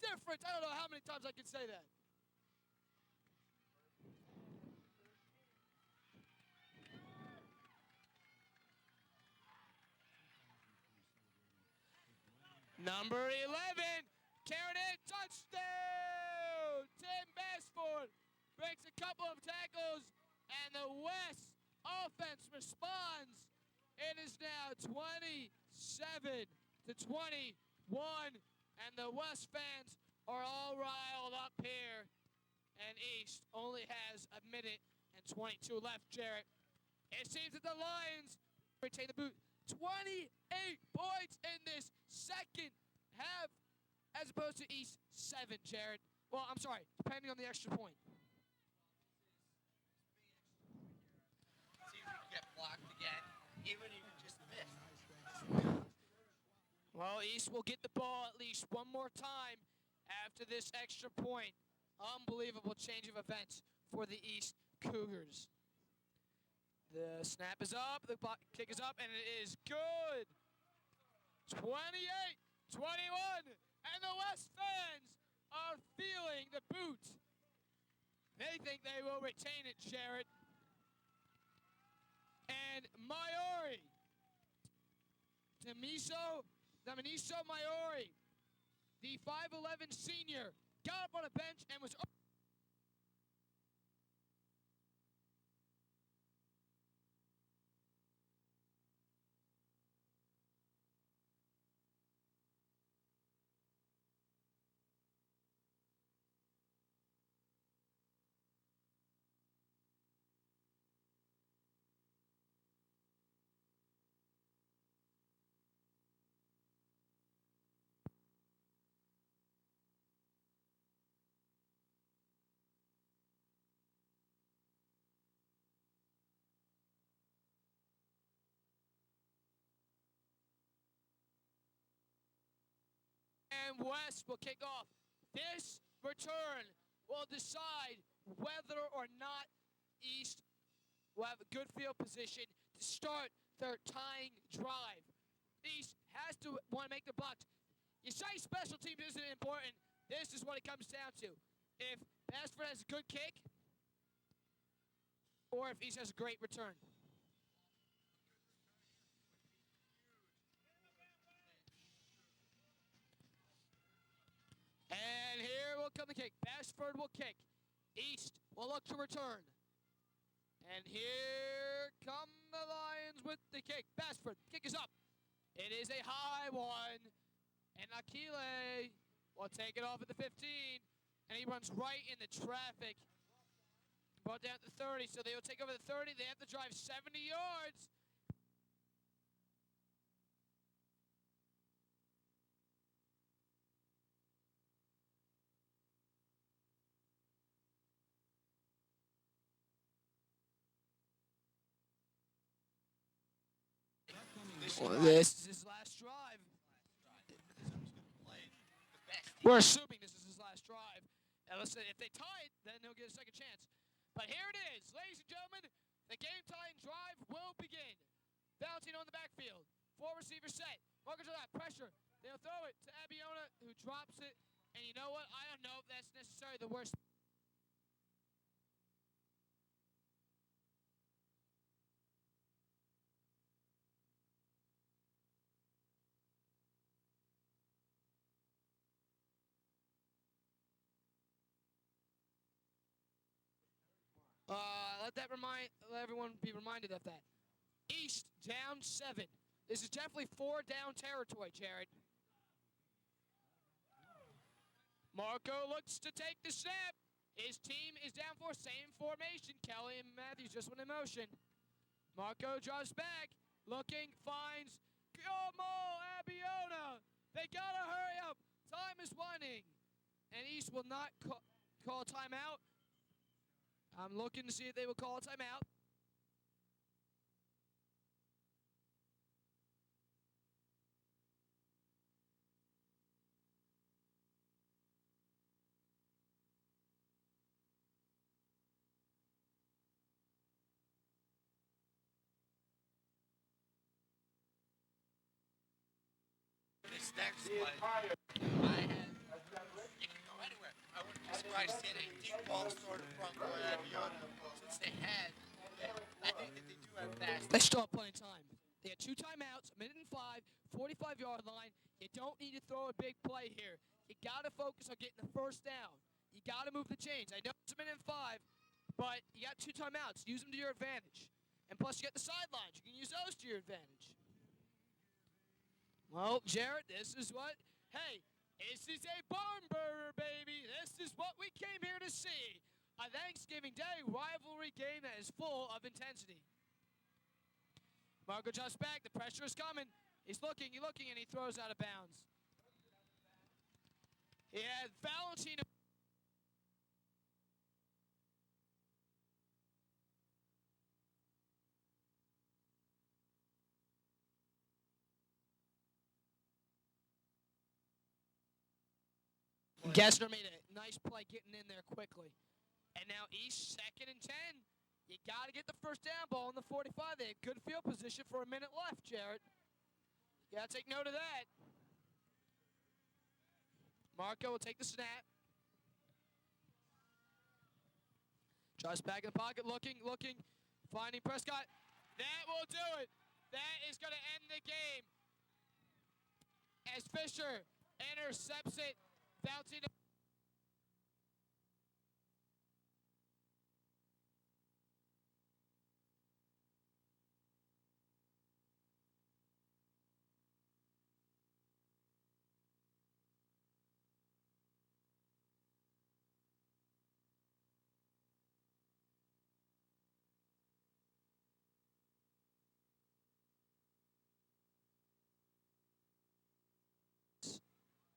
B: Difference. I don't know how many times I can say that. Number 11, carried in, touchdown! Tim Basford breaks a couple of tackles, and the West offense responds. It is now 27-21, and the West fans are all riled up here. And East only has a minute and 22 left, Jarrett. It seems that the Lions retain the boot. 28 points in this second half, as opposed to East 7, Jarrett. Well, I'm sorry, depending on the extra point.
C: See if we can get blocked again, even if you just missed.
B: Well, East will get the ball at least one more time after this extra point. Unbelievable change of events for the East Cougars. The snap is up, the kick is up, and it is good. 28-21, and the West fans are feeling the boot. They think they will retain it, Jarrett. And Maori, Dominiso Maori, the 5'11 senior, got up on a bench and was... And West will kick off. This return will decide whether or not East will have a good field position to start their tying drive. East has to want to make the blocks. You say special teams isn't important. This is what it comes down to. If Bassford has a good kick, or if East has a great return. And here will come the kick. Bassford will kick. East will look to return. And here come the Lions with the kick. Bassford, kick is up. It is a high one. And Akile will take it off at the 15. And he runs right in the traffic. Brought down to 30, so they will take over the 30. They have to drive 70 yards. This is his last drive. We're assuming this is his last drive. And listen, if they tie it, then he'll get a second chance. But here it is, ladies and gentlemen. The game-tying drive will begin. Valentino on the backfield. Four receivers set. Marcus on that pressure. They'll throw it to Abiona, who drops it. And you know what? I don't know if that's necessarily the worst. Let everyone be reminded of that. East down 7. This is definitely 4 down territory, Jared. Marco looks to take the snap. His team is down 4, same formation. Kelly and Matthews just went in motion. Marco drops back, looking, finds Gilmo Abiona. They gotta hurry up. Time is running. And East will not call timeout. I'm looking to see if they will call a timeout.
C: This next play, I had, it can go anywhere. I wouldn't be surprised to see a deep ball sort of from Abiona. Since they had, I think that they do have fast.
B: They still have plenty of time. They had 2 timeouts, a minute and 5, 45-yard line. You don't need to throw a big play here. You got to focus on getting the first down. You got to move the chains. I know it's a minute and 5, but you got 2 timeouts. Use them to your advantage. And plus, you got the sidelines. You can use those to your advantage. Well, Jared, this is what, hey, this is a barn burner, baby. This is what we came here to see. A Thanksgiving Day rivalry game that is full of intensity. Marco just back. The pressure is coming. He's looking, and he throws out of bounds. He had Valentino Gessner made a nice play getting in there quickly. And now East, 2nd and 10. You got to get the first down ball in the 45. They have good field position for a minute left, Jarrett. You got to take note of that. Marco will take the snap. Tries back in the pocket, looking, finding Prescott. That will do it. That is going to end the game. As Fisher intercepts it, bouncing.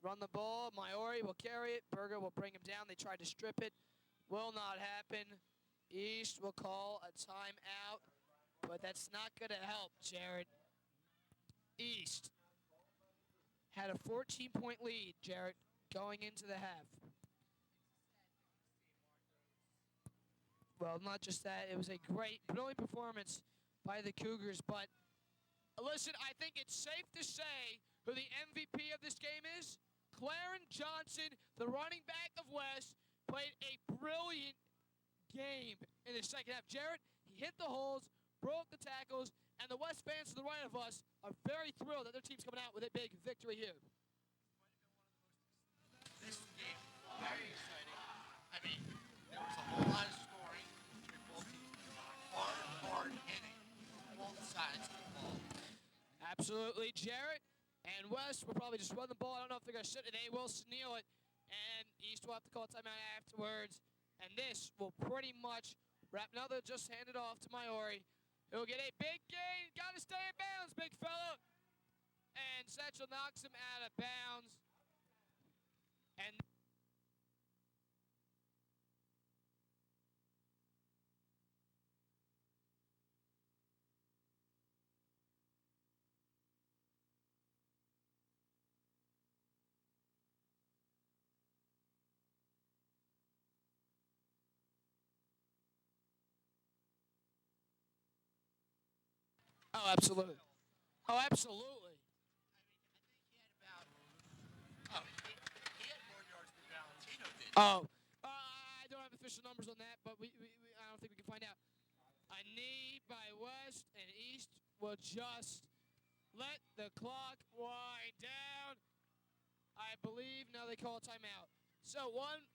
B: Run the ball. Maiori will carry it. Berger will bring him down. They tried to strip it. Will not happen. East will call a timeout, but that's not going to help, Jared. East had a 14-point lead, Jared, going into the half. Well, not just that. It was a great, brilliant performance by the Cougars, but listen, I think it's safe to say who the MVP of this game is. Clarence Johnson, the running back of West, played a brilliant game in the second half. Jarrett, he hit the holes, broke the tackles, and the West fans to the right of us are very thrilled that their team's coming out with a big victory here.
C: This game was very exciting. I mean, there was a whole lot of scoring between both teams. Hard hitting from both sides of the ball.
B: Absolutely, Jarrett. And West will probably just run the ball. I don't know if they're going to sit it. They will steal it. And East will have to call a timeout afterwards. And this will pretty much wrap. Now they'll just hand it off to Maiori. He'll get a big gain. Got to stay in bounds, big fella. And Satchel knocks him out of bounds. And oh, absolutely. Oh, absolutely.
C: I think he had more yards than Valentino did.
B: Oh, I don't have official numbers on that, but I don't think we can find out. A knee by West, and East will just let the clock wind down. I believe now they call a timeout. So one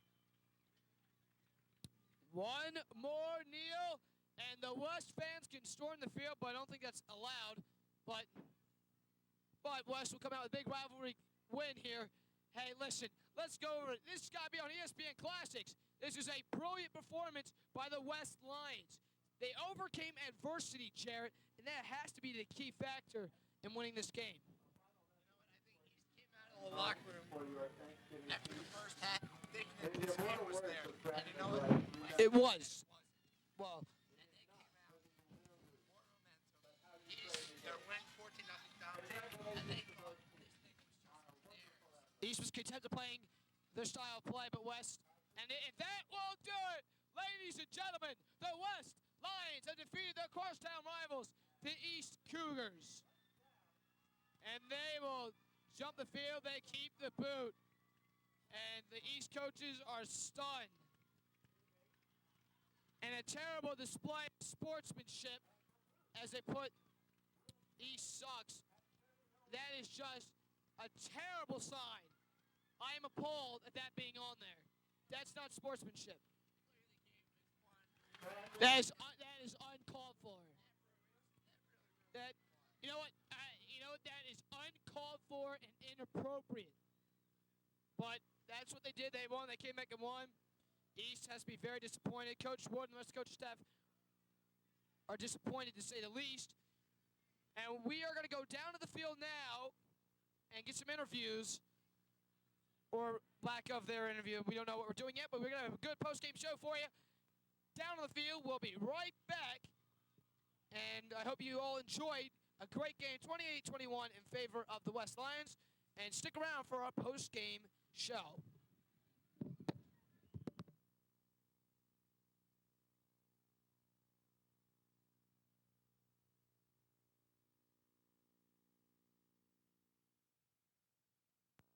B: more kneel, and the West fans can storm the field, but I don't think that's allowed. But West will come out with a big rivalry win here. Hey, listen, let's go over it. This has got to be on ESPN Classics. This is a brilliant performance by the West Lions. They overcame adversity, Jarrett, and that has to be the key factor in winning this game.
C: You know what? I think he came out of the locker room after the first half thinking that this game was there. And you know what?
B: It was. Well,
C: And they came out with more momentum. They're winning 14-0 down. And they thought this thing was just theirs.
B: East was content to playing their style of play, but West, and that will do it. Ladies and gentlemen, the West Lions have defeated their crosstown rivals, the East Cougars. And they will jump the field. They keep the boot. And the East coaches are stunned. And a terrible display of sportsmanship as they put East sucks. That is just a terrible sign. I am appalled at that being on there. That's not sportsmanship. That is uncalled for. That you know what? That is uncalled for and inappropriate. But that's what they did. They won. They came back and won. East has to be very disappointed. Coach Ward and the rest of the coaching staff are disappointed, to say the least. And we are going to go down to the field now and get some interviews, or lack of their interview. We don't know what we're doing yet, but we're going to have a good post-game show for you. Down on the field, we'll be right back. And I hope you all enjoyed a great game, 28-21 in favor of the West Lions. And stick around for our post-game show.